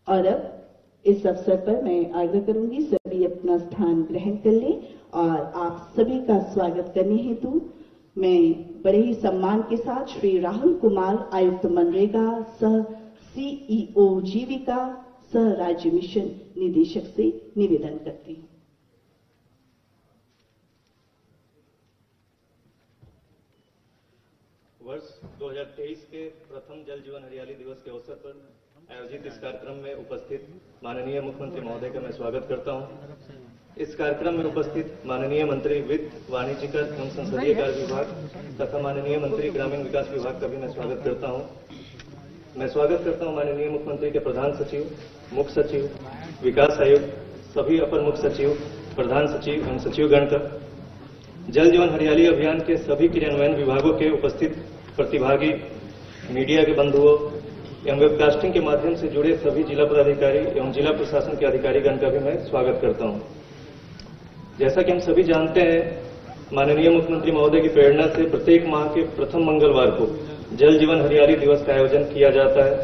और अब इस अवसर पर मैं आग्रह करूंगी सभी अपना स्थान ग्रहण कर लें और आप सभी का स्वागत करने हेतु मैं बड़े ही सम्मान के साथ श्री राहुल कुमार, आयुक्त मनरेगा सह सीईओ जीविका सह राज्य मिशन निदेशक से निवेदन करती हूं। वर्ष 2023 के प्रथम जल जीवन हरियाली दिवस के अवसर पर आयोजित इस कार्यक्रम में उपस्थित माननीय मुख्यमंत्री महोदय का मैं स्वागत करता हूं। इस कार्यक्रम में उपस्थित माननीय मंत्री वित्त, वाणिज्यिक एवं संसदीय कार्य विभाग तथा माननीय मंत्री ग्रामीण विकास विभाग का भी मैं स्वागत करता हूं। मैं स्वागत करता हूं माननीय मुख्यमंत्री के प्रधान सचिव, मुख्य सचिव, विकास आयुक्त, सभी अपर मुख्य सचिव, प्रधान सचिव एवं सचिवगण का, जल जीवन हरियाली अभियान के सभी क्रियान्वयन विभागों के उपस्थित प्रतिभागी, मीडिया के बंधुओं एवं वेबकास्टिंग के माध्यम से जुड़े सभी जिला पदाधिकारी एवं जिला प्रशासन के अधिकारीगण का भी मैं स्वागत करता हूं। जैसा कि हम सभी जानते हैं, माननीय मुख्यमंत्री महोदय की प्रेरणा से प्रत्येक माह के प्रथम मंगलवार को जल जीवन हरियाली दिवस का आयोजन किया जाता है।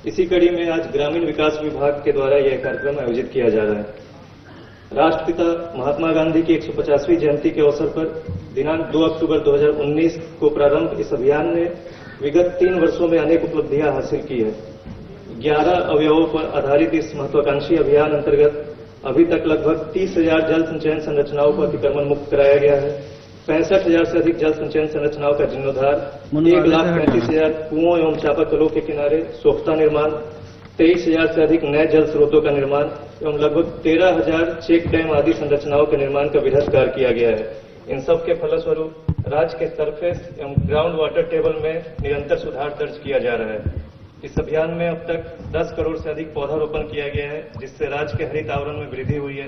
इसी कड़ी में आज ग्रामीण विकास विभाग के द्वारा यह कार्यक्रम आयोजित किया जा रहा है। राष्ट्रपिता महात्मा गांधी की 150वीं जयंती के अवसर पर दिनांक 2 अक्टूबर 2019 को प्रारंभ इस अभियान ने विगत 3 वर्षों में अनेक उपलब्धियां हासिल की है। 11 अवयवों पर आधारित इस महत्वाकांक्षी अभियान अंतर्गत अभी तक लगभग 30,000 जल संचयन संरचनाओं को अतिक्रमण मुक्त कराया गया है। 65,000 से अधिक जल संचयन संरचनाओं का जीर्णोद्धार, 1,35,000 कुओं एवं चापाकलों के किनारे सोख्ता निर्माण, 23,000 से अधिक नए जल स्रोतों का निर्माण एवं लगभग 13,000 चेक डैम आदि संरचनाओं के निर्माण का बृहत् कार्य किया गया है। इन सब के फलस्वरूप राज्य के सरफेस एवं ग्राउंड वाटर टेबल में निरंतर सुधार दर्ज किया जा रहा है। इस अभियान में अब तक 10 करोड़ से अधिक पौधारोपण किया गया है, जिससे राज्य के हरित आवरण में वृद्धि हुई है।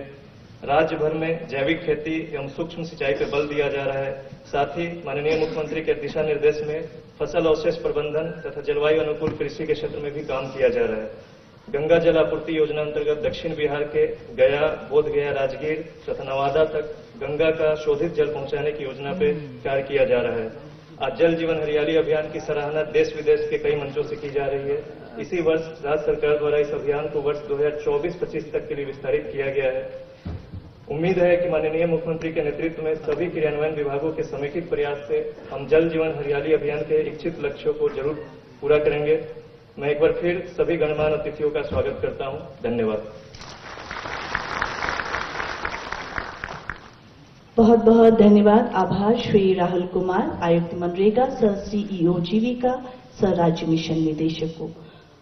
राज्य भर में जैविक खेती एवं सूक्ष्म सिंचाई पर बल दिया जा रहा है। साथ ही माननीय मुख्यमंत्री के दिशा निर्देश में फसल अवशेष प्रबंधन तथा जलवायु अनुकूल कृषि के क्षेत्र में भी काम किया जा रहा है। गंगा जल आपूर्ति योजना अंतर्गत दक्षिण बिहार के गया, बोधगया, राजगीर तथा नवादा तक गंगा का शोधित जल पहुंचाने की योजना पे कार्य किया जा रहा है। आज जल जीवन हरियाली अभियान की सराहना देश विदेश के कई मंचों से की जा रही है। इसी वर्ष राज्य सरकार द्वारा इस अभियान को वर्ष 2024-25 तक के लिए विस्तारित किया गया है। उम्मीद है कि माननीय मुख्यमंत्री के नेतृत्व में सभी क्रियान्वयन विभागों के समेकित प्रयास से हम जल जीवन हरियाली अभियान के इच्छित लक्ष्यों को जरूर पूरा करेंगे। मैं एक बार फिर सभी गणमान्य अतिथियों का स्वागत करता हूं। धन्यवाद। बहुत बहुत धन्यवाद। आभार श्री राहुल कुमार, आयुक्त मनरेगा सह सीईओ जीविका सह राज्य मिशन निदेशक को।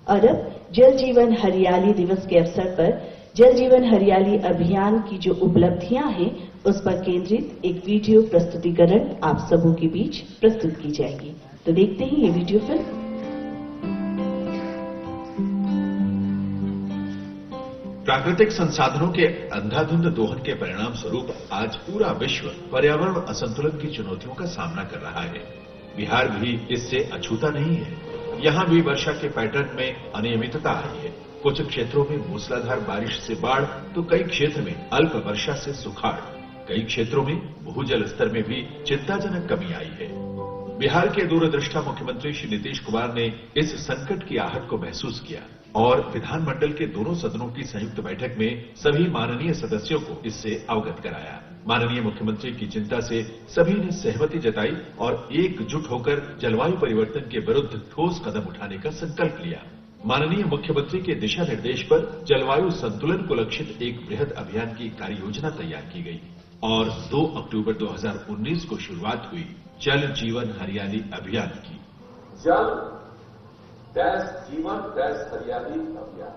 और अब जल जीवन हरियाली दिवस के अवसर पर जल जीवन हरियाली अभियान की जो उपलब्धियां हैं उस पर केंद्रित एक वीडियो प्रस्तुतिकरण आप सबों के बीच प्रस्तुत की जाएगी। तो देखते हैं ये वीडियो फिल्म। प्राकृतिक संसाधनों के अंधाधुंध दोहन के परिणाम स्वरूप आज पूरा विश्व पर्यावरण असंतुलन की चुनौतियों का सामना कर रहा है। बिहार भी इससे अछूता नहीं है। यहाँ भी वर्षा के पैटर्न में अनियमितता आई है। कुछ क्षेत्रों में मूसलाधार बारिश से बाढ़ तो कई क्षेत्र में अल्प वर्षा से सुखाड़। कई क्षेत्रों में भूजल स्तर में भी चिंताजनक कमी आई है। बिहार के दूरदृष्टा मुख्यमंत्री श्री नीतीश कुमार ने इस संकट की आहट को महसूस किया और विधानमंडल के दोनों सदनों की संयुक्त बैठक में सभी माननीय सदस्यों को इससे अवगत कराया। माननीय मुख्यमंत्री की चिंता से सभी ने सहमति जताई और एकजुट होकर जलवायु परिवर्तन के विरुद्ध ठोस कदम उठाने का संकल्प लिया। माननीय मुख्यमंत्री के दिशा निर्देश पर जलवायु संतुलन को लक्षित एक बृहद अभियान की कार्य योजना तैयार की गई और 2 अक्टूबर 2019 को शुरुआत हुई जल जीवन हरियाली अभियान की। जल डैश जीवन डैश हरियाली अभियान।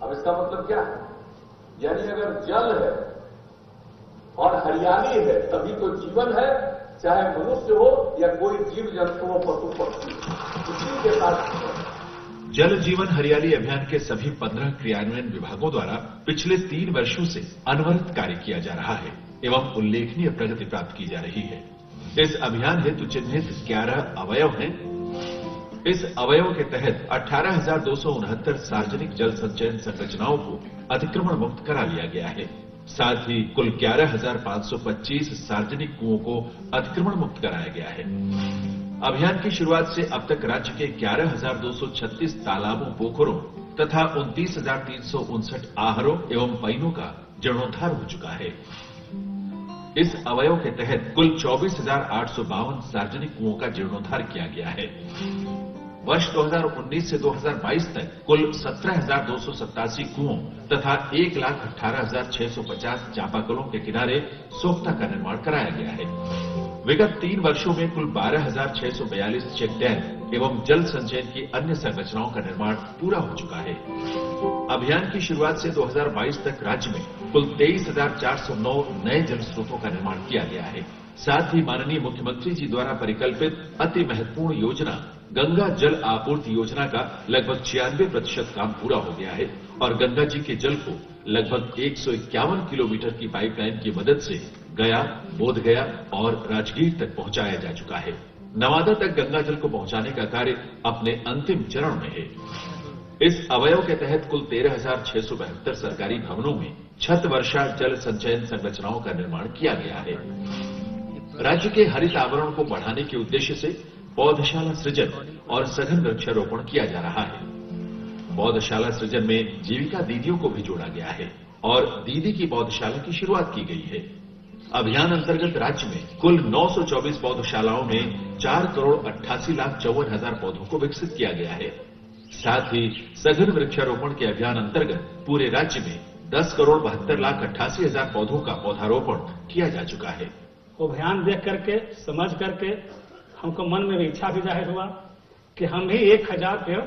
अब इसका मतलब क्या है? यानी अगर जल है और हरियाली है तभी तो जीवन है, चाहे मनुष्य हो या कोई जीव जंतु हो, पशु पक्षी, किसी के साथ। जल जीवन हरियाली अभियान के सभी 15 क्रियान्वयन विभागों द्वारा पिछले 3 वर्षों से अनवरत कार्य किया जा रहा है एवं उल्लेखनीय प्रगति प्राप्त की जा रही है। इस अभियान हेतु चिन्हित 11 अवयव हैं। इस अवयव के तहत 18,269 सार्वजनिक जल संचयन संरचनाओं को अतिक्रमण मुक्त करा लिया गया है। साथ ही कुल 11,525 सार्वजनिक कुओं को अतिक्रमण मुक्त कराया गया है। अभियान की शुरुआत से अब तक राज्य के 11,236 तालाबों, पोखरों तथा 29,359 आहरों एवं पैनों का जीर्णोद्धार हो चुका है। इस अवयव के तहत कुल 24,852 सार्वजनिक कुओं का जीर्णोद्धार किया गया है। वर्ष 2019 से 2022 तक कुल 17,287 कुओं तथा 1,18,650 चापाकलों के किनारे सोख्ता का निर्माण कराया गया है। विगत 3 वर्षों में कुल 12,642 चेक डैम एवं जल संचयन की अन्य संरचनाओं का निर्माण पूरा हो चुका है। अभियान की शुरुआत से 2022 तक राज्य में कुल 23,409 नए जल स्रोतों का निर्माण किया गया है। साथ ही माननीय मुख्यमंत्री जी द्वारा परिकल्पित अति महत्वपूर्ण योजना गंगा जल आपूर्ति योजना का लगभग 96% काम पूरा हो गया है और गंगा जी के जल को लगभग 151 किलोमीटर की पाइपलाइन की मदद से गया, बोधगया और राजगीर तक पहुंचाया जा चुका है। नवादा तक गंगा जल को पहुंचाने का कार्य अपने अंतिम चरण में है। इस अवयव के तहत कुल 13,672 सरकारी भवनों में छत वर्षा जल संचयन संरचनाओं का निर्माण किया गया है। राज्य के हरित आवरण को बढ़ाने के उद्देश्य से पौधशाला सृजन और सघन वृक्षारोपण किया जा रहा है। पौधशाला सृजन में जीविका दीदियों को भी जोड़ा गया है और दीदी की पौधशाला की शुरुआत की गई है। अभियान अंतर्गत राज्य में कुल 924 पौधशालाओं में 4,88,54,000 पौधों को विकसित किया गया है। साथ ही सघन वृक्षारोपण के अभियान अंतर्गत पूरे राज्य में 10,72,88,000 पौधों का पौधारोपण किया जा चुका है। अभियान देख करके, समझ करके हमको मन में इच्छा भी जाहिर हुआ कि हम भी 1,000 पेड़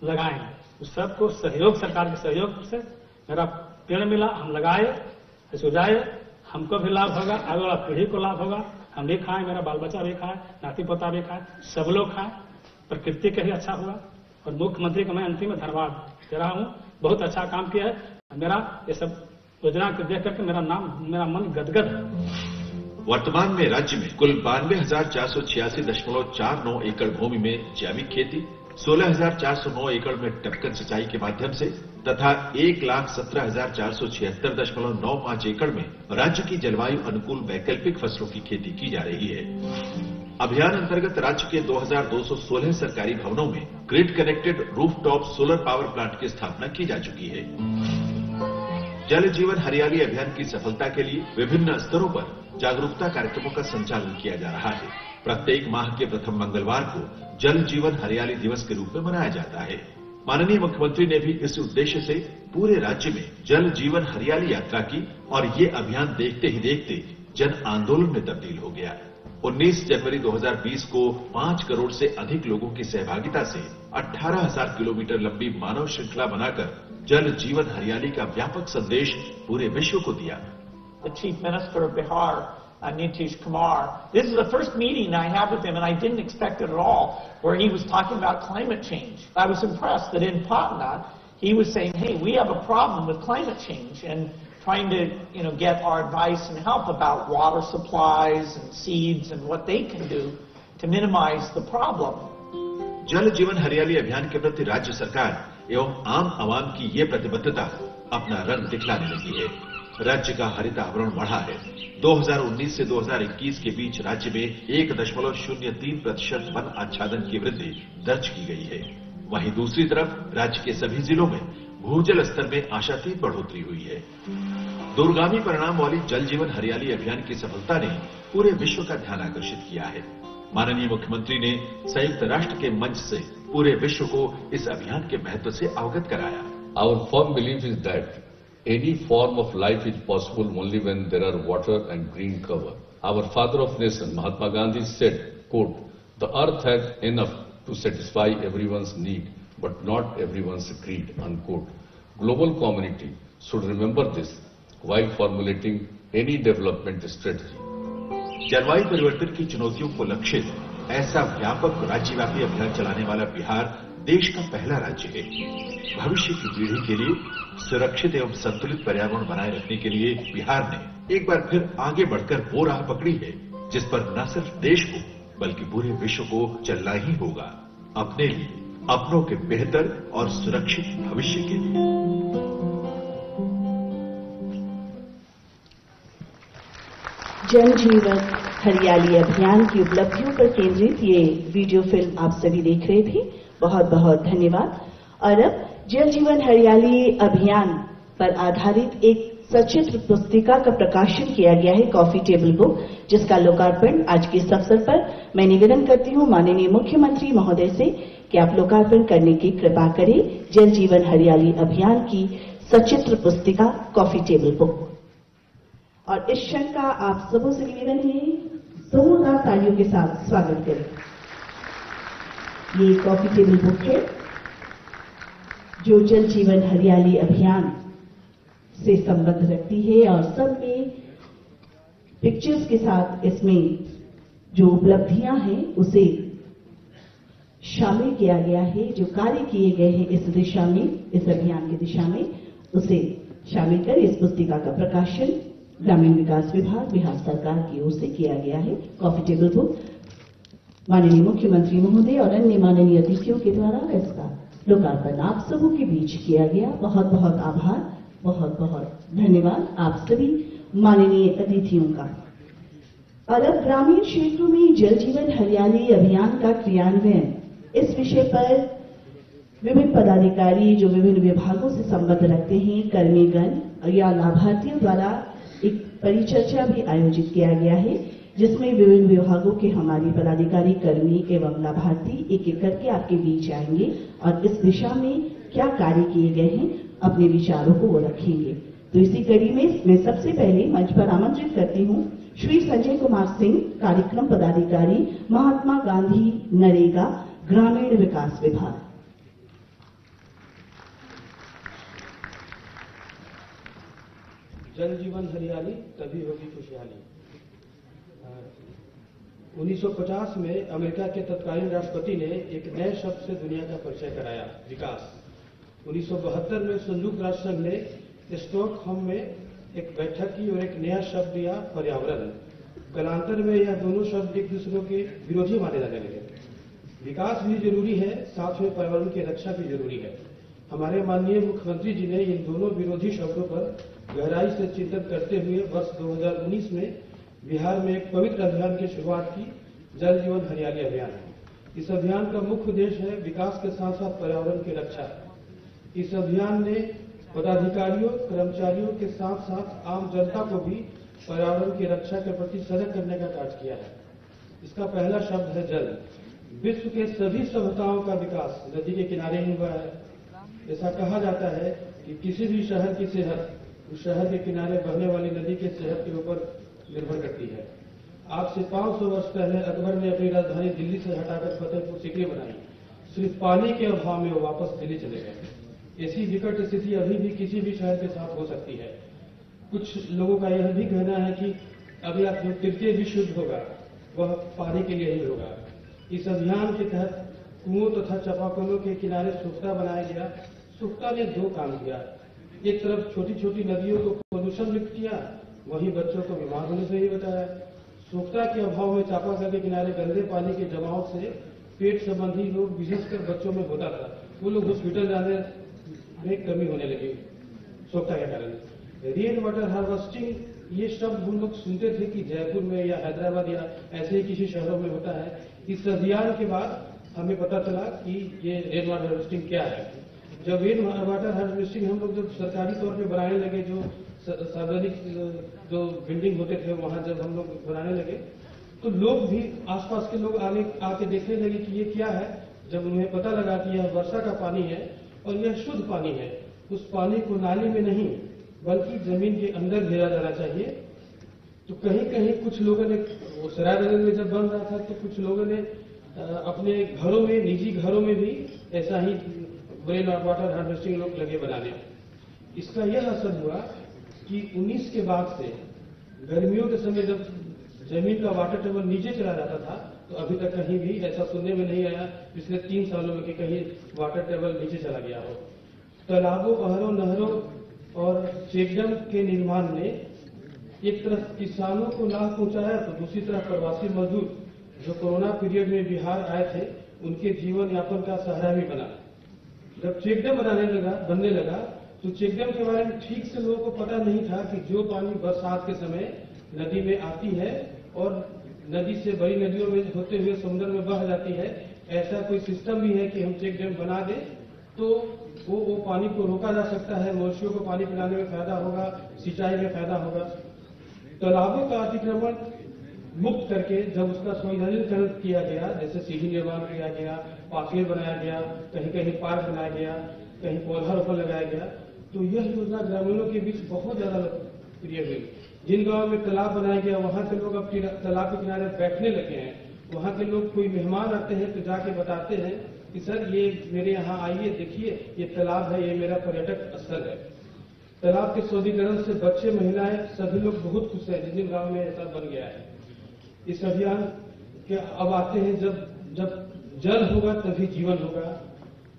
लगाएं। उस सबको सहयोग, सरकार के सहयोग से मेरा पेड़ मिला, हम लगाए, सुझाए, हमको भी लाभ होगा, आगे वाला पीढ़ी को लाभ होगा, हम भी खाएं, मेरा बाल बच्चा भी खाए, नाती पोता भी खाए, सब लोग खाएं, प्रकृति का ही अच्छा हुआ। और मुख्यमंत्री को मैं अंतिम में धन्यवाद दे रहा हूं, बहुत अच्छा काम किया है। मेरा ये सब योजना को देख करके मेरा मन गदगद है। वर्तमान में राज्य में कुल 92,486.49 एकड़ भूमि में जैविक खेती, 16,409 एकड़ में टपकन सिंचाई के माध्यम से तथा 1,17,476.95 एकड़ में राज्य की जलवायु अनुकूल वैकल्पिक फसलों की खेती की जा रही है। अभियान अंतर्गत राज्य के 2,216 सरकारी भवनों में grid connected rooftop solar power plant की स्थापना की जा चुकी है। जल जीवन हरियाली अभियान की सफलता के लिए विभिन्न स्तरों पर जागरूकता कार्यक्रमों का संचालन किया जा रहा है। प्रत्येक माह के प्रथम मंगलवार को जल जीवन हरियाली दिवस के रूप में मनाया जाता है। माननीय मुख्यमंत्री ने भी इस उद्देश्य से पूरे राज्य में जल जीवन हरियाली यात्रा की और ये अभियान देखते ही देखते जन आंदोलन में तब्दील हो गया। 19 जनवरी 2020 को 5 करोड़ से अधिक लोगों की सहभागिता से 18,000 किलोमीटर लंबी मानव श्रृंखला बनाकर जल जीवन हरियाली का व्यापक संदेश पूरे विश्व को दिया। The Chief Minister of Bihar, Nitish Kumar. This is the first meeting I had with him, and I didn't expect it at all, where he was talking about climate change. I was impressed that in Patna, he was saying, hey, we have a problem with climate change, and trying to, get our advice and help about water supplies and seeds and what they can do to minimize the problem. जल जीवन हरियाली अभियान के प्रति राज्य सरकार एवं आम आवाम की ये प्रतिबद्धता अपना रंग दिखलाने लगी है। राज्य का हरित आवरण बढ़ा है। 2019 से 2021 के बीच राज्य में 1.03% वन आच्छादन की वृद्धि दर्ज की गई है। वहीं दूसरी तरफ राज्य के सभी जिलों में भूजल स्तर में आशातीत बढ़ोतरी हुई है। दूरगामी परिणाम वाली जल जीवन हरियाली अभियान की सफलता ने पूरे विश्व का ध्यान आकर्षित किया है। माननीय मुख्यमंत्री ने संयुक्त राष्ट्र के मंच से पूरे विश्व को इस अभियान के महत्व से अवगत कराया। Our firm belief is that any form of life is possible only when there are water and green cover. Our father of nation, Mahatma Gandhi said, quote, "The earth has enough to satisfy everyone's need, but not everyone's greed," unquote. Global community should remember this while formulating any development strategy. जलवायु परिवर्तन की चुनौतियों को लक्षित ऐसा व्यापक राज्यव्यापी अभियान चलाने वाला बिहार देश का पहला राज्य है। भविष्य की पीढ़ी के लिए सुरक्षित एवं संतुलित पर्यावरण बनाए रखने के लिए बिहार ने एक बार फिर आगे बढ़कर वो राह पकड़ी है जिस पर न सिर्फ देश को बल्कि पूरे विश्व को चलना ही होगा, अपने लिए, अपनों के बेहतर और सुरक्षित भविष्य के लिए। जल जीवन हरियाली अभियान की उपलब्धियों पर केंद्रित ये वीडियो फिल्म आप सभी देख रहे थे। बहुत बहुत धन्यवाद। और अब जल जीवन हरियाली अभियान पर आधारित एक सचित्र पुस्तिका का प्रकाशन किया गया है, कॉफी टेबल बुक, जिसका लोकार्पण आज के इस अवसर पर मैं निवेदन करती हूं माननीय मुख्यमंत्री महोदय से कि आप लोकार्पण करने की कृपा करें जल जीवन हरियाली अभियान की सचित्र पुस्तिका कॉफी टेबल बुक। और इस क्षण का आप सबों से निवेदन है जोरदार तालियों के साथ स्वागत करें। ये कॉफी टेबल बुक है जो जल जीवन हरियाली अभियान से संबंध रखती है और सब में पिक्चर्स के साथ इसमें जो उपलब्धियां हैं उसे शामिल किया गया है, जो कार्य किए गए हैं इस दिशा में, इस अभियान की दिशा में, उसे शामिल कर इस पुस्तिका का प्रकाशन ग्रामीण विकास विभाग बिहार सरकार की ओर से किया गया है। कॉफी टेबल बुक माननीय मुख्यमंत्री महोदय और अन्य माननीय अतिथियों के द्वारा इसका लोकार्पण आप सबों के बीच किया गया। बहुत बहुत आभार, बहुत बहुत धन्यवाद आप सभी माननीय अतिथियों का। और अब ग्रामीण क्षेत्रों में जल जीवन हरियाली अभियान का क्रियान्वयन, इस विषय पर विभिन्न पदाधिकारी जो विभिन्न विभागों से संबंध रखते हैं, कर्मीगण या लाभार्थियों द्वारा एक परिचर्चा भी आयोजित किया गया है, जिसमें विभिन्न विभागों के हमारे पदाधिकारी, कर्मी एवं लाभार्थी एक एक करके आपके बीच आएंगे और इस दिशा में क्या कार्य किए गए हैं अपने विचारों को वो रखेंगे। तो इसी कड़ी में मैं सबसे पहले मंच पर आमंत्रित करती हूं श्री संजय कुमार सिंह, कार्यक्रम पदाधिकारी, महात्मा गांधी नरेगा ग्रामीण विकास विभाग। जल जीवन हरियाली तभी होगी खुशहाली। 1950 में अमेरिका के तत्कालीन राष्ट्रपति ने एक नए शब्द से दुनिया का परिचय कराया, विकास। 1972 में संयुक्त राष्ट्र संघ ने स्टॉकहोम में एक बैठक की और एक नया शब्द दिया, पर्यावरण। कालांतर में यह दोनों शब्द एक दूसरे के विरोधी माने जाने लगे। विकास भी जरूरी है, साथ में पर्यावरण की रक्षा भी जरूरी है। हमारे माननीय मुख्यमंत्री जी ने इन दोनों विरोधी शब्दों पर गहराई से चिंतन करते हुए वर्ष 2019 में बिहार में एक पवित्र अभियान की शुरुआत की, जल जीवन हरियाली अभियान। इस अभियान का मुख्य उद्देश्य है विकास के साथ साथ पर्यावरण की रक्षा। इस अभियान ने पदाधिकारियों, कर्मचारियों के साथ साथ आम जनता को भी पर्यावरण की रक्षा के प्रति सजग करने का कार्य किया है। इसका पहला शब्द है जल। विश्व के सभी सभ्यताओं का विकास नदी के किनारे ही हुआ है। ऐसा कहा जाता है कि किसी भी शहर की सेहत उस शहर के किनारे बहने वाली नदी के सेहत के ऊपर निर्भर करती है। आज से 500 वर्ष पहले अकबर ने अपनी राजधानी दिल्ली से हटाकर फतेहपुर सीकरी बनाई। सिर्फ पानी के अभाव में वो वापस दिल्ली चले गए। ऐसी विकट स्थिति अभी भी किसी भी शहर के साथ हो सकती है। कुछ लोगों का यह भी कहना है कि अगला जो तृतीय विश्व युद्ध होगा वह पानी के लिए ही होगा। इस अभियान के तहत कुओं तथा चापाकलों के किनारे सुख्ता बनाया गया। सुख्ता ने दो काम किया, एक तरफ छोटी छोटी नदियों को प्रदूषण मुक्त किया, वहीं बच्चों को बीमार होने से ही बचाया। सुख्ता के अभाव में चापाकल के किनारे गंदे पानी के जमाव से पेट संबंधी रोग विशेषकर बच्चों में होता था। वो लोग हॉस्पिटल जाने में कमी होने लगी सुख्ता के कारण। रेन वाटर हार्वेस्टिंग ये शब्द हम लोग सुनते थे कि जयपुर में या हैदराबाद या ऐसे ही किसी शहरों में होता है। इस अभियान के बाद हमें पता चला कि ये रेन वाटर हार्वेस्टिंग क्या है। जब रेन वाटर हार्वेस्टिंग हम लोग जब सरकारी तौर पे बनाने लगे, जो सार्वजनिक जो बिल्डिंग होते थे वहां जब हम लोग बनाने लगे तो लोग भी, आसपास के लोग आके देखने लगे कि ये क्या है। जब उन्हें पता लगा कि यह वर्षा का पानी है और यह शुद्ध पानी है, उस पानी को नाली में नहीं बल्कि जमीन के अंदर भेजा जाना चाहिए। तो कहीं कहीं कुछ लोगों ने, सरायनगर में जब बन रहा था तो कुछ लोगों ने अपने घरों में, निजी घरों में भी ऐसा ही रेन वाटर हार्वेस्टिंग लोग लगे बनाने। इसका यह असर हुआ कि 19 के बाद से गर्मियों के समय जब जमीन का वाटर टेबल नीचे चला जाता था तो अभी तक कहीं भी ऐसा सुनने में नहीं आया पिछले 3 सालों में कि कहीं वाटर टेबल नीचे चला गया हो। तालाबों, अहरों, नहरों और चेकडैम के निर्माण ने एक तरफ किसानों को लाभ पहुंचाया तो दूसरी तरफ प्रवासी मजदूर जो कोरोना पीरियड में बिहार आए थे उनके जीवन यापन का सहारा भी बना। जब चेकडैम बनने लगा तो चेकडैम के बारे में ठीक से लोगों को पता नहीं था कि जो पानी बरसात के समय नदी में आती है और नदी से बड़ी नदियों में होते हुए समुद्र में बह जाती है, ऐसा कोई सिस्टम भी है कि हम चेकडैम बना दें तो वो पानी को रोका जा सकता है, मवेशियों को पानी पिलाने में फायदा होगा, सिंचाई में फायदा होगा। तालाबों का अतिक्रमण मुक्त करके जब उसका संविधानीकरण किया गया, जैसे सीढ़ी निर्माण किया गया, पाथवे बनाया गया, कहीं कहीं पार्क बनाया गया, कहीं पौधारोपण लगाया गया, तो यह योजना ग्रामीणों के बीच बहुत ज्यादा लोकप्रिय हुई। जिन गांव में तालाब बनाया गया वहां के लोग अब तालाब के किनारे बैठने लगे हैं। वहां के लोग, कोई मेहमान आते हैं तो जाके बताते हैं कि सर ये मेरे यहाँ आइए, देखिए ये तालाब है, ये मेरा पर्यटक स्थल है। तालाब के शोधीकरण से बच्चे, महिलाएं, सभी लोग बहुत खुश हैं जिन गांव में ऐसा बन गया है। इस अभियान के अब आते हैं, जब जल होगा तभी जीवन होगा,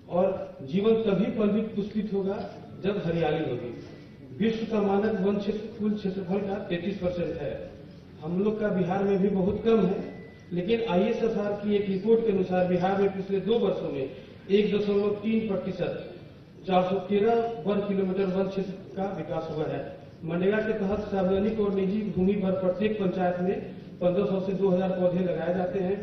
और जीवन तभी पल्वित पुष्पित होगा जब हरियाली होगी। विश्व का मानक वन क्षेत्र कुल क्षेत्रफल का 33% है। हम लोग का बिहार में भी बहुत कम है, लेकिन ISSR की एक रिपोर्ट के अनुसार बिहार में पिछले 2 वर्षों में 1.3% 413 वर्ग किलोमीटर वन क्षेत्र का विकास हुआ है। मनरेगा के तहत सार्वजनिक और निजी भूमि पर प्रत्येक पंचायत में 1500 से 2000 पौधे लगाए जाते हैं।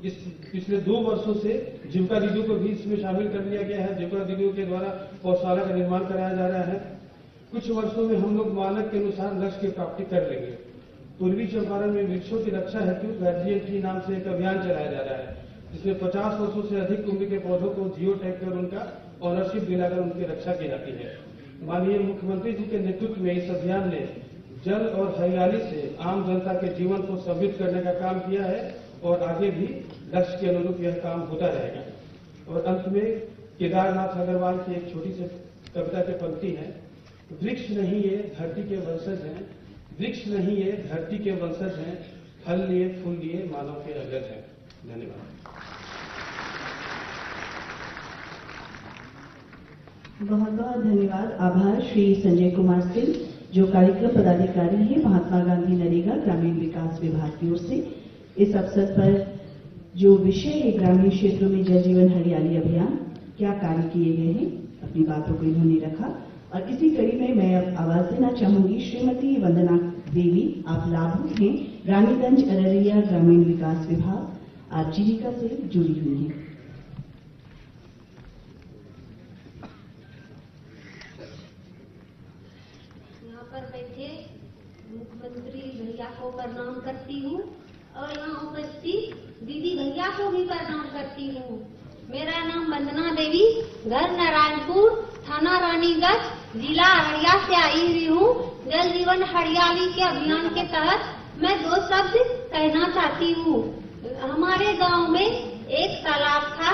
इस पिछले 2 वर्षों से जीविका दीदियों को भी इसमें शामिल कर लिया गया है। जीविका दीदियों के द्वारा पौधशाला का निर्माण कराया जा रहा है। कुछ वर्षों में हम लोग मानक के अनुसार लक्ष्य की प्राप्ति कर लेंगे। पूर्वी चंपारण में वृक्षों की रक्षा हेतु गार्जियन ट्री नाम से एक अभियान चलाया जा रहा है, जिसमें 50 वर्षों से अधिक उम्र के पौधों को जियो टैग कर उनका ऑनरशिप दिलाकर उनकी रक्षा की जाती है। माननीय मुख्यमंत्री जी के नेतृत्व में इस अभियान ने जल और हरियाली से आम जनता के जीवन को समृद्ध करने का काम किया है और आगे भी लक्ष्य के अनुरूप यह काम होता रहेगा। और अंत में केदारनाथ अग्रवाल की एक छोटी सी कविता की पंक्ति है, वृक्ष नहीं ये धरती के वंशज हैं, वृक्ष नहीं ये धरती के वंशज हैं, फल लिए फूल लिए मानव के अग्रज हैं। धन्यवाद। बहुत बहुत धन्यवाद। आभार श्री संजय कुमार सिंह, जो कार्यक्रम पदाधिकारी हैं महात्मा गांधी नरेगा ग्रामीण विकास विभाग की ओर से। इस अवसर पर जो विषय है ग्रामीण क्षेत्रों में जल जीवन हरियाली अभियान क्या कार्य किए गए हैं, अपनी बातों को इन्होंने रखा। और इसी कड़ी में मैं अब आवाज देना चाहूंगी श्रीमती वंदना देवी। आप लाभुक हैं, रानीगंज अररिया ग्रामीण विकास विभाग, आप जीविका से जुड़ी हुई हैं। यहाँ पर बैठे मुख्यमंत्री भैया को प्रणाम करती हूँ और यहाँ उपस्थित दीदी भैया को भी प्रणाम करती हूँ। मेरा नाम वंदना देवी, घर नारायणपुर, थाना रानीगंज, जिला अररिया से आई हुई हूँ। जल जीवन हरियाली के अभियान के तहत मैं 2 शब्द कहना चाहती हूँ। हमारे गांव में एक तालाब था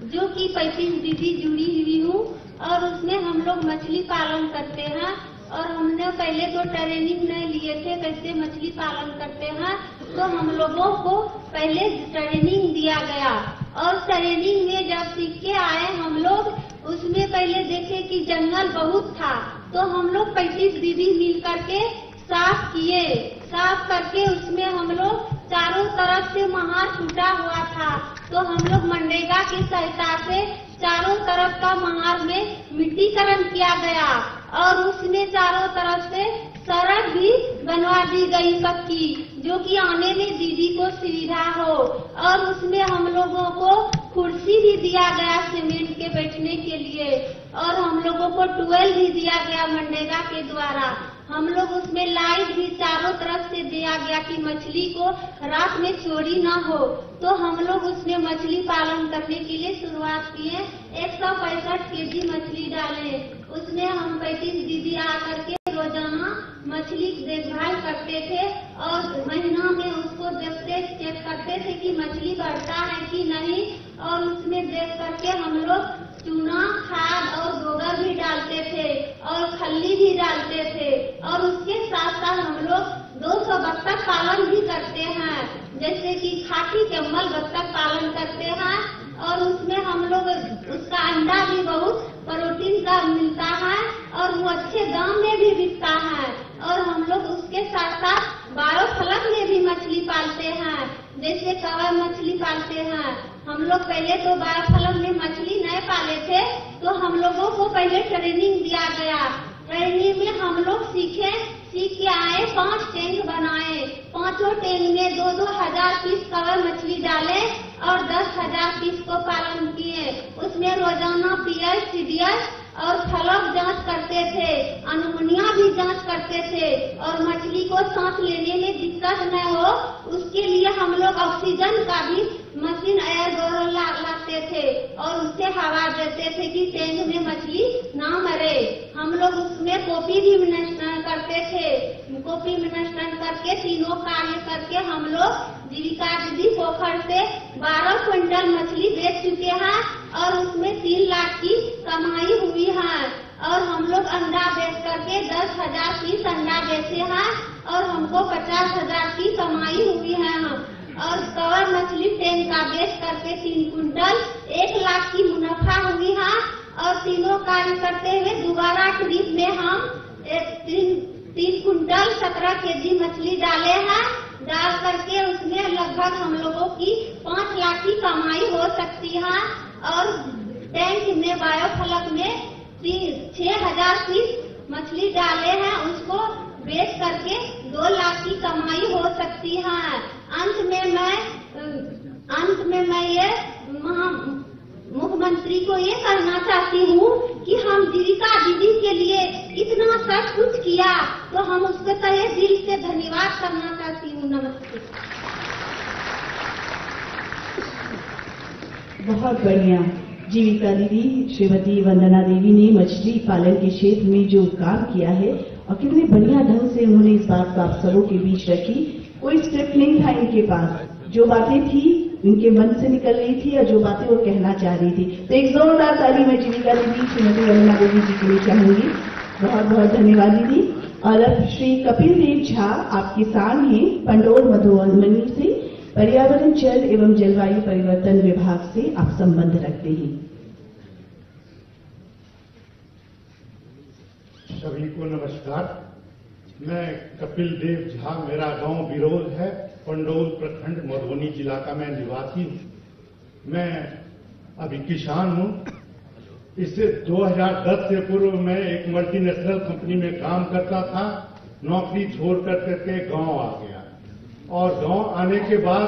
जो कि 35 दीदी जुड़ी हुई हूँ और उसमें हम लोग मछली पालन करते हैं। और हमने पहले तो ट्रेनिंग नहीं लिए थे कैसे मछली पालन करते हैं, तो हम लोगों को पहले ट्रेनिंग दिया गया और ट्रेनिंग में जब सीख के आए हम लोग, उसमें पहले देखे कि जंगल बहुत था, तो हम लोग 35 दीदी मिल करके साफ किए। साफ करके उसमें हम लोग चारों तरफ से महार टूटा हुआ था, तो हम लोग मनरेगा की सहायता से चारों तरफ का महार में मिट्टीकरण किया गया और उसमें चारों तरफ से सड़क भी बनवा दी गई पक्की, जो कि आने में दीदी को सुविधा हो। और उसमें हम लोगों को कुर्सी भी दिया गया सीमेंट के बैठने के लिए और हम लोगों को टुवेल भी दिया गया मनरेगा के द्वारा। हम लोग उसमें लाइट भी चारों तरफ से दिया गया कि मछली को रात में चोरी न हो। तो हम लोग उसमें मछली पालन करने के लिए शुरुआत किए। 165 केजी मछली डाले। उसमें हम 35 दीदी आकर के रोजाना मछली की देखभाल करते थे और महीना में उसको देखते चेक करते थे कि मछली बढ़ता है कि नहीं। और उसमें देख करके हम लोग चूना, खाद और गोबर भी डालते थे और खल्ली भी डालते थे। और उसके साथ साथ हम लोग 200 बत्तख पालन भी करते हैं, जैसे कि खाकी कम्बल बत्तख पालन करते हैं और उसमें हम लोग उसका अंडा भी बहुत प्रोटीन का मिलता है और वो अच्छे दाम में भी बिकता है। और हम लोग उसके साथ साथ बायोफ्लक में भी मछली पालते हैं, जैसे कवई मछली पालते हैं। हम लोग पहले तो बायोफ्लक में मछली नहीं पाले थे, तो हम लोगों को पहले ट्रेनिंग दिया गया। ट्रेनिंग में हम लोग सीख के आए, 5 टैंक बनाए। 5 टैंक में 2-2 हजार पीस कवई मछली डाले और 10,000 पीस को पालन किए। उसमें रोजाना पीएच, सीडीएस और फलक जांच करते थे, अनमुनिया भी जांच करते थे और मछली को सांस लेने में दिक्कत न हो उसके लिए हम लोग ऑक्सीजन का भी मशीन एयर बोर लाते थे और उससे हवा देते थे कि टैंक में मछली ना मरे। हम लोग उसमें कॉपी भी मिनिस्टर करते थे। कॉपी मिनिस्टर करके तीनों कार्य करके हम लोग जीविका दीदी पोखर से 12 क्विंटल मछली बेच चुके हैं और उसमें 3 लाख की कमाई हुई है। और हम लोग अंडा बेच करके 10,000 पीस अंडा बेचे हैं और हमको 50,000 की कमाई हुई है। और कवर मछली टैंक का बेच करके 3 क्विंटल 1 लाख की मुनाफा हुई है। और तीनों कार्य करते हुए दोबारा ट्रिप में हम 3 क्विंटल 17 केजी मछली डाले हैं। डाल करके उसमें लगभग हम लोगों की 5 लाख की कमाई हो सकती है। और टैंक में बायोफ्लक में 6,000 पीस मछली डाले हैं, उसको बेच करके 2 लाख की कमाई हो सकती है। अंत में मैं ये मुख्यमंत्री को ये कहना चाहती हूँ कि हम जीविका दीदी के लिए इतना सब कुछ किया तो हम उसको तहे दिल से धन्यवाद करना चाहती हूँ। नमस्ते। बहुत बढ़िया। जीविका दीदी श्रीमती वंदना देवी ने मछली पालन के क्षेत्र में जो काम किया है और कितने बढ़िया ढंग से उन्होंने इस बात को आप सबों के बीच रखी। कोई स्क्रिप्ट नहीं था इनके पास, जो बातें थी इनके मन से निकल रही थी और जो बातें वो कहना चाह रही थी। तो एक जोरदार ताली मैं जीविका दीदी श्रीमती वंदना देवी जी के लिए चाहूंगी। बहुत बहुत धन्यवाद दीदी। और अब श्री कपिल देव झा आप किसान हैं, पंडोर मधुबनी से, पर्यावरण, जल एवं जलवायु परिवर्तन विभाग से आप संबंध रखते हैं। सभी को नमस्कार। मैं कपिल देव झा, मेरा गांव बिरोल है, पंडोल प्रखंड मधुबनी जिला का मैं निवासी हूं। मैं अभी किसान हूं। इससे 2010 से पूर्व मैं एक मल्टीनेशनल कंपनी में काम करता था। नौकरी छोड़ करके गांव आ गया और गांव आने के बाद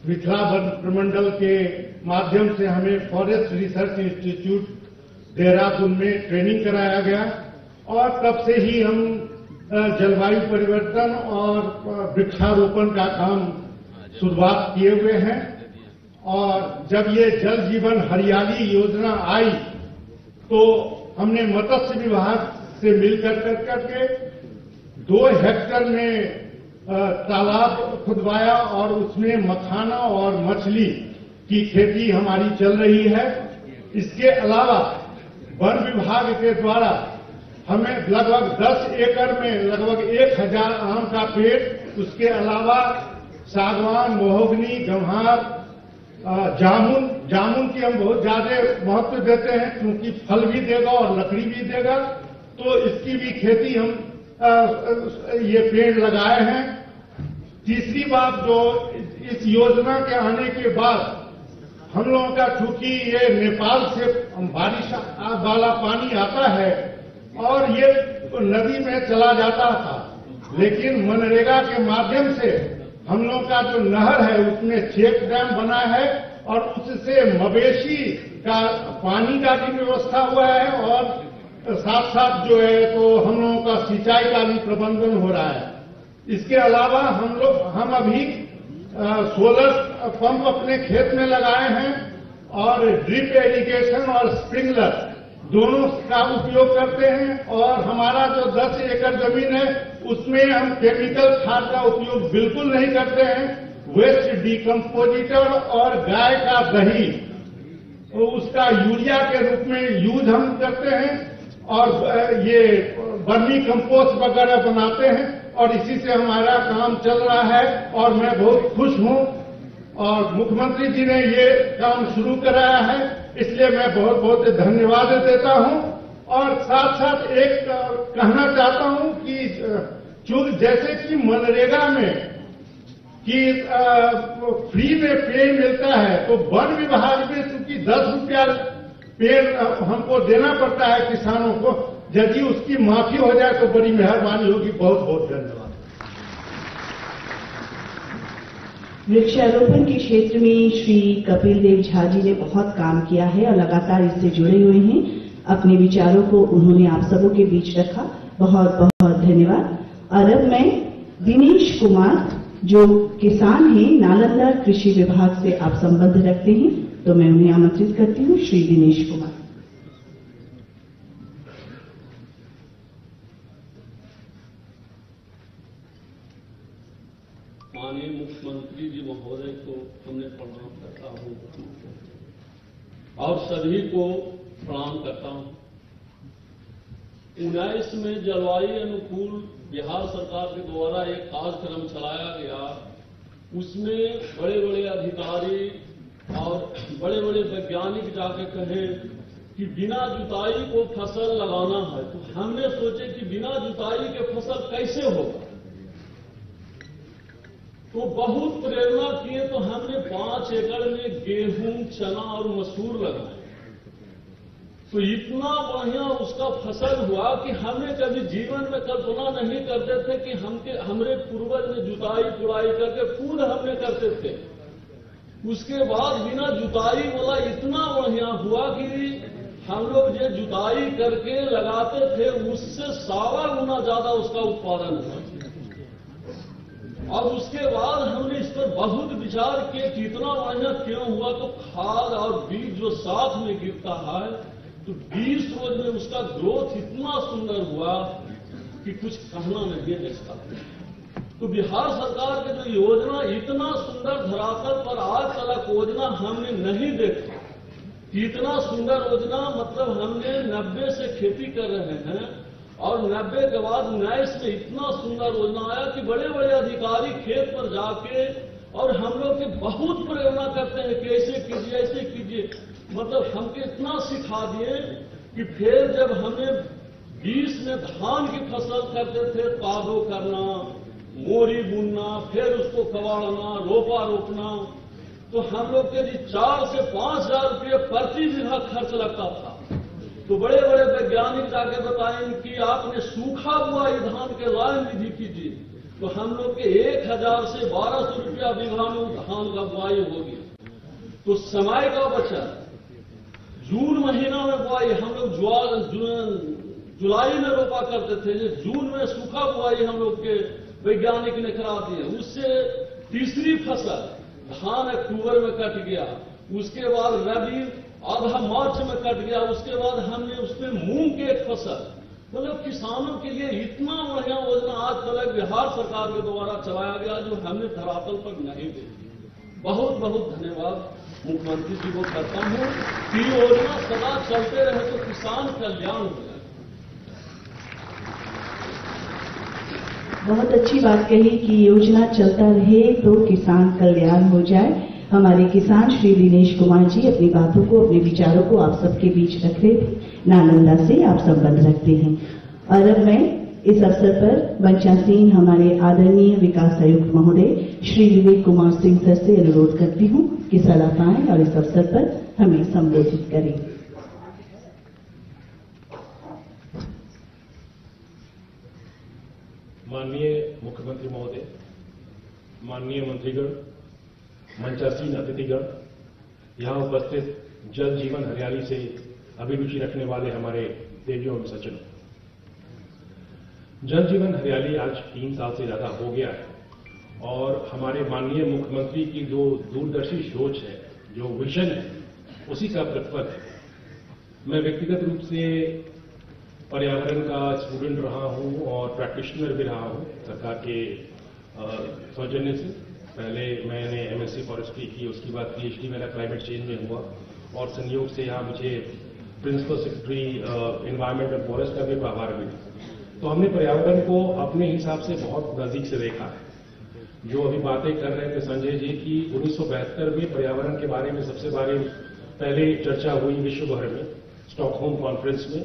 मिथिला वन प्रमंडल के माध्यम से हमें फॉरेस्ट रिसर्च इंस्टीट्यूट देहरादून में ट्रेनिंग कराया गया और तब से ही हम जलवायु परिवर्तन और वृक्षारोपण का काम शुरुआत किए हुए हैं। और जब ये जल जीवन हरियाली योजना आई तो हमने मत्स्य विभाग से मिलकर करके 2 हेक्टेयर में तालाब खुदवाया और उसमें मखाना और मछली की खेती हमारी चल रही है। इसके अलावा वन विभाग के द्वारा हमें लगभग 10 एकड़ में लगभग 1,000 आम का पेड़, उसके अलावा सागवान, महोगनी, गम्हार, जामुन की हम बहुत ज्यादा महत्व देते हैं क्योंकि फल भी देगा और लकड़ी भी देगा। तो इसकी भी खेती हम ये पेड़ लगाए हैं। तीसरी बात, जो इस योजना के आने के बाद हम लोगों का चूंकि ये नेपाल से बारिश वाला पानी आता है और ये नदी में चला जाता था, लेकिन मनरेगा के माध्यम से हम लोग का जो नहर है उसमें चेक डैम बना है और उससे मवेशी का पानी का भी व्यवस्था हुआ है और साथ साथ जो है तो हम लोगों का सिंचाई का भी प्रबंधन हो रहा है। इसके अलावा हम अभी सोलर पंप अपने खेत में लगाए हैं और ड्रिप इरिगेशन और स्प्रिंकलर दोनों का उपयोग करते हैं। और हमारा जो 10 एकड़ जमीन है उसमें हम केमिकल खाद का उपयोग बिल्कुल नहीं करते हैं। वेस्ट डिकम्पोजिटर और गाय का दही तो उसका यूरिया के रूप में यूज हम करते हैं और ये वर्मी कंपोस्ट वगैरह बनाते हैं और इसी से हमारा काम चल रहा है और मैं बहुत खुश हूं। और मुख्यमंत्री जी ने ये काम शुरू कराया है, इसलिए मैं बहुत बहुत धन्यवाद देता हूं। और साथ साथ एक कहना चाहता हूं कि जैसे कि मनरेगा में कि फ्री में पेड़ मिलता है तो वन विभाग में चूंकि 10 रुपया पेड़ हमको देना पड़ता है किसानों को, यदि उसकी माफी हो जाए तो बड़ी मेहरबानी होगी। बहुत बहुत धन्यवाद। वृक्षारोपण के क्षेत्र में श्री कपिल देव झा जी ने बहुत काम किया है और लगातार इससे जुड़े हुए हैं। अपने विचारों को उन्होंने आप सबों के बीच रखा। बहुत बहुत धन्यवाद। और अब मैं दिनेश कुमार, जो किसान हैं, नालंदा कृषि विभाग से आप संबंध रखते हैं, तो मैं उन्हें आमंत्रित करती हूँ। श्री दिनेश कुमार। माननीय मुख्यमंत्री जी महोदय को हमने प्रणाम करता हूं और सभी को प्रणाम करता हूं। 19 में जलवायु अनुकूल बिहार सरकार के द्वारा एक कार्यक्रम चलाया गया। उसमें बड़े बड़े अधिकारी और बड़े बड़े वैज्ञानिक जाके कहे कि बिना जुताई को फसल लगाना है। तो हमने सोचे कि बिना जुताई के फसल कैसे होगा, तो बहुत प्रेरणा किए। तो हमने 5 एकड़ में गेहूं, चना और मसूर लगाए। तो इतना बढ़िया उसका फसल हुआ कि हमने कभी जीवन में कल्पना नहीं करते थे कि हमारे पूर्वज ने जुताई पुड़ाई करके खुद हमने करते थे। उसके बाद बिना जुताई वाला इतना बढ़िया हुआ कि हम लोग जो जुताई करके लगाते थे उससे 1.25 गुना ज्यादा उसका उत्पादन हुआ। और उसके बाद हमने इस पर बहुत विचार किया कि इतना बढ़िया क्यों हुआ। तो खाद और बीज जो साथ में गिरता है, तो 20 रोज में उसका ग्रोथ इतना सुंदर हुआ कि कुछ कहना नहीं है इसका। तो बिहार सरकार की जो योजना इतना सुंदर धरातल पर आज तक योजना हमने नहीं देखा। इतना सुंदर योजना, मतलब हमने 90 से खेती कर रहे हैं और 90 के बाद 19 में इतना सुंदर योजना आया कि बड़े बड़े अधिकारी खेत पर जाके और हम लोग के बहुत प्रेरणा करते हैं कि ऐसे कीजिए, ऐसे कीजिए। मतलब हमके इतना सिखा दिए कि फिर जब हमें 20 में धान की फसल करते थे, कादो करना, मोरी बुनना, फिर उसको कबाड़ना, रोपा रोपना, तो हम लोग के लिए 4 से 5 हजार रुपये प्रति बीघा खर्च लगता था। तो बड़े बड़े वैज्ञानिक जाके बताएं कि आपने सूखा बुआई धान के लाइन विधि कीजिए, तो हम लोग के 1000 से 1200 रुपया बीघा में धान का बुआई होगी। तो समय का बचत। जून महीना में बुआई हम लोग जुलाई में रोपा करते थे, जून में सूखा बुआई हम लोग के वैज्ञानिक ने करा दिए। उससे तीसरी फसल धान अक्टूबर में कट गया। उसके बाद रबी आधा मार्च में कट गया। उसके बाद हमने उसमें मूंग की एक फसल, मतलब किसानों के लिए इतना बढ़िया योजना आज तक बिहार सरकार के द्वारा चलाया गया जो हमने धरातल पर नहीं देखी। बहुत बहुत धन्यवाद मुख्यमंत्री जी को करता हूं कि योजना सदा चलते रहे तो किसान कल्याण हो जाए। बहुत अच्छी बात कही कि योजना चलता रहे तो किसान कल्याण हो जाए। हमारे किसान श्री दिनेश कुमार जी अपनी बातों को, अपने विचारों को आप सबके बीच रख रहे थे। नालंदा से आप संबंध रखते हैं। और अब मैं इस अवसर पर मंचासीन हमारे आदरणीय विकास आयुक्त महोदय श्री विवेक कुमार सिंह सर से अनुरोध करती हूं कि सलाह पाएं और इस अवसर पर हमें संबोधित करें। माननीय मुख्यमंत्री महोदय, माननीय मंत्रीगण, मंचासीन अतिथिगण, यहां उपस्थित जल जीवन हरियाली से अभिरुचि रखने वाले हमारे देवियों और सज्जनों, जल जीवन हरियाली आज 3 साल से ज्यादा हो गया है और हमारे माननीय मुख्यमंत्री की जो दूरदर्शी सोच है, जो विजन है, उसी का प्रतिफल है। मैं व्यक्तिगत रूप से पर्यावरण का स्टूडेंट रहा हूं और प्रैक्टिशनर भी रहा हूं सरकार के सौजन्य से। पहले मैंने एमएससी फॉरेस्ट्री की, उसके बाद पीएचडी मेरा क्लाइमेट चेंज में हुआ और संयोग से यहाँ मुझे principal secretary environment and forest का भी प्रभार मिला। तो हमने पर्यावरण को अपने हिसाब से बहुत नजदीक से देखा है। जो अभी बातें कर रहे थे संजय जी की 1972 में पर्यावरण के बारे में सबसे पहले चर्चा हुई विश्व भर में स्टॉकहोम कॉन्फ्रेंस में,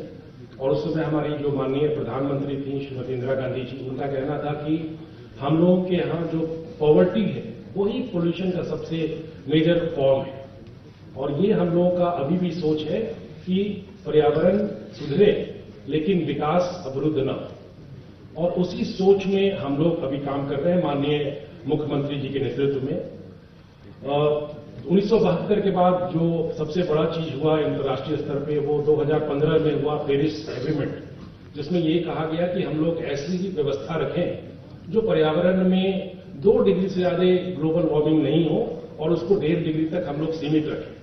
और उस समय हमारी जो माननीय प्रधानमंत्री थी श्रीमती इंदिरा गांधी जी, उनका कहना था कि हम लोगों के यहाँ जो पॉवर्टी है वही पोल्यूशन का सबसे मेजर फॉर्म है। और ये हम लोगों का अभी भी सोच है कि पर्यावरण सुधरे लेकिन विकास अवरुद्ध न हो, और उसी सोच में हम लोग अभी काम कर रहे हैं माननीय मुख्यमंत्री जी के नेतृत्व में। 1972 के बाद जो सबसे बड़ा चीज हुआ अंतर्राष्ट्रीय स्तर पे वो 2015 में हुआ पेरिस एग्रीमेंट, जिसमें ये कहा गया कि हम लोग ऐसी ही व्यवस्था रखें जो पर्यावरण में 2 डिग्री से ज्यादा ग्लोबल वार्मिंग नहीं हो और उसको 1.5 डिग्री तक हम लोग सीमित रखें।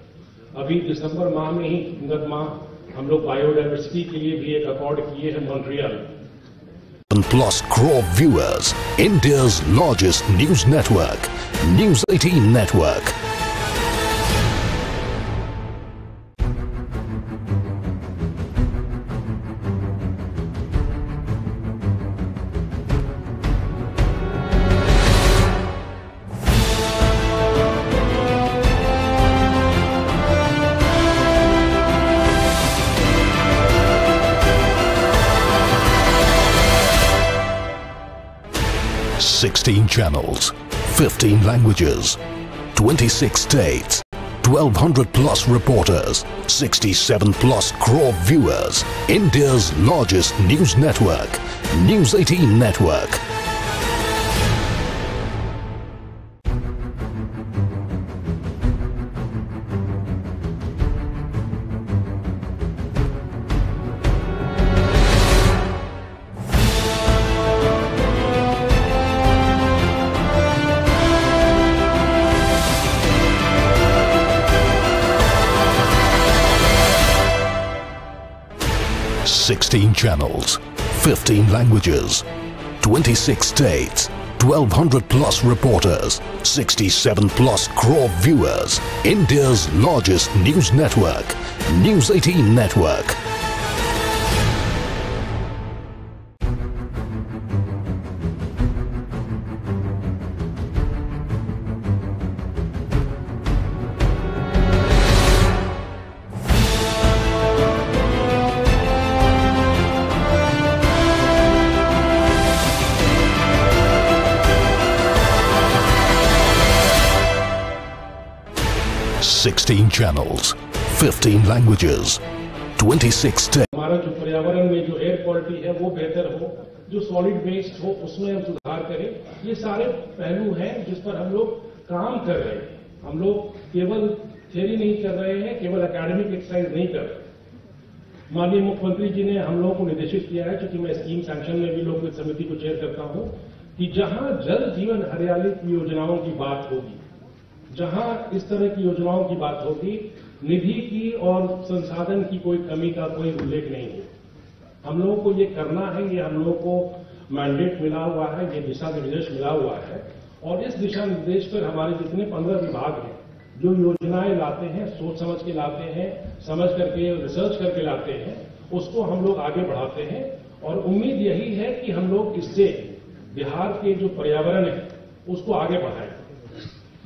अभी दिसंबर माह में ही गत माह हम लोग बायोडाइवर्सिटी के लिए भी एक अकॉर्ड किए हैं Montreal. Plus crore viewers, India's largest news network, News 18 Network. Sixteen channels, 15 languages, 26 states, 1,200 plus reporters, 67 plus crore viewers. India's largest news network, News 18 Network. Sixteen channels, 15 languages, 26 states, 1,200 plus reporters, 67 plus crore viewers. India's largest news network, News 18 Network. Sixteen channels, 15 languages, 26 states. हमारा जो पर्यावरण में जो air quality है वो बेहतर हो, जो सॉलिड वेस्ट हो उसमें हम सुधार करें, ये सारे पहलू हैं जिस पर हम लोग काम कर रहे हैं। हम लोग केवल थ्योरी नहीं कर रहे हैं, केवल एकेडमिक एक्सरसाइज नहीं कर रहे। माननीय मुख्यमंत्री जी ने हम लोगों को निर्देशित किया है, क्योंकि मैं स्कीम सैंक्शन में भी लोक समिति को चेयर करता हूं, कि जहां जल जीवन हरियाली की योजनाओं की बात होगी, जहां इस तरह की योजनाओं की बात होगी, निधि की और संसाधन की कोई कमी का कोई उल्लेख नहीं है। हम लोगों को ये करना है, ये हम लोगों को मैंडेट मिला हुआ है, ये दिशा निर्देश मिला हुआ है, और इस दिशा निर्देश पर हमारे जितने 15 विभाग हैं जो योजनाएं लाते हैं, सोच समझ के लाते हैं, समझ करके रिसर्च करके लाते हैं, उसको हम लोग आगे बढ़ाते हैं। और उम्मीद यही है कि हम लोग इससे बिहार के जो पर्यावरण है उसको आगे बढ़ाएं।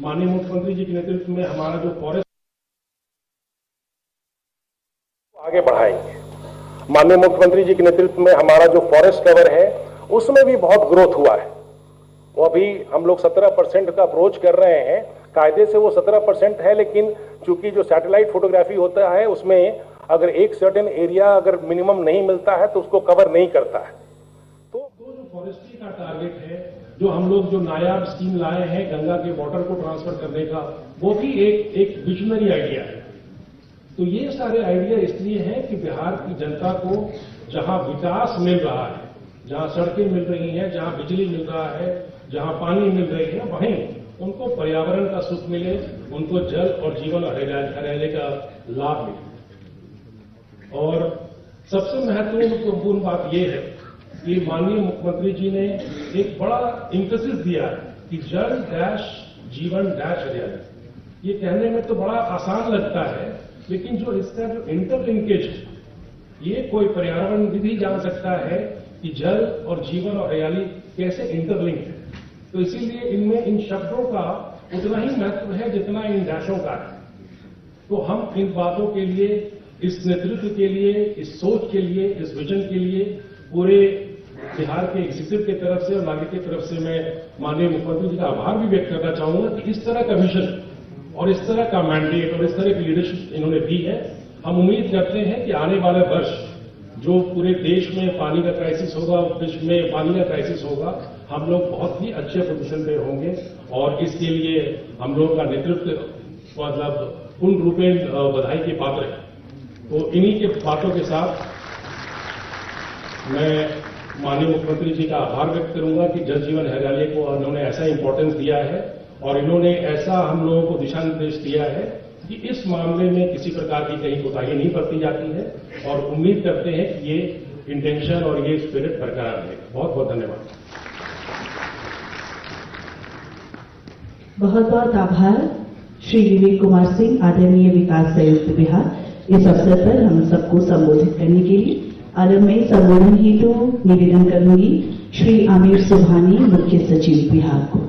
माननीय मुख्यमंत्री जी के नेतृत्व में हमारा जो फॉरेस्ट आगे बढ़ाएंगे। माननीय मुख्यमंत्री जी के नेतृत्व में हमारा जो फॉरेस्ट कवर है उसमें भी बहुत ग्रोथ हुआ है। वो अभी हम लोग 17% का अप्रोच कर रहे हैं। कायदे से वो 17% है, लेकिन चूंकि जो सैटेलाइट फोटोग्राफी होता है उसमें अगर एक सर्टेन एरिया अगर मिनिमम नहीं मिलता है तो उसको कवर नहीं करता है। तो जो फॉरेस्ट्री का टारगेट है, जो हम लोग जो नायाब स्कीम लाए हैं गंगा के वाटर को ट्रांसफर करने का, वो भी एक विजनरी आइडिया है। तो ये सारे आइडिया इसलिए हैं कि बिहार की जनता को जहां विकास मिल रहा है, जहां सड़कें मिल रही हैं, जहां बिजली मिल रहा है, जहां पानी मिल रही है, वहीं उनको पर्यावरण का सुख मिले, उनको जल और जीवन और हरियाली का लाभ मिले। और सबसे महत्वपूर्ण बात यह है कि माननीय मुख्यमंत्री जी ने एक बड़ा इंफेसिस दिया है कि जल डैश जीवन डैश हरियाली। ये कहने में तो बड़ा आसान लगता है, लेकिन जो इसका जो इंटरलिंकेज है, ये कोई पर्यावरण विधि जान सकता है कि जल और जीवन और हरियाली कैसे इंटरलिंक है। तो इसीलिए इनमें इन शब्दों का उतना ही महत्व है जितना इन डैशों का है। तो हम इन बातों के लिए, इस नेतृत्व के लिए, इस सोच के लिए, इस विजन के लिए पूरे बिहार के एग्जीक्यूटिव की तरफ से और नागरिक की तरफ से मैं माननीय मुख्यमंत्री जी का आभार भी व्यक्त करना चाहूंगा कि इस तरह का विजन और इस तरह का मैंडेट और इस तरह की लीडरशिप इन्होंने दी है। हम उम्मीद करते हैं कि आने वाले वर्ष जो पूरे देश में पानी का क्राइसिस होगा, विश्व में पानी का क्राइसिस होगा, हम लोग बहुत ही अच्छे पोजीशन पे होंगे और इसके लिए हम लोगों का नेतृत्व मतलब पूर्ण रूपेण बधाई के पात्र है। तो इन्हीं के बातों के साथ मैं माननीय मुख्यमंत्री जी का आभार व्यक्त करूंगा कि जल जीवन हरियाली को उन्होंने ऐसा इंपॉर्टेंस दिया है और इन्होंने ऐसा हम लोगों को दिशा निर्देश दिया है कि इस मामले में किसी प्रकार की कहीं कोताही नहीं बरती जाती है और उम्मीद करते हैं कि ये इंटेंशन और ये स्पिरिट बरकरार रहेगा। बहुत बहुत धन्यवाद। बहुत बहुत आभार श्री विवेक कुमार सिंह, आदरणीय विकास आयुक्त बिहार। इस अवसर पर हम सबको संबोधित करने के लिए आरंभ में संबोधन हेतु निवेदन करूंगी श्री आमिर सुभानी, मुख्य सचिव बिहार को।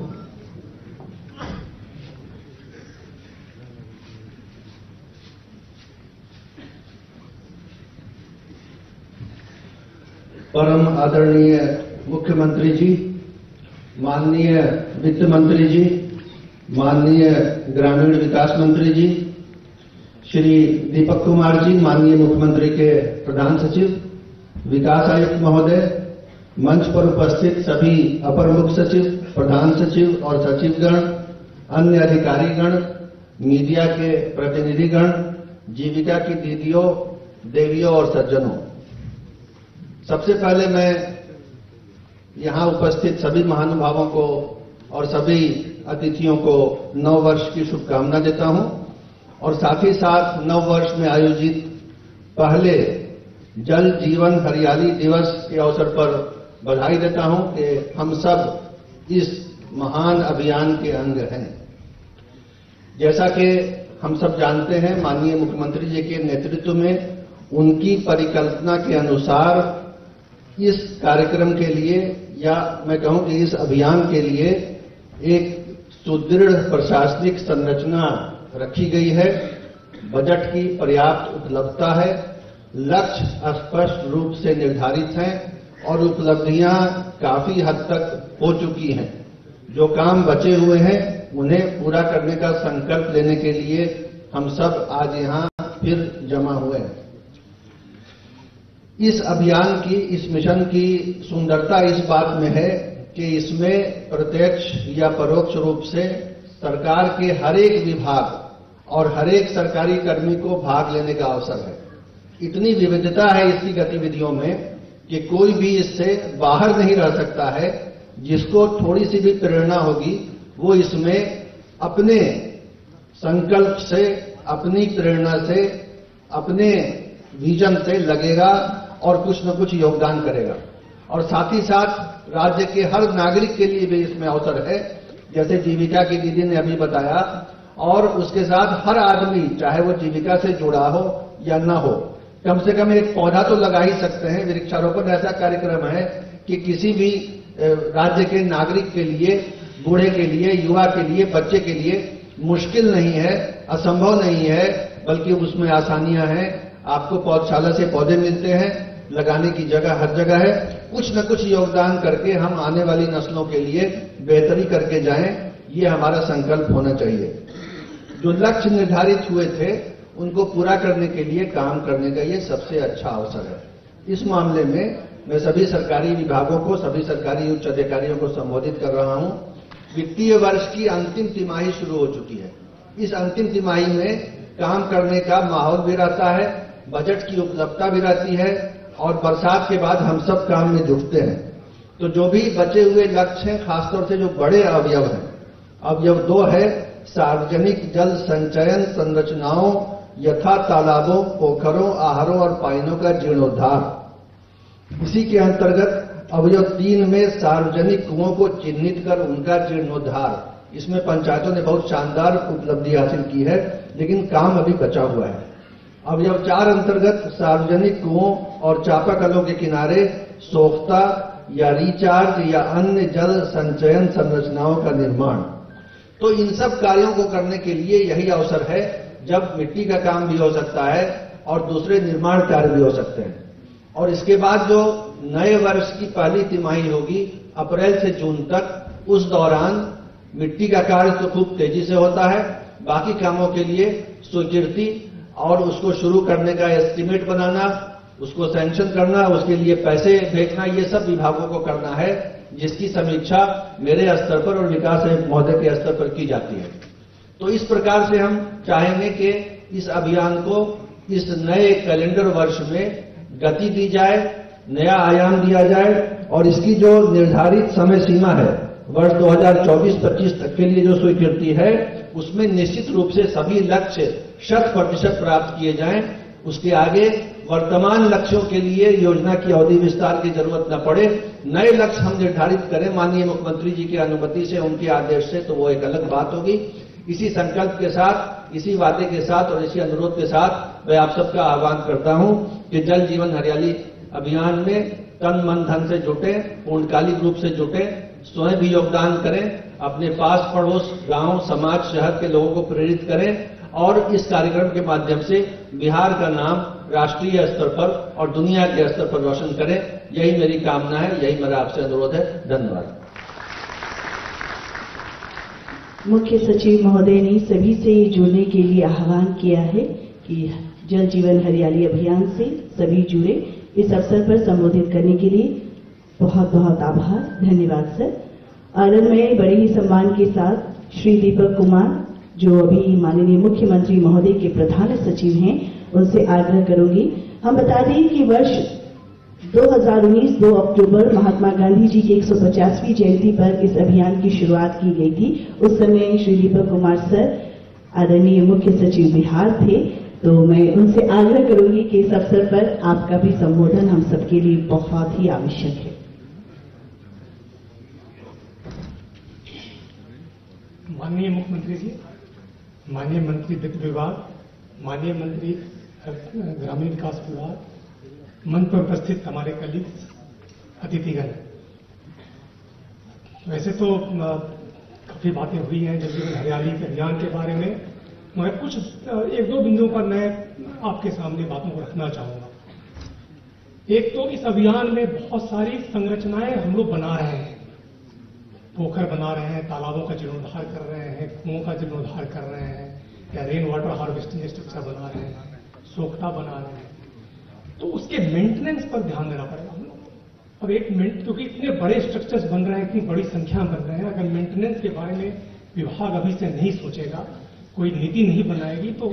परम आदरणीय मुख्यमंत्री जी, माननीय वित्त मंत्री जी, माननीय ग्रामीण विकास मंत्री जी, श्री दीपक कुमार जी, माननीय मुख्यमंत्री के प्रधान सचिव, विकास आयुक्त महोदय, मंच पर उपस्थित सभी अपर मुख्य सचिव, प्रधान सचिव और सचिवगण, अन्य अधिकारीगण, मीडिया के प्रतिनिधिगण, जीविका की दीदियों, देवियों और सज्जनों, सबसे पहले मैं यहां उपस्थित सभी महानुभावों को और सभी अतिथियों को नव वर्ष की शुभकामना देता हूं और साथ ही साथ नव वर्ष में आयोजित पहले जल जीवन हरियाली दिवस के अवसर पर बधाई देता हूं कि हम सब इस महान अभियान के अंग हैं। जैसा कि हम सब जानते हैं, माननीय मुख्यमंत्री जी के नेतृत्व में उनकी परिकल्पना के अनुसार इस कार्यक्रम के लिए या मैं कहूं कि इस अभियान के लिए एक सुदृढ़ प्रशासनिक संरचना रखी गई है, बजट की पर्याप्त उपलब्धता है, लक्ष्य स्पष्ट रूप से निर्धारित हैं और उपलब्धियां काफी हद तक हो चुकी हैं। जो काम बचे हुए हैं उन्हें पूरा करने का संकल्प लेने के लिए हम सब आज यहां फिर जमा हुए हैं। इस अभियान की, इस मिशन की सुंदरता इस बात में है कि इसमें प्रत्यक्ष या परोक्ष रूप से सरकार के हर एक विभाग और हर एक सरकारी कर्मी को भाग लेने का अवसर है। इतनी विविधता है इसकी गतिविधियों में कि कोई भी इससे बाहर नहीं रह सकता है। जिसको थोड़ी सी भी प्रेरणा होगी वो इसमें अपने संकल्प से, अपनी प्रेरणा से, अपने विजन से लगेगा और कुछ न कुछ योगदान करेगा। और साथ ही साथ राज्य के हर नागरिक के लिए भी इसमें अवसर है, जैसे जीविका की दीदी ने अभी बताया, और उसके साथ हर आदमी, चाहे वो जीविका से जुड़ा हो या न हो, कम से कम एक पौधा तो लगा ही सकते हैं। वृक्षारोपण ऐसा कार्यक्रम है कि किसी भी राज्य के नागरिक के लिए, बूढ़े के लिए, युवा के लिए, बच्चे के लिए मुश्किल नहीं है, असंभव नहीं है, बल्कि उसमें आसानियां हैं। आपको पौधशाला से पौधे मिलते हैं, लगाने की जगह हर जगह है। कुछ न कुछ योगदान करके हम आने वाली नस्लों के लिए बेहतरी करके जाएं, ये हमारा संकल्प होना चाहिए। जो लक्ष्य निर्धारित हुए थे उनको पूरा करने के लिए काम करने का ये सबसे अच्छा अवसर है। इस मामले में मैं सभी सरकारी विभागों को, सभी सरकारी उच्च अधिकारियों को संबोधित कर रहा हूं। वित्तीय वर्ष की अंतिम तिमाही शुरू हो चुकी है। इस अंतिम तिमाही में काम करने का माहौल भी रहता है, बजट की उपलब्धता भी रहती है और बरसात के बाद हम सब काम में जुटते हैं। तो जो भी बचे हुए लक्ष्य हैं, खासतौर से जो बड़े अवयव हैं, अवयव 2 है सार्वजनिक जल संचयन संरचनाओं यथा तालाबों, पोखरों, आहरों और पाइनों का जीर्णोद्धार। इसी के अंतर्गत अवयव 3 में सार्वजनिक कुओं को चिन्हित कर उनका जीर्णोद्धार। इसमें पंचायतों ने बहुत शानदार उपलब्धि हासिल की है, लेकिन काम अभी बचा हुआ है। अवयव 4 अंतर्गत सार्वजनिक कुओं और चापाकलों के किनारे सोख्ता या रिचार्ज या अन्य जल संचयन संरचनाओं का निर्माण। तो इन सब कार्यों को करने के लिए यही अवसर है जब मिट्टी का काम भी हो सकता है और दूसरे निर्माण कार्य भी हो सकते हैं। और इसके बाद जो नए वर्ष की पहली तिमाही होगी अप्रैल से जून तक, उस दौरान मिट्टी का कार्य तो खूब तेजी से होता है। बाकी कामों के लिए स्वीकृति और उसको शुरू करने का एस्टीमेट बनाना, उसको सैंक्शन करना, उसके लिए पैसे भेजना, ये सब विभागों को करना है, जिसकी समीक्षा मेरे स्तर पर और विकास आयुक्त महोदय के स्तर पर की जाती है। तो इस प्रकार से हम चाहेंगे कि इस अभियान को इस नए कैलेंडर वर्ष में गति दी जाए, नया आयाम दिया जाए और इसकी जो निर्धारित समय सीमा है वर्ष 2024-25 तक के लिए जो स्वीकृति है, उसमें निश्चित रूप से सभी लक्ष्य 100% प्राप्त किए जाएं। उसके आगे वर्तमान लक्ष्यों के लिए योजना की अवधि विस्तार की जरूरत न पड़े, नए लक्ष्य हम निर्धारित करें माननीय मुख्यमंत्री जी की अनुमति से, उनके आदेश से, तो वो एक अलग बात होगी। इसी संकल्प के साथ, इसी वादे के साथ और इसी अनुरोध के साथ मैं आप सबका आह्वान करता हूं कि जल जीवन हरियाली अभियान में तन मन धन से जुटे, पूर्णकालिक रूप से जुटे, स्वयं भी योगदान करें, अपने पास पड़ोस गांव, समाज, शहर के लोगों को प्रेरित करें और इस कार्यक्रम के माध्यम से बिहार का नाम राष्ट्रीय स्तर पर और दुनिया के स्तर पर रोशन करें। यही मेरी कामना है, यही मेरा आपसे अनुरोध है। धन्यवाद। मुख्य सचिव महोदय ने सभी से जुड़ने के लिए आह्वान किया है कि जल जीवन हरियाली अभियान से सभी जुड़े। इस अवसर पर संबोधित करने के लिए बहुत बहुत आभार, धन्यवाद सर। और मैं बड़े ही सम्मान के साथ श्री दीपक कुमार, जो अभी माननीय मुख्यमंत्री महोदय के प्रधान सचिव हैं, उनसे आग्रह करूंगी। हम बता दें कि वर्ष 2019 2 अक्टूबर महात्मा गांधी जी की 150वीं जयंती पर इस अभियान की शुरुआत की गई थी। उस समय श्री दीपक कुमार सर आदरणीय मुख्य सचिव बिहार थे, तो मैं उनसे आग्रह करूंगी कि इस अवसर पर आपका भी संबोधन हम सबके लिए बहुत ही आवश्यक है। माननीय मुख्यमंत्री जी, माननीय मंत्री वित्त विभाग, माननीय मंत्री ग्रामीण विकास विभाग, मंच पर उपस्थित हमारे कलीग्स, अतिथिगण, वैसे तो काफी बातें हुई हैं जल जीवन हरियाली के अभियान के बारे में, मगर कुछ एक दो बिंदुओं पर मैं आपके सामने बातों को रखना चाहूंगा। एक तो इस अभियान में बहुत सारी संरचनाएं हम लोग बना रहे हैं, पोखर बना रहे हैं, तालाबों का जीर्णोद्धार कर रहे हैं, कुओं का जीर्णोद्धार कर रहे हैं, या रेन वाटर हार्वेस्टिंग स्ट्रक्चर बना रहे हैं, सोखता बना रहे हैं, तो उसके मेंटेनेंस पर ध्यान देना पड़ेगा हम लोग। अब एक मिनट, क्योंकि इतने बड़े स्ट्रक्चर्स बन रहे हैं, इतनी बड़ी संख्या बन रहे हैं, अगर मेंटेनेंस के बारे में विभाग अभी से नहीं सोचेगा, कोई नीति नहीं बनाएगी, तो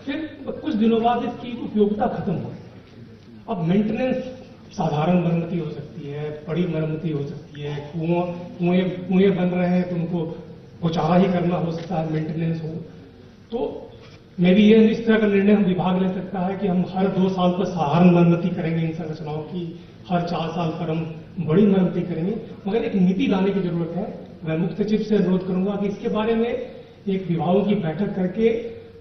फिर कुछ दिनों बाद इसकी उपयोगिता खत्म होगी। अब मेंटेनेंस साधारण मरम्मती हो सकती है, बड़ी मरम्मती हो सकती है, कुएं बन रहे हैं तो उनको पुचारा ही करना हो सकता है, मेंटेनेंस हो। तो मे भी ये इस तरह का निर्णय हम विभाग ले सकता है कि हम हर 2 साल पर साधारण मरम्मती करेंगे इन संरचनाओं की, हर 4 साल पर हम बड़ी मरम्मती करेंगे, मगर एक नीति लाने की जरूरत है। मैं मुख्य सचिव से अनुरोध करूंगा कि इसके बारे में एक विभागों की बैठक करके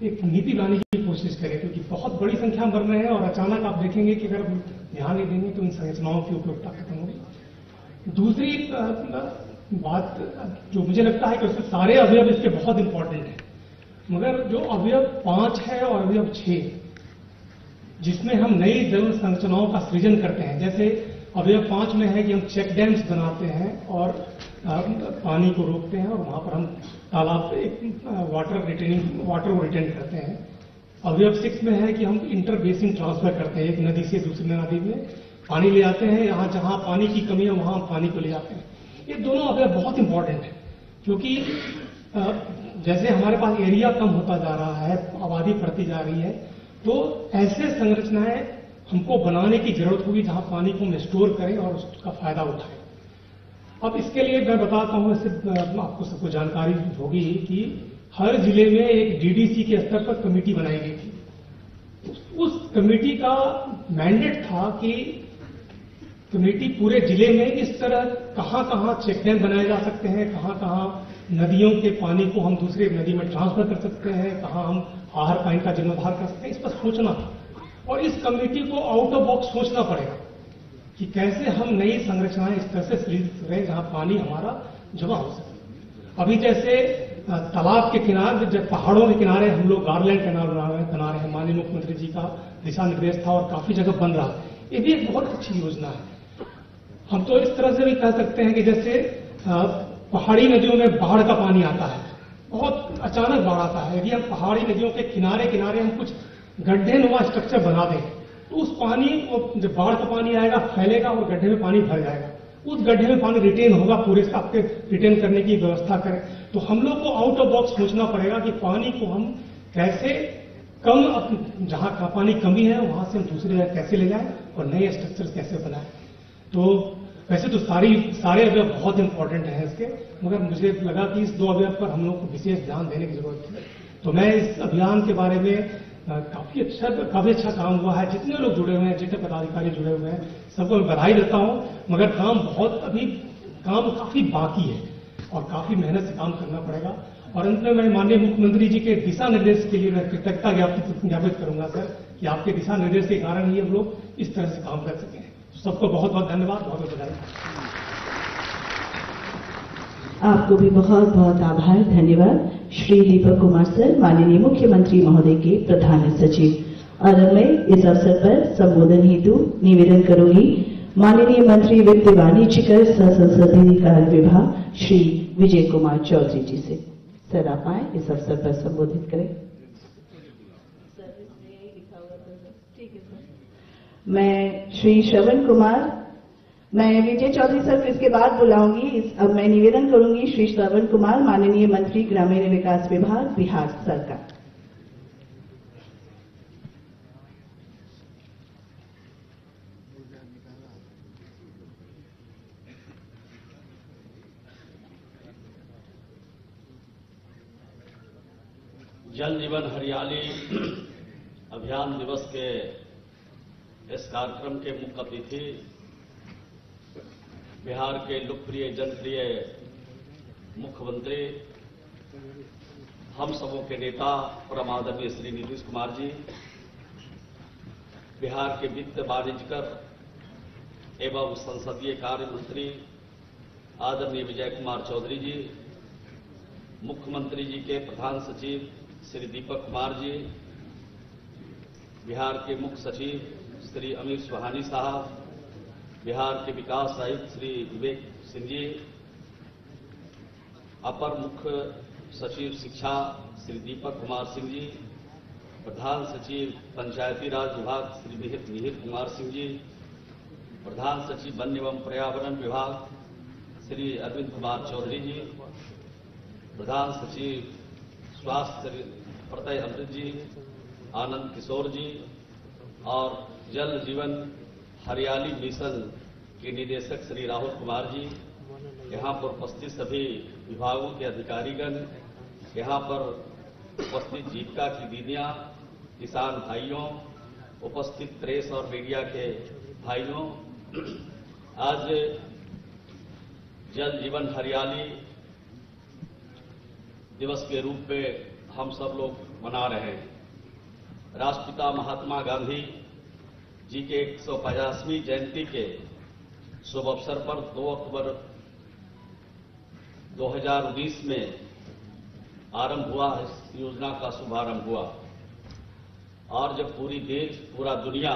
एक नीति लाने की कोशिश करें, क्योंकि बहुत बड़ी संख्या बन रहे हैं और अचानक आप देखेंगे कि अगर ध्यान नहीं देंगे तो इन संरचनाओं की उपयोगिता खत्म होगी। दूसरी बात जो मुझे लगता है कि उसमें सारे अवयव इसके बहुत इंपॉर्टेंट हैं, मगर जो अवयव 5 है और अवयव 6, जिसमें हम नई जल संरचनाओं का सृजन करते हैं, जैसे अवयव 5 में है कि हम चेक डैम्स बनाते हैं और पानी को रोकते हैं और वहां पर हम तालाब वाटर को रिटेन करते हैं। अवयव 6 में है कि हम इंटर बेसिन ट्रांसफर करते हैं, एक नदी से दूसरी नदी में पानी ले आते हैं, यहाँ जहां पानी की कमी है वहां हम पानी को ले आते हैं। ये दोनों अवयव बहुत इंपॉर्टेंट है, क्योंकि जैसे हमारे पास एरिया कम होता जा रहा है, आबादी बढ़ती जा रही है, तो ऐसे संरचनाएं हमको बनाने की जरूरत होगी जहां पानी को हम स्टोर करें और उसका फायदा उठाएं। अब इसके लिए मैं बताता हूं, इससे आपको सबको जानकारी होगी कि हर जिले में एक डीडीसी के स्तर पर कमेटी बनाई गई थी। उस कमेटी का मैंडेट था कि कमेटी पूरे जिले में इस तरह कहां चेक डैम बनाए जा सकते हैं, कहां नदियों के पानी को हम दूसरे नदी में ट्रांसफर कर सकते हैं, कहां हम आहर पानी का जीर्णोद्धार कर सकते हैं, इस पर सोचना था। और इस कमेटी को आउट ऑफ बॉक्स सोचना पड़ेगा कि कैसे हम नई संरचनाएं इस तरह से सृजित करें जहां पानी हमारा जमा हो सके। अभी जैसे तालाब के किनारे, जब पहाड़ों के किनारे हम लोग गार्डलैंड कैनाल बना रहे हैं, माननीय मुख्यमंत्री जी का दिशा निर्देश था और काफी जगह बन रहा है, ये भी एक बहुत अच्छी योजना है। हम तो इस तरह से भी कह सकते हैं कि जैसे पहाड़ी नदियों में बाढ़ का पानी आता है, बहुत अचानक बाढ़ आता है, यदि हम पहाड़ी नदियों के किनारे किनारे हम कुछ गड्ढे नुमा स्ट्रक्चर बना दें तो उस पानी, जब बाढ़ का पानी आएगा फैलेगा और गड्ढे में पानी भर जाएगा, उस गड्ढे में पानी रिटेन होगा, पूरे साथ के रिटेन करने की व्यवस्था करें। तो हम लोग को आउट ऑफ बॉक्स सोचना पड़ेगा कि पानी को हम कैसे कम, जहां का पानी कमी है वहां से हम दूसरे जगह कैसे ले जाएं और नए स्ट्रक्चर कैसे बनाएं। तो वैसे तो सारे अवयव बहुत इंपॉर्टेंट हैं इसके, मगर मुझे लगा कि इस 2 अवयव पर हम लोग को विशेष ध्यान देने की जरूरत है। तो मैं इस अभियान के बारे में काफी अच्छा काम हुआ है, जितने लोग जुड़े हुए हैं, जितने पदाधिकारी जुड़े हुए हैं, सबको मैं बधाई देता हूं। मगर काम काफी बाकी है और काफी मेहनत से काम करना पड़ेगा। और अंत में मैं माननीय मुख्यमंत्री जी के दिशा निर्देश के लिए मैं कृतज्ञता ज्ञापित करूंगा सर, कि आपके दिशा निर्देश के कारण ही हम लोग इस तरह से काम कर सके हैं। सबको बहुत बहुत धन्यवाद, बहुत बहुत बधाई। आपको भी बहुत बहुत आभार, धन्यवाद। श्री दीपक कुमार सर, माननीय मुख्यमंत्री महोदय के प्रधान सचिव। और मैं इस अवसर पर संबोधन हेतु निवेदन करूंगी माननीय मंत्री वित्त वाणिज्य कर सह संसदीय कार्य विभाग श्री विजय कुमार चौधरी जी से। सर आप आए इस अवसर पर संबोधित करें। मैं श्री श्रवण कुमार, मैं विजय चौधरी सर को इसके बाद बुलाऊंगी। अब मैं निवेदन करूंगी श्री श्रवण कुमार, माननीय मंत्री ग्रामीण विकास विभाग, बिहार सरकार। जल जीवन हरियाली अभियान दिवस के इस कार्यक्रम के मुख्य अतिथि बिहार के लोकप्रिय जनप्रिय मुख्यमंत्री, हम सबों के नेता परम आदरणीय श्री नीतीश कुमार जी, बिहार के वित्त वाणिज्य कर एवं संसदीय कार्य मंत्री आदरणीय विजय कुमार चौधरी जी, मुख्यमंत्री जी के प्रधान सचिव श्री दीपक कुमार जी, बिहार के मुख्य सचिव श्री अमीर सुहानी साहब, बिहार के विकास आयुक्त श्री विवेक सिंह जी, अपर मुख्य सचिव शिक्षा श्री दीपक कुमार सिंह जी, प्रधान सचिव पंचायती राज विभाग श्री मिहिर कुमार सिंह जी, प्रधान सचिव वन एवं पर्यावरण विभाग श्री अरविंद कुमार चौधरी जी, प्रधान सचिव स्वास्थ्य प्रत्यय अमृत जी, आनंद किशोर जी और जल जीवन हरियाली मिशन के निदेशक श्री राहुल कुमार जी, यहाँ पर उपस्थित सभी विभागों के अधिकारीगण, यहाँ पर उपस्थित जीविका की दीदियां, किसान भाइयों, उपस्थित प्रेस और मीडिया के भाइयों, आज जल जीवन हरियाली दिवस के रूप में हम सब लोग मना रहे हैं। राष्ट्रपिता महात्मा गांधी जी के 150वीं जयंती के शुभ अवसर पर 2 अक्टूबर 2019 में आरंभ हुआ, इस योजना का शुभारंभ हुआ। और जब पूरा दुनिया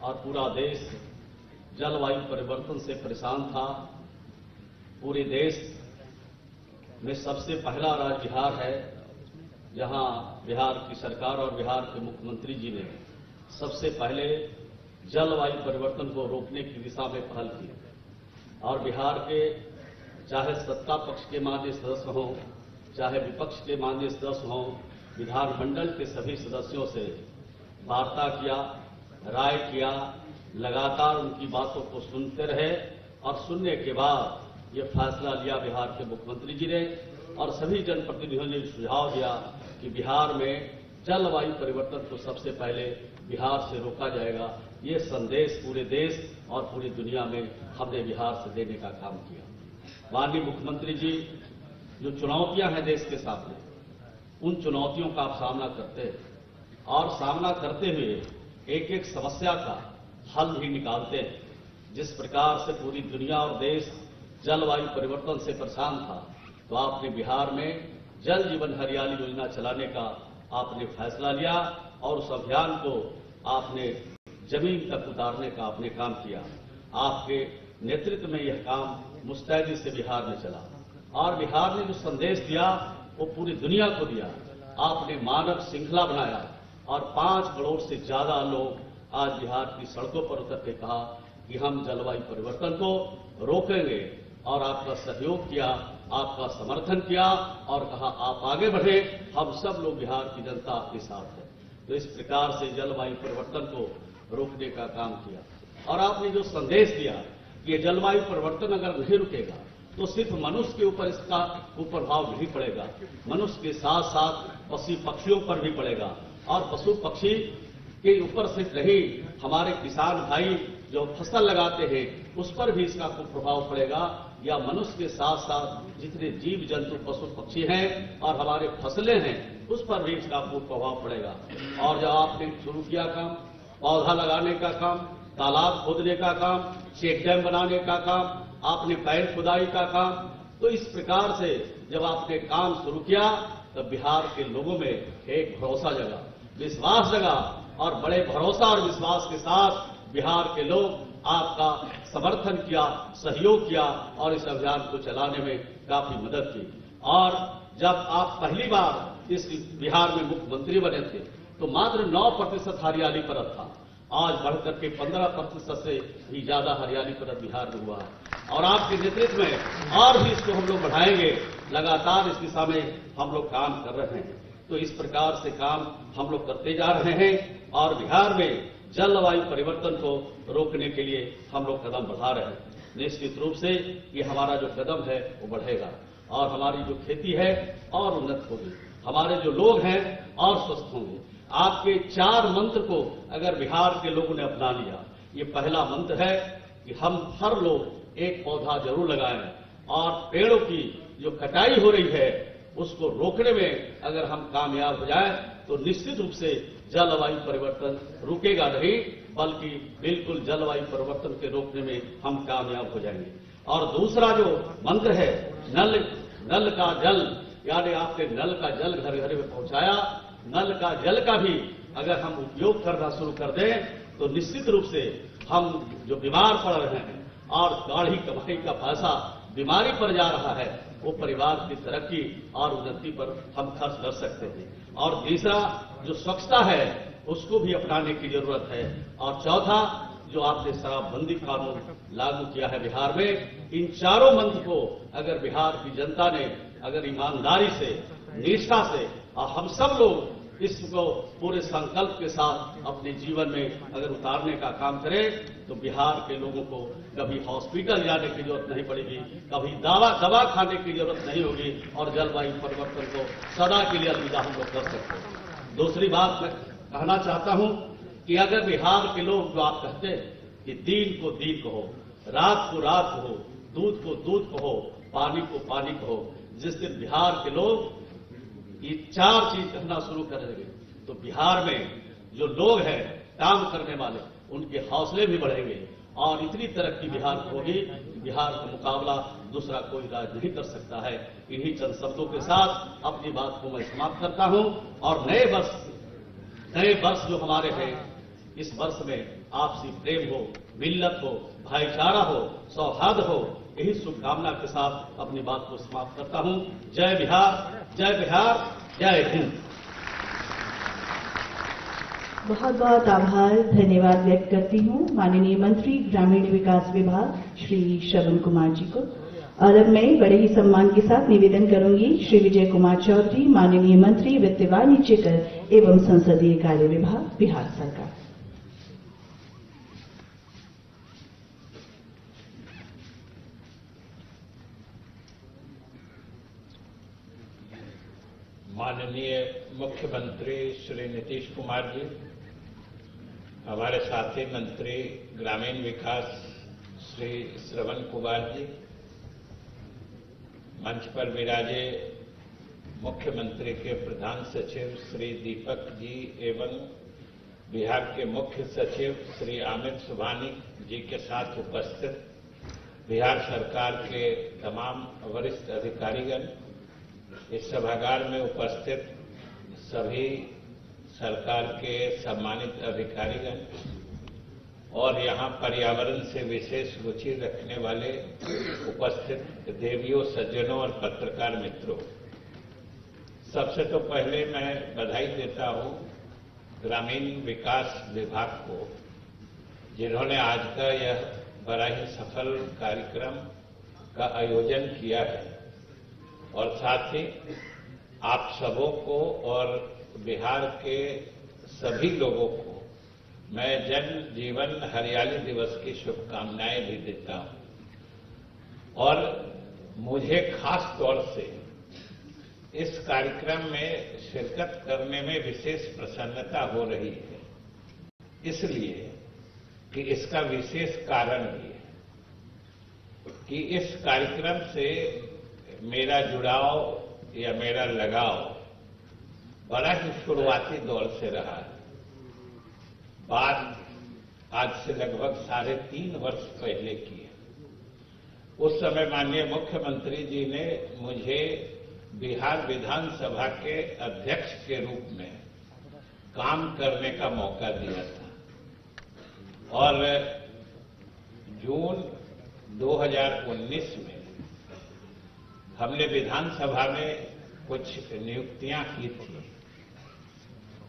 और पूरा देश जलवायु परिवर्तन से परेशान था, पूरे देश में सबसे पहला राज्य बिहार है, जहां बिहार की सरकार और बिहार के मुख्यमंत्री जी ने सबसे पहले जलवायु परिवर्तन को रोकने की दिशा में पहल की। और बिहार के चाहे सत्ता पक्ष के माननीय सदस्य हों, चाहे विपक्ष के माननीय सदस्य हों, विधानमंडल के सभी सदस्यों से वार्ता किया, राय किया, लगातार उनकी बातों को सुनते रहे और सुनने के बाद ये फैसला लिया बिहार के मुख्यमंत्री जी ने और सभी जनप्रतिनिधियों ने सुझाव दिया कि बिहार में जलवायु परिवर्तन को सबसे पहले बिहार से रोका जाएगा। ये संदेश पूरे देश और पूरी दुनिया में हमने बिहार से देने का काम किया। माननीय मुख्यमंत्री जी, जो चुनौतियां हैं देश के सामने, उन चुनौतियों का आप सामना करते हैं और सामना करते हुए एक एक समस्या का हल भी निकालते हैं। जिस प्रकार से पूरी दुनिया और देश जलवायु परिवर्तन से परेशान था, तो आपने बिहार में जल जीवन हरियाली योजना चलाने का आपने फैसला लिया और उस अभियान को आपने जमीन तक उतारने का आपने काम किया। आपके नेतृत्व में यह काम मुस्तैदी से बिहार में चला और बिहार ने जो संदेश दिया वो पूरी दुनिया को दिया। आपने मानव श्रृंखला बनाया और 5 करोड़ से ज्यादा लोग आज बिहार की सड़कों पर उतर के कहा कि हम जलवायु परिवर्तन को रोकेंगे, और आपका सहयोग किया, आपका समर्थन किया और कहा आप आगे बढ़े, हम सब लोग बिहार की जनता आपके साथ है। तो इस प्रकार से जलवायु परिवर्तन को रोकने का काम किया। और आपने जो संदेश दिया कि जलवायु परिवर्तन अगर नहीं रुकेगा तो सिर्फ मनुष्य के ऊपर इसका कुप्रभाव नहीं पड़ेगा, मनुष्य के साथ साथ पशु पक्षियों पर भी पड़ेगा, और पशु पक्षी के ऊपर सिर्फ नहीं, हमारे किसान भाई जो फसल लगाते हैं उस पर भी इसका कुप्रभाव पड़ेगा, या मनुष्य के साथ साथ जितने जीव जंतु पशु पक्षी हैं और हमारे फसलें हैं उस पर भी इसका कुप्रभाव पड़ेगा। और जब आपने शुरू किया काम, पौधा लगाने का काम, तालाब खोदने का काम, चेक डैम बनाने का काम, आपने पैर खुदाई का काम, तो इस प्रकार से जब आपने काम शुरू किया तब बिहार के लोगों में एक भरोसा जगा, विश्वास जगा, और बड़े भरोसा और विश्वास के साथ बिहार के लोग आपका समर्थन किया, सहयोग किया और इस अभियान को चलाने में काफी मदद की। और जब आप पहली बार इस बिहार में मुख्यमंत्री बने थे तो मात्र 9% हरियाली परत था, आज बढ़कर के 15% से भी ज्यादा हरियाली परत बिहार में हुआ है। और आपके नेतृत्व में और भी इसको हम लोग बढ़ाएंगे, लगातार इस दिशा में हम लोग काम कर रहे हैं। तो इस प्रकार से काम हम लोग करते जा रहे हैं और बिहार में जलवायु परिवर्तन को रोकने के लिए हम लोग कदम बढ़ा रहे हैं। निश्चित रूप से ये हमारा जो कदम है वो बढ़ेगा और हमारी जो खेती है और उन्नत होगी, हमारे जो लोग हैं और स्वस्थ होंगे। आपके 4 मंत्र को अगर बिहार के लोगों ने अपना लिया, ये पहला मंत्र है कि हम हर लोग एक पौधा जरूर लगाएं, और पेड़ों की जो कटाई हो रही है उसको रोकने में अगर हम कामयाब हो जाएं तो निश्चित रूप से जलवायु परिवर्तन रुकेगा नहीं, बल्कि बिल्कुल जलवायु परिवर्तन के रोकने में हम कामयाब हो जाएंगे। और दूसरा जो मंत्र है नल का जल, यानी आपने नल का जल घर घर में पहुंचाया, नल का जल का भी अगर हम उपयोग करना शुरू कर दें तो निश्चित रूप से हम जो बीमार पड़ रहे हैं और गाढ़ी कमाई का पैसा बीमारी पर जा रहा है वो परिवार की तरक्की और उन्नति पर हम खर्च कर सकते हैं। और तीसरा जो स्वच्छता है उसको भी अपनाने की जरूरत है। और चौथा जो आपने शराबबंदी कानून लागू किया है बिहार में, इन चारों मंत्र को अगर बिहार की जनता ने अगर ईमानदारी से, निष्ठा से, और हम सब लोग इसको पूरे संकल्प के साथ अपने जीवन में अगर उतारने का काम करें तो बिहार के लोगों को कभी हॉस्पिटल जाने की जरूरत नहीं पड़ेगी, कभी दवा खाने की जरूरत नहीं होगी, और जलवायु परिवर्तन को सदा के लिए अलविदा हम लोग कर सकते हैं। दूसरी बात मैं कहना चाहता हूं कि अगर बिहार के लोग जो आप कहते हैं कि दिन को दिन कहो, रात को रात कहो, दूध को दूध कहो, पानी को पानी कहो, जिस दिन बिहार के लोग ये 4 चीज कहना शुरू करेंगे तो बिहार में जो लोग हैं काम करने वाले उनके हौसले भी बढ़ेंगे और इतनी तरक्की बिहार को होगी कि बिहार का मुकाबला दूसरा कोई राज्य नहीं कर सकता है। इन्हीं चंद शब्दों के साथ अपनी बात को मैं समाप्त करता हूं और नए वर्ष जो हमारे हैं, इस वर्ष में आपसी प्रेम हो, मिल्लत हो, भाईचारा हो, सौहार्द हो, यही शुभकामना के साथ अपनी बात को समाप्त करता हूं। जय बिहार, जय बिहार, जय हिंद। बहुत बहुत आभार, धन्यवाद व्यक्त करती हूं माननीय मंत्री ग्रामीण विकास विभाग श्री श्रवण कुमार जी को। और अब मैं बड़े ही सम्मान के साथ निवेदन करूंगी श्री विजय कुमार चौधरी, माननीय मंत्री वित्त वाणिज्य कर एवं संसदीय कार्य विभाग, बिहार सरकार। माननीय मुख्यमंत्री श्री नीतीश कुमार जी, हमारे साथी मंत्री ग्रामीण विकास श्री श्रवण कुमार जी, मंच पर विराजे मुख्यमंत्री के प्रधान सचिव श्री दीपक जी एवं बिहार के मुख्य सचिव श्री आमिर सुबहानी जी के साथ उपस्थित बिहार सरकार के तमाम वरिष्ठ अधिकारीगण, इस सभागार में उपस्थित सभी सरकार के सम्मानित अधिकारीगण और यहाँ पर्यावरण से विशेष रुचि रखने वाले उपस्थित देवियों, सज्जनों और पत्रकार मित्रों, सबसे तो पहले मैं बधाई देता हूँ ग्रामीण विकास विभाग को, जिन्होंने आज का यह बड़ा ही सफल कार्यक्रम का आयोजन किया है, और साथ ही आप सबों को और बिहार के सभी लोगों को मैं जल जीवन हरियाली दिवस की शुभकामनाएं भी देता हूं। और मुझे खास तौर से इस कार्यक्रम में शिरकत करने में विशेष प्रसन्नता हो रही है, इसलिए कि इसका विशेष कारण भी है कि इस कार्यक्रम से मेरा जुड़ाव या मेरा लगाव बड़ा ही शुरुआती दौर से रहा है। बात आज से लगभग 3.5 वर्ष पहले की है। उस समय माननीय मुख्यमंत्री जी ने मुझे बिहार विधानसभा के अध्यक्ष के रूप में काम करने का मौका दिया था, और जून 2019 में हमने विधानसभा में कुछ नियुक्तियां की थी,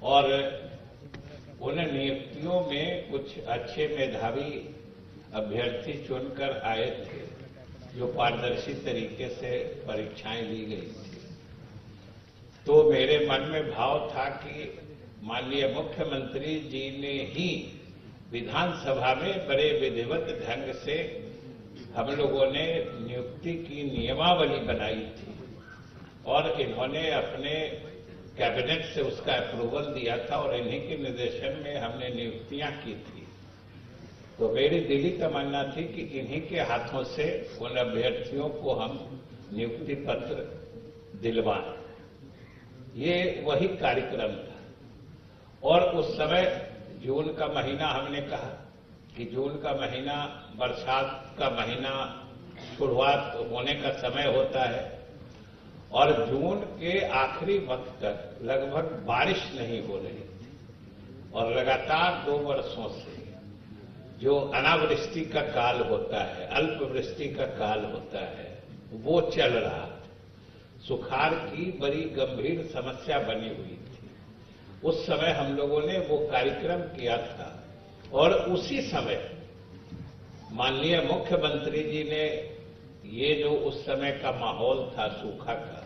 और उन नियुक्तियों में कुछ अच्छे मेधावी अभ्यर्थी चुनकर आए थे, जो पारदर्शी तरीके से परीक्षाएं ली गई थी। तो मेरे मन में भाव था कि माननीय मुख्यमंत्री जी ने ही विधानसभा में बड़े विधिवत ढंग से हम लोगों ने नियुक्ति की नियमावली बनाई थी, और इन्होंने अपने कैबिनेट से उसका अप्रूवल दिया था, और इन्हीं के निर्देशन में हमने नियुक्तियां की थी। तो मेरी दिली तमन्ना थी कि इन्हीं के हाथों से उन अभ्यर्थियों को हम नियुक्ति पत्र दिलवाएं। ये वही कार्यक्रम था, और उस समय जून का महीना हमने कहा कि जून का महीना बरसात का महीना शुरुआत होने का समय होता है, और जून के आखिरी वक्त तक लगभग बारिश नहीं हो रही थी, और लगातार 2 वर्षों से जो अनावृष्टि का काल होता है, अल्पवृष्टि का काल होता है, वो चल रहा था। सुखाड़ की बड़ी गंभीर समस्या बनी हुई थी। उस समय हम लोगों ने वो कार्यक्रम किया था, और उसी समय माननीय मुख्यमंत्री जी ने ये जो उस समय का माहौल था सूखा का,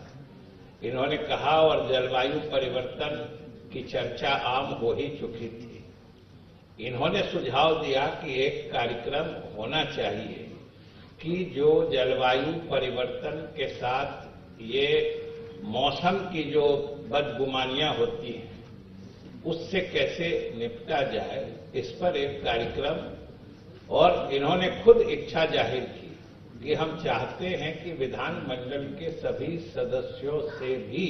इन्होंने कहा, और जलवायु परिवर्तन की चर्चा आम हो ही चुकी थी। इन्होंने सुझाव दिया कि एक कार्यक्रम होना चाहिए कि जो जलवायु परिवर्तन के साथ ये मौसम की जो बदगुमानियां होती हैं, उससे कैसे निपटा जाए, इस पर एक कार्यक्रम। और इन्होंने खुद इच्छा जाहिर की कि हम चाहते हैं कि विधानमंडल के सभी सदस्यों से भी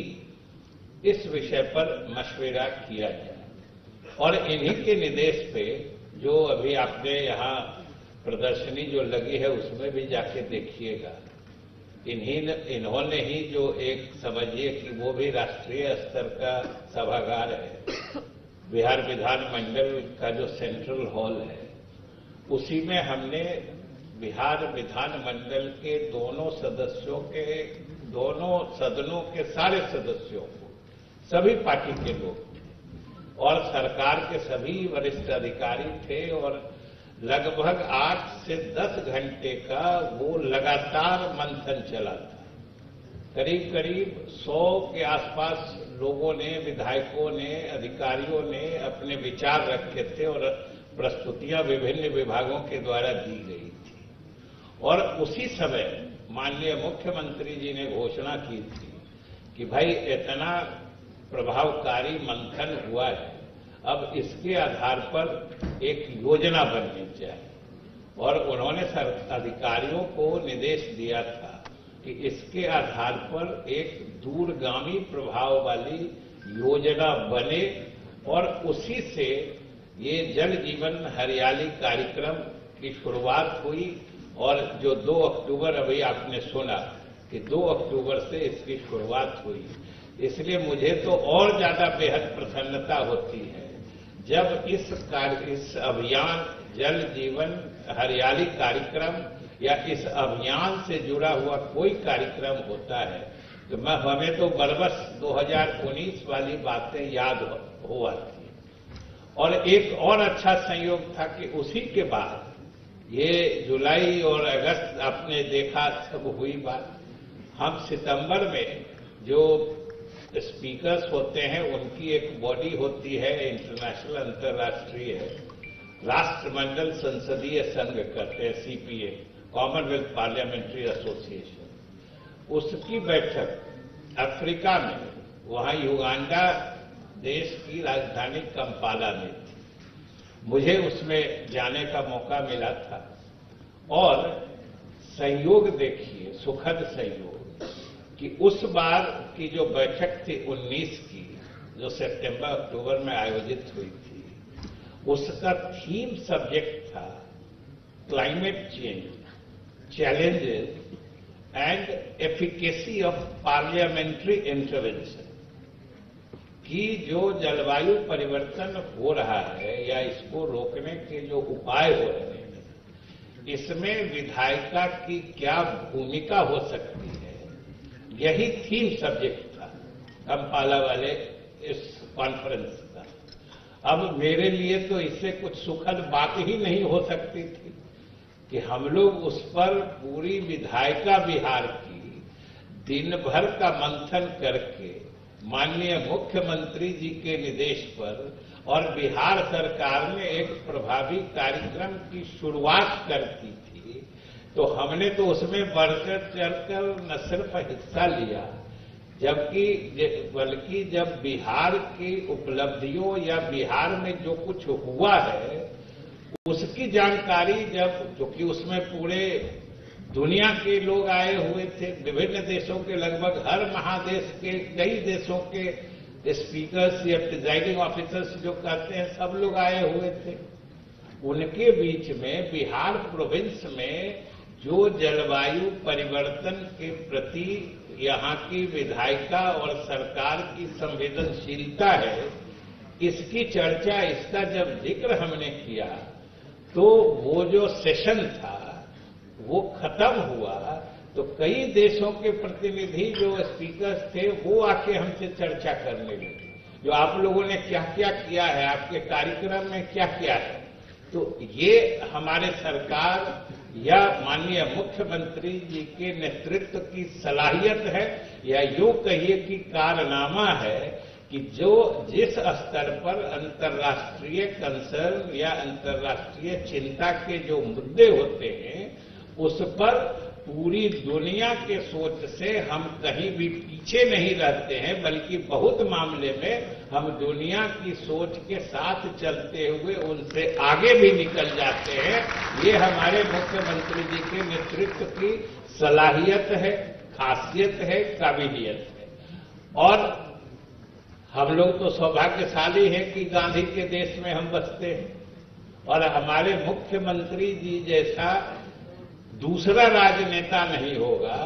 इस विषय पर मशविरा किया जाए, और इन्हीं के निर्देश पे जो अभी आपने यहाँ प्रदर्शनी जो लगी है उसमें भी जाके देखिएगा, इन्होंने ही जो एक समझिए कि वो भी राष्ट्रीय स्तर का सभागार है, बिहार विधानमंडल का जो सेंट्रल हॉल है, उसी में हमने बिहार विधानमंडल के दोनों सदनों के सारे सदस्यों को, सभी पार्टी के लोग और सरकार के सभी वरिष्ठ अधिकारी थे, और लगभग 8 से 10 घंटे का वो लगातार मंथन चला था। करीब करीब 100 के आसपास लोगों ने, विधायकों ने, अधिकारियों ने अपने विचार रखे थे, और प्रस्तुतियां विभिन्न विभागों के द्वारा दी गई थी। और उसी समय माननीय मुख्यमंत्री जी ने घोषणा की थी कि भाई इतना प्रभावकारी मंथन हुआ है, अब इसके आधार पर एक योजना बननी चाहिए। और उन्होंने अधिकारियों को निर्देश दिया था कि इसके आधार पर एक दूरगामी प्रभाव वाली योजना बने, और उसी से ये जल जीवन हरियाली कार्यक्रम की शुरुआत हुई। और जो 2 अक्टूबर अभी आपने सुना कि 2 अक्टूबर से इसकी शुरुआत हुई, इसलिए मुझे तो और ज्यादा बेहद प्रसन्नता होती है जब इस अभियान जल जीवन हरियाली कार्यक्रम या इस अभियान से जुड़ा हुआ कोई कार्यक्रम होता है, तो हमें तो बरबस 2019 वाली बातें याद हो आती। और एक और अच्छा संयोग था कि उसी के बाद ये जुलाई और अगस्त आपने देखा सब हुई बात। हम सितंबर में जो स्पीकर्स होते हैं उनकी एक बॉडी होती है, इंटरनेशनल अंतर्राष्ट्रीय राष्ट्रमंडल संसदीय संघ करते हैं, CPA, कॉमनवेल्थ पार्लियामेंट्री एसोसिएशन। उसकी बैठक अफ्रीका में, वहां युगांडा देश की राजधानी कंपाला में थी। मुझे उसमें जाने का मौका मिला था और संयोग देखिए, सुखद संयोग कि उस बार की जो बैठक थी 19 की, जो सितंबर अक्टूबर में आयोजित हुई थी, उसका थीम सब्जेक्ट था climate change, challenges and efficacy of parliamentary intervention, कि जो जलवायु परिवर्तन हो रहा है या इसको रोकने के जो उपाय हो रहे हैं, इसमें विधायिका की क्या भूमिका हो सकती है, यही थीम सब्जेक्ट था कंपाला वाले इस कॉन्फ्रेंस का। अब मेरे लिए तो इससे कुछ सुखद बात ही नहीं हो सकती थी कि हम लोग उस पर पूरी विधायिका बिहार की दिन भर का मंथन करके माननीय मुख्यमंत्री जी के निर्देश पर और बिहार सरकार ने एक प्रभावी कार्यक्रम की शुरुआत कर दी थी, तो हमने तो उसमें बढ़कर चढ़कर न सिर्फ हिस्सा लिया, बल्कि जब बिहार की उपलब्धियों या बिहार में जो कुछ हुआ है उसकी जानकारी, जब क्योंकि उसमें पूरे दुनिया के लोग आए हुए थे, विभिन्न देशों के लगभग हर महादेश के कई देशों के स्पीकर्स या प्रिजाइडिंग ऑफिसर्स जो कहते हैं, सब लोग आए हुए थे। उनके बीच में बिहार प्रोविंस में जो जलवायु परिवर्तन के प्रति यहाँ की विधायिका और सरकार की संवेदनशीलता है, इसकी चर्चा, इसका जब जिक्र हमने किया तो वो जो सेशन था वो खत्म हुआ तो कई देशों के प्रतिनिधि जो स्पीकर्स थे वो आके हमसे चर्चा करने लगे, जो आप लोगों ने क्या क्या किया है, आपके कार्यक्रम में क्या क्या है। तो ये हमारे सरकार या माननीय मुख्यमंत्री जी के नेतृत्व की सलाहियत है, या यूं कहिए कि कारनामा है कि जो जिस स्तर पर अंतर्राष्ट्रीय कंसर्न या अंतर्राष्ट्रीय चिंता के जो मुद्दे होते हैं उस पर पूरी दुनिया के सोच से हम कहीं भी पीछे नहीं रहते हैं, बल्कि बहुत मामले में हम दुनिया की सोच के साथ चलते हुए उनसे आगे भी निकल जाते हैं। ये हमारे मुख्यमंत्री जी के नेतृत्व की सलाहियत है, खासियत है, काबिलियत है। और हम लोग तो सौभाग्यशाली हैं कि गांधी के देश में हम बसते हैं और हमारे मुख्यमंत्री जी जैसा दूसरा राजनेता नहीं होगा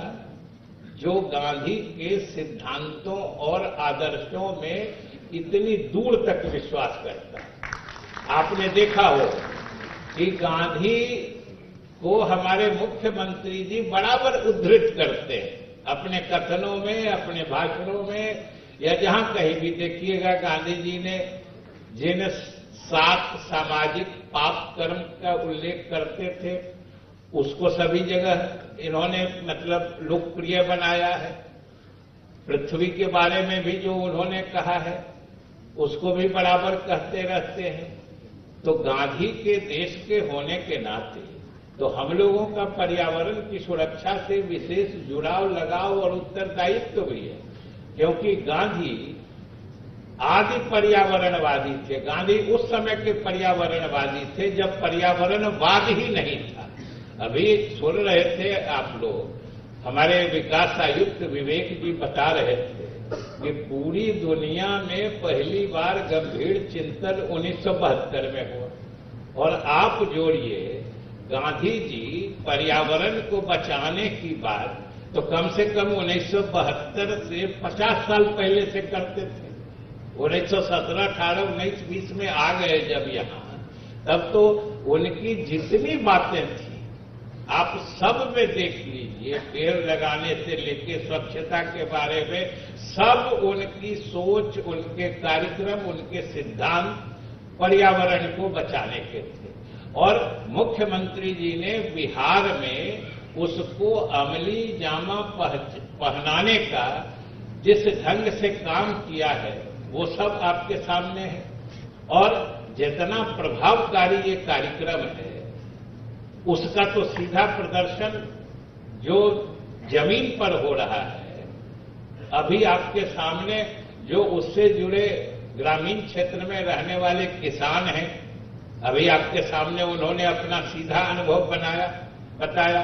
जो गांधी के सिद्धांतों और आदर्शों में इतनी दूर तक विश्वास करता है। आपने देखा हो कि गांधी को हमारे मुख्यमंत्री जी बराबर उद्धृत करते हैं अपने कथनों में, अपने भाषणों में, या जहां कहीं भी देखिएगा गांधी जी ने जिन 7 सामाजिक पाप कर्म का उल्लेख करते थे उसको सभी जगह इन्होंने मतलब लोकप्रिय बनाया है। पृथ्वी के बारे में भी जो उन्होंने कहा है उसको भी बराबर कहते रहते हैं। तो गांधी के देश के होने के नाते तो हम लोगों का पर्यावरण की सुरक्षा से विशेष जुड़ाव, लगाव और उत्तरदायित्व भी है, क्योंकि गांधी आदि पर्यावरणवादी थे। गांधी उस समय के पर्यावरणवादी थे जब पर्यावरणवाद ही नहीं था। अभी सुन रहे थे आप लोग, हमारे विकास आयुक्त विवेक जी बता रहे थे कि पूरी दुनिया में पहली बार गंभीर चिंतन 1972 में हुआ। और आप जोड़िए गांधी जी पर्यावरण को बचाने की बात तो कम से कम 1972 से 50 साल पहले से करते थे। 1917, 18, 19, 20 में आ गए जब यहां, तब तो उनकी जितनी बातें थी आप सब में देख लीजिए, पेड़ लगाने से लेके स्वच्छता के बारे में सब उनकी सोच, उनके कार्यक्रम, उनके सिद्धांत पर्यावरण को बचाने के थे। और मुख्यमंत्री जी ने बिहार में उसको अमली जामा पहनाने का जिस ढंग से काम किया है वो सब आपके सामने है। और जितना प्रभावकारी ये कार्यक्रम है उसका तो सीधा प्रदर्शन जो जमीन पर हो रहा है, अभी आपके सामने जो उससे जुड़े ग्रामीण क्षेत्र में रहने वाले किसान हैं, अभी आपके सामने उन्होंने अपना सीधा अनुभव बताया।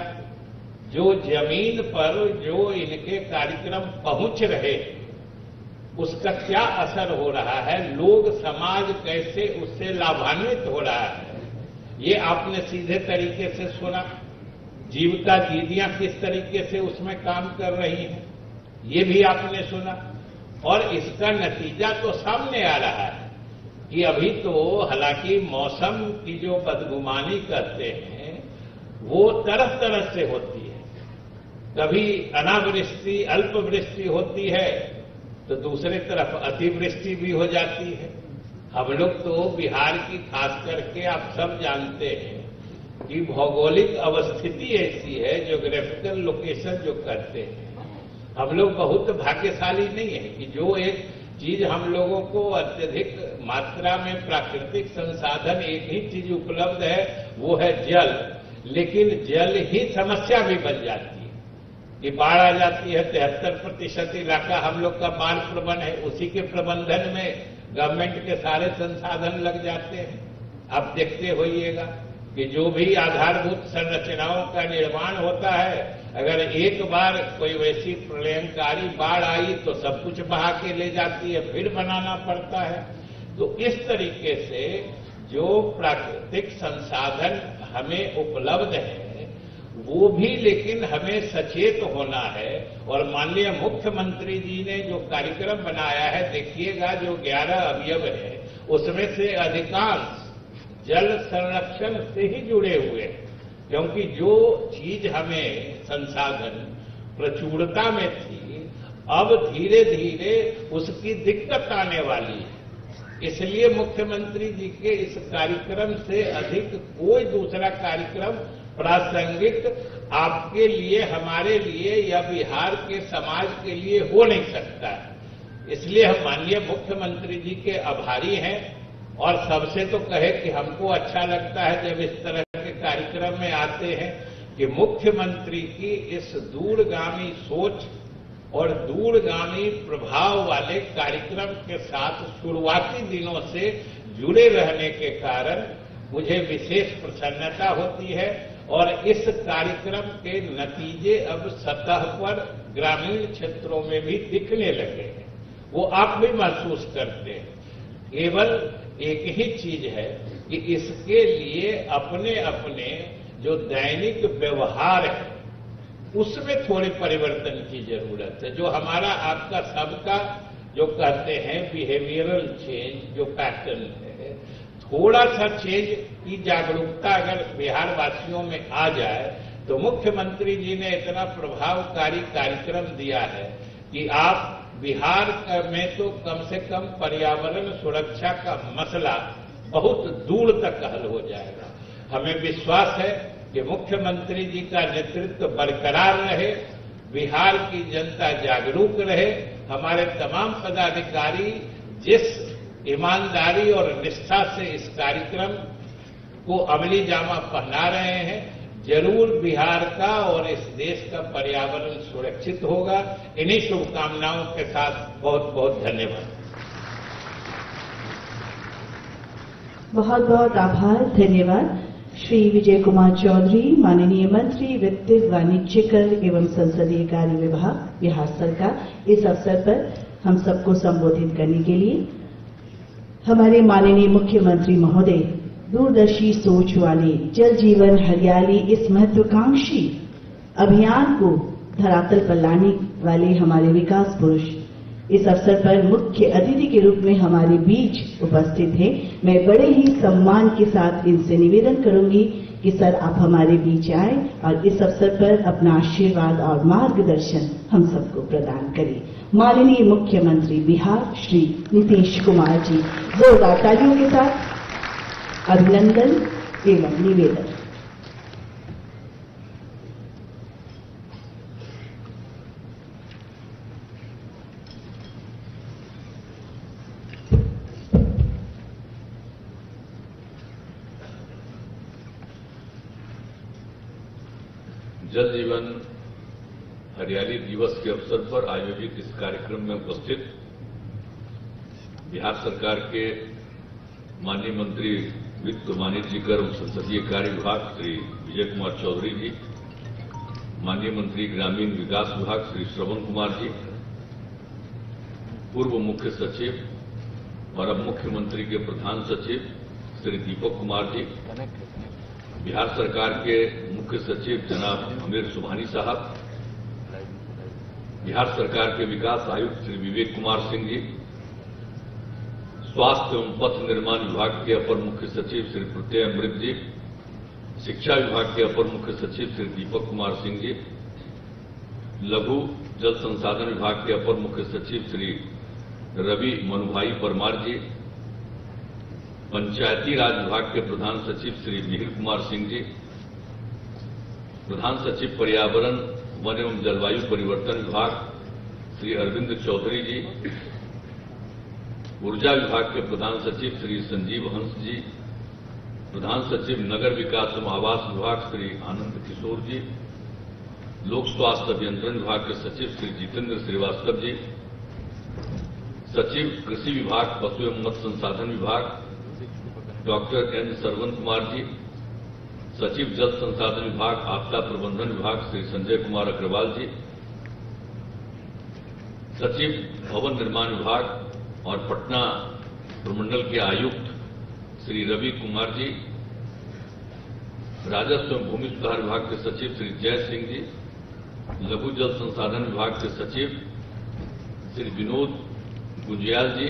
जो जमीन पर जो इनके कार्यक्रम पहुंच रहे हैं उसका क्या असर हो रहा है, लोग समाज कैसे उससे लाभान्वित हो रहा है, ये आपने सीधे तरीके से सुना। जीविका दीदियां किस तरीके से उसमें काम कर रही हैं, ये भी आपने सुना। और इसका नतीजा तो सामने आ रहा है कि अभी तो हालांकि मौसम की जो बदगुमानी करते हैं वो तरह तरह से होती है। कभी अनावृष्टि अल्पवृष्टि होती है तो दूसरी तरफ अतिवृष्टि भी हो जाती है। हम लोग तो बिहार की खास करके आप सब जानते हैं कि भौगोलिक अवस्थिति ऐसी है, ज्योग्राफिकल लोकेशन जो करते हैं, हम लोग बहुत भाग्यशाली नहीं है कि जो एक चीज हम लोगों को अत्यधिक मात्रा में प्राकृतिक संसाधन एक ही चीज उपलब्ध है वो है जल, लेकिन जल ही समस्या भी बन जाती है कि बाढ़ आ जाती है। 73% इलाका हम लोग का बाढ़ प्रबंधन है, उसी के प्रबंधन में गवर्नमेंट के सारे संसाधन लग जाते हैं। आप देखते होइएगा कि जो भी आधारभूत संरचनाओं का निर्माण होता है, अगर एक बार कोई वैसी प्रलयंकारी बाढ़ आई तो सब कुछ बहा के ले जाती है, फिर बनाना पड़ता है। तो इस तरीके से जो प्राकृतिक संसाधन हमें उपलब्ध है वो भी, लेकिन हमें सचेत होना है। और माननीय मुख्यमंत्री जी ने जो कार्यक्रम बनाया है, देखिएगा जो 11 अवयव है उसमें से अधिकांश जल संरक्षण से ही जुड़े हुए हैं, क्योंकि जो चीज हमें संसाधन प्रचुरता में थी अब धीरे धीरे उसकी दिक्कत आने वाली है। इसलिए मुख्यमंत्री जी के इस कार्यक्रम से अधिक कोई दूसरा कार्यक्रम प्रासंगिक आपके लिए, हमारे लिए या बिहार के समाज के लिए हो नहीं सकता है। इसलिए हम माननीय मुख्यमंत्री जी के आभारी हैं। और सबसे तो कहे कि हमको अच्छा लगता है जब इस तरह के कार्यक्रम में आते हैं कि मुख्यमंत्री की इस दूरगामी सोच और दूरगामी प्रभाव वाले कार्यक्रम के साथ शुरुआती दिनों से जुड़े रहने के कारण मुझे विशेष प्रसन्नता होती है। और इस कार्यक्रम के नतीजे अब सतह पर ग्रामीण क्षेत्रों में भी दिखने लगे हैं, वो आप भी महसूस करते हैं। केवल एक ही चीज है कि इसके लिए अपने अपने जो दैनिक व्यवहार है उसमें थोड़े परिवर्तन की जरूरत है। जो हमारा आपका सबका जो कहते हैं बिहेवियरल चेंज जो पैटर्न है, थोड़ा सा चेंज की जागरूकता अगर बिहार वासियों में आ जाए तो मुख्यमंत्री जी ने इतना प्रभावकारी कार्यक्रम दिया है कि आप बिहार में तो कम से कम पर्यावरण सुरक्षा का मसला बहुत दूर तक हल हो जाएगा। हमें विश्वास है कि मुख्यमंत्री जी का नेतृत्व बरकरार रहे, बिहार की जनता जागरूक रहे, हमारे तमाम पदाधिकारी जिस ईमानदारी और निष्ठा से इस कार्यक्रम को अमली जामा पहना रहे हैं, जरूर बिहार का और इस देश का पर्यावरण सुरक्षित होगा। इन्हीं शुभकामनाओं के साथ बहुत बहुत धन्यवाद। बहुत बहुत आभार, धन्यवाद। श्री विजय कुमार चौधरी, माननीय मंत्री वित्त, वाणिज्य कर एवं संसदीय कार्य विभाग, बिहार सरकार, इस अवसर पर हम सबको संबोधित करने के लिए हमारे माननीय मुख्यमंत्री महोदय दूरदर्शी सोच वाले जल जीवन हरियाली इस महत्वाकांक्षी अभियान को धरातल पर लाने वाले हमारे विकास पुरुष इस अवसर पर मुख्य अतिथि के रूप में हमारे बीच उपस्थित हैं। मैं बड़े ही सम्मान के साथ इनसे निवेदन करूंगी कि सर आप हमारे बीच आए और इस अवसर पर अपना आशीर्वाद और मार्गदर्शन हम सबको प्रदान करें। माननीय मुख्यमंत्री बिहार श्री नीतीश कुमार जी, जोरदार तालियों के साथ अभिनंदन एवं निवेदन। जल जीवन हरियाली दिवस के अवसर पर आयोजित इस कार्यक्रम में उपस्थित बिहार सरकार के माननीय मंत्री वित्त वाणिज्य कर एवं संसदीय कार्य विभाग श्री विजय कुमार चौधरी जी, माननीय मंत्री ग्रामीण विकास विभाग श्री श्रवण कुमार जी, पूर्व मुख्य सचिव और अब मुख्यमंत्री के प्रधान सचिव श्री दीपक कुमार जी, बिहार सरकार के मुख्य सचिव जनाब आमिर सुबहानी साहब, बिहार सरकार के विकास आयुक्त श्री विवेक कुमार सिंह जी, स्वास्थ्य एवं पथ निर्माण विभाग के अपर मुख्य सचिव श्री प्रत्यय अमृत जी, शिक्षा विभाग के अपर मुख्य सचिव श्री दीपक कुमार सिंह जी, लघु जल संसाधन विभाग के अपर मुख्य सचिव श्री रवि मनुभाई परमार जी, पंचायती राज विभाग के प्रधान सचिव श्री मिहिर कुमार सिंह जी, प्रधान सचिव पर्यावरण वन एवं जलवायु परिवर्तन विभाग श्री अरविंद चौधरी जी, ऊर्जा विभाग के प्रधान सचिव श्री संजीव हंस जी, प्रधान सचिव नगर विकास एवं आवास विभाग श्री आनंद किशोर जी, लोक स्वास्थ्य अभियंत्रण विभाग के सचिव श्री जितेंद्र श्रीवास्तव जी, सचिव कृषि विभाग पशु एवं मत्स्य संसाधन विभाग डॉक्टर एन सरवन कुमार जी, सचिव जल संसाधन विभाग आपदा प्रबंधन विभाग श्री संजय कुमार अग्रवाल जी, सचिव भवन निर्माण विभाग और पटना प्रमंडल के आयुक्त श्री रवि कुमार जी, राजस्व एवं भूमि सुधार विभाग के सचिव श्री जय सिंह जी, लघु जल संसाधन विभाग के सचिव श्री विनोद गुंजियाल जी,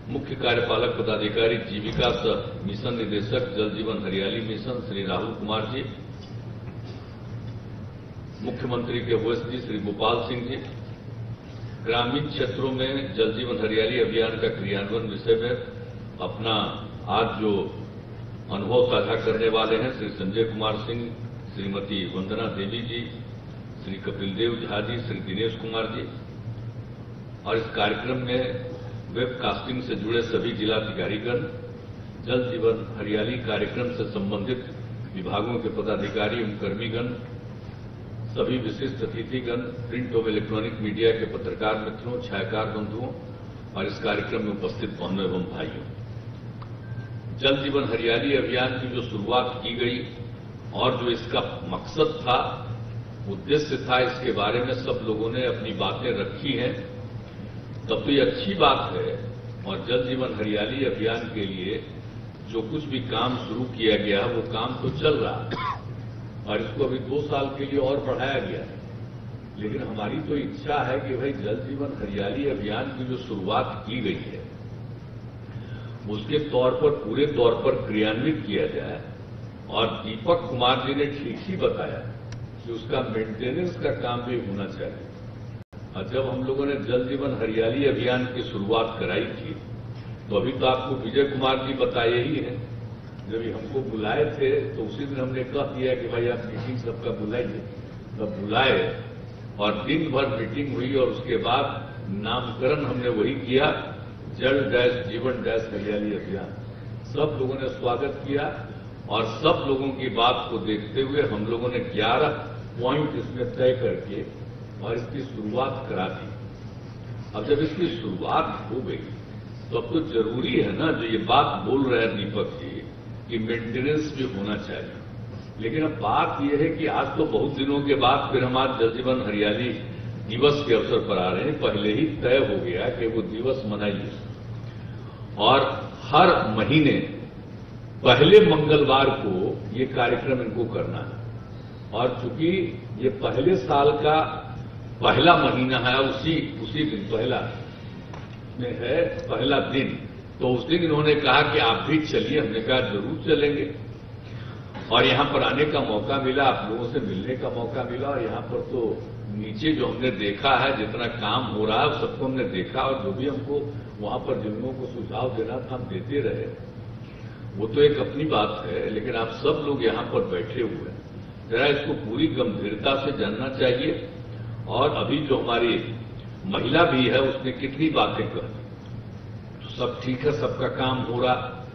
मुख्य कार्यपालक पदाधिकारी जीविका सह मिशन निदेशक जल जीवन हरियाली मिशन श्री राहुल कुमार जी, मुख्यमंत्री के ओएसडी श्री गोपाल सिंह जी, ग्रामीण क्षेत्रों में जल जीवन हरियाली अभियान का क्रियान्वयन विषय में अपना आज जो अनुभव साझा करने वाले हैं श्री संजय कुमार सिंह, श्रीमती वंदना देवी जी, श्री कपिल देव झा जी, श्री दिनेश कुमार जी, और इस कार्यक्रम में वेबकास्टिंग से जुड़े सभी जिलाधिकारीगण, जल जीवन हरियाली कार्यक्रम से संबंधित विभागों के पदाधिकारी एवं कर्मीगण, सभी विशिष्ट अतिथिगण, प्रिंट एवं इलेक्ट्रॉनिक मीडिया के पत्रकार मित्रों, छायाकार बंधुओं और इस कार्यक्रम में उपस्थित बहनों एवं भाइयों, जल जीवन हरियाली अभियान की जो शुरुआत की गई और जो इसका मकसद था, उद्देश्य था, इसके बारे में सब लोगों ने अपनी बातें रखी हैं। तब तो ये अच्छी बात है और जल जीवन हरियाली अभियान के लिए जो कुछ भी काम शुरू किया गया वो काम तो चल रहा है और इसको अभी 2 साल के लिए और बढ़ाया गया है। लेकिन हमारी तो इच्छा है कि भाई जल जीवन हरियाली अभियान की जो शुरुआत की गई है उसके तौर पर पूरे तौर पर क्रियान्वित किया जाए। और दीपक कुमार जी ने ठीक ही बताया कि उसका मेंटेनेंस का काम भी होना चाहिए। और जब हम लोगों ने जल जीवन हरियाली अभियान की शुरुआत कराई थी तो अभी तो आपको विजय कुमार जी बताए ही हैं, जब हमको बुलाए थे तो उसी दिन हमने कह दिया कि भाई आप मीटिंग सबका बुलाइए, तब बुलाए और दिन भर मीटिंग हुई और उसके बाद नामकरण हमने वही किया, जल डैश जीवन डैश हरियाली अभियान। सब लोगों ने स्वागत किया और सब लोगों की बात को देखते हुए हम लोगों ने 11 पॉइंट इसमें तय करके और इसकी शुरुआत करा दी। अब जब इसकी शुरुआत हो गई तो अब तो जरूरी है ना, जो ये बात बोल रहे हैं दीपक जी कि मेंटेनेंस भी होना चाहिए। लेकिन अब बात यह है कि आज तो बहुत दिनों के बाद फिर हम आज जल जीवन हरियाली दिवस के अवसर पर आ रहे हैं। पहले ही तय हो गया कि वो दिवस मनाइए और हर महीने पहले मंगलवार को ये कार्यक्रम इनको करना है। और चूंकि ये पहले साल का पहला महीना है, उसी दिन पहला में है पहला दिन, तो उस दिन इन्होंने कहा कि आप भी चलिए। हमने कहा जरूर चलेंगे और यहां पर आने का मौका मिला, आप लोगों से मिलने का मौका मिला। और यहां पर तो नीचे जो हमने देखा है, जितना काम हो रहा है सबको हमने देखा और जो भी हमको वहां पर जिन लोगों को सुझाव देना था हम देते रहे। वो तो एक अपनी बात है, लेकिन आप सब लोग यहां पर बैठे हुए हैं, जरा इसको पूरी गंभीरता से जानना चाहिए। और अभी जो हमारी महिला भी है उसने कितनी बातें कही, तो सब ठीक है, सबका काम हो रहा,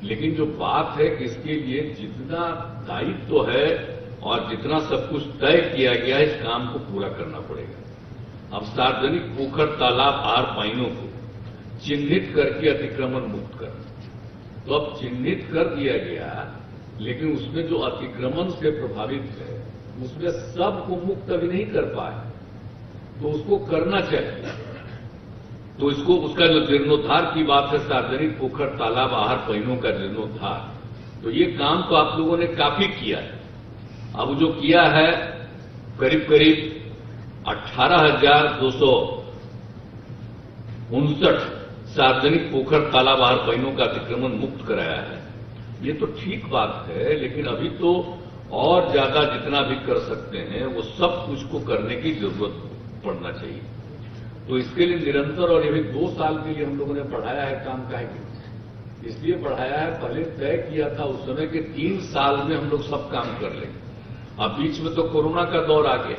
लेकिन जो बात है कि इसके लिए जितना दायित्व है और जितना सब कुछ तय किया गया इस काम को पूरा करना पड़ेगा। अब सार्वजनिक पोखर, तालाब, आहार पाइनों को चिन्हित करके अतिक्रमण मुक्त करना, तो अब चिन्हित कर दिया गया, लेकिन उसमें जो अतिक्रमण से प्रभावित है उसमें सबको मुक्त अभी नहीं कर पाए, तो उसको करना चाहिए। तो इसको उसका जो जीर्णोद्धार की बात है, सार्वजनिक पोखर, तालाब, आहार पाइनों का जीर्णोद्धार, तो ये काम तो आप लोगों ने काफी किया है। अब जो किया है करीब करीब 18,259 सार्वजनिक पोखर, तालाब, आहार पाइनों का अतिक्रमण मुक्त कराया है। ये तो ठीक बात है, लेकिन अभी तो और ज्यादा जितना भी कर सकते हैं वो सब कुछ को करने की जरूरत पड़ना चाहिए। तो इसके लिए निरंतर, और ये भी 2 साल के लिए हम लोगों ने बढ़ाया है काम, काहे के इसलिए बढ़ाया है, पहले तय किया था उस समय के 3 साल में हम लोग सब काम कर लेंगे। अब बीच में तो कोरोना का दौर आ गया,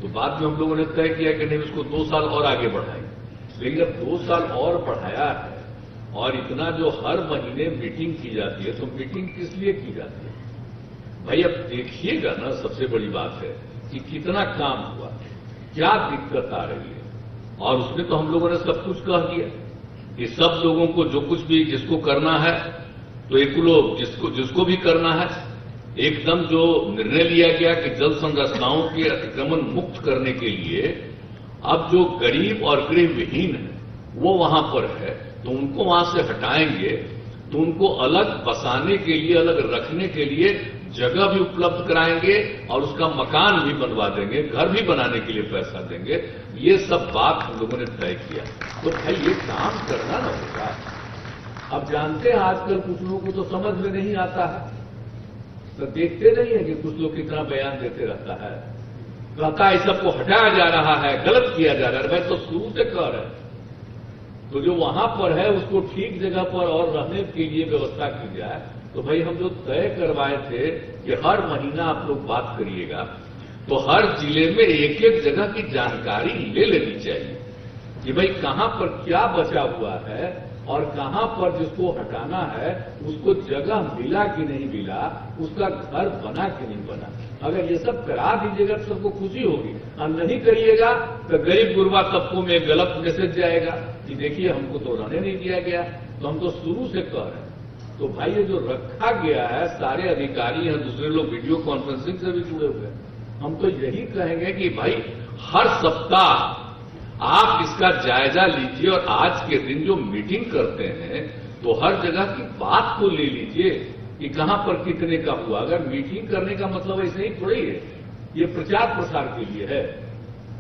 तो बाद में हम लोगों ने तय किया कि नहीं उसको 2 साल और आगे बढ़ाएंगे। लेकिन अब 2 साल और बढ़ाया है, और इतना जो हर महीने मीटिंग की जाती है, तो मीटिंग किस लिए की जाती है भाई? अब देखिएगा ना, सबसे बड़ी बात है कि कितना काम हुआ, क्या दिक्कत आ रही है, और उसमें तो हम लोगों ने सब कुछ कह दिया कि सब लोगों को जो कुछ भी जिसको करना है, तो एक लोग जिसको भी करना है, एकदम जो निर्णय लिया गया कि जल संरचनाओं के अतिक्रमण मुक्त करने के लिए अब जो गरीब और गृह विहीन है वो वहां पर है, तो उनको वहां से हटाएंगे, तो उनको अलग बसाने के लिए, अलग रखने के लिए जगह भी उपलब्ध कराएंगे और उसका मकान भी बनवा देंगे, घर भी बनाने के लिए पैसा देंगे। ये सब बात हम लोगों ने तय किया। तो भाई ये काम करना ना होगा। अब जानते हैं आजकल कुछ लोगों को तो समझ में नहीं आता है, तो देखते नहीं है कि कुछ लोग कितना बयान देते रहता है, कहता है सबको हटाया जा रहा है, गलत किया जा रहा है। भाई तो शुरू से कह रहे हैं, तो जो वहां पर है उसको ठीक जगह पर और रहने के लिए व्यवस्था की जाए। तो भाई हम जो तय करवाए थे कि हर महीना आप लोग बात करिएगा, तो हर जिले में एक एक जगह की जानकारी ले लेनी चाहिए कि भाई कहां पर क्या बचा हुआ है और कहां पर जिसको हटाना है उसको जगह मिला कि नहीं मिला, उसका घर बना कि नहीं बना। अगर ये सब करा दीजिएगा तो सबको खुशी होगी, और नहीं करिएगा तो गरीब गुरबा तबकों में गलत मैसेज जाएगा कि देखिए हमको तो रहने नहीं दिया गया। तो हम तो शुरू से कह रहे हैं, तो भाई ये जो रखा गया है, सारे अधिकारी हैं, दूसरे लोग वीडियो कॉन्फ्रेंसिंग से भी जुड़े हुए हैं, हम तो यही कहेंगे कि भाई हर सप्ताह आप इसका जायजा लीजिए, और आज के दिन जो मीटिंग करते हैं तो हर जगह की बात को ले लीजिए कि कहां पर कितने का हुआ। अगर मीटिंग करने का मतलब ऐसे ही थोड़ी है, ये प्रचार प्रसार के लिए है,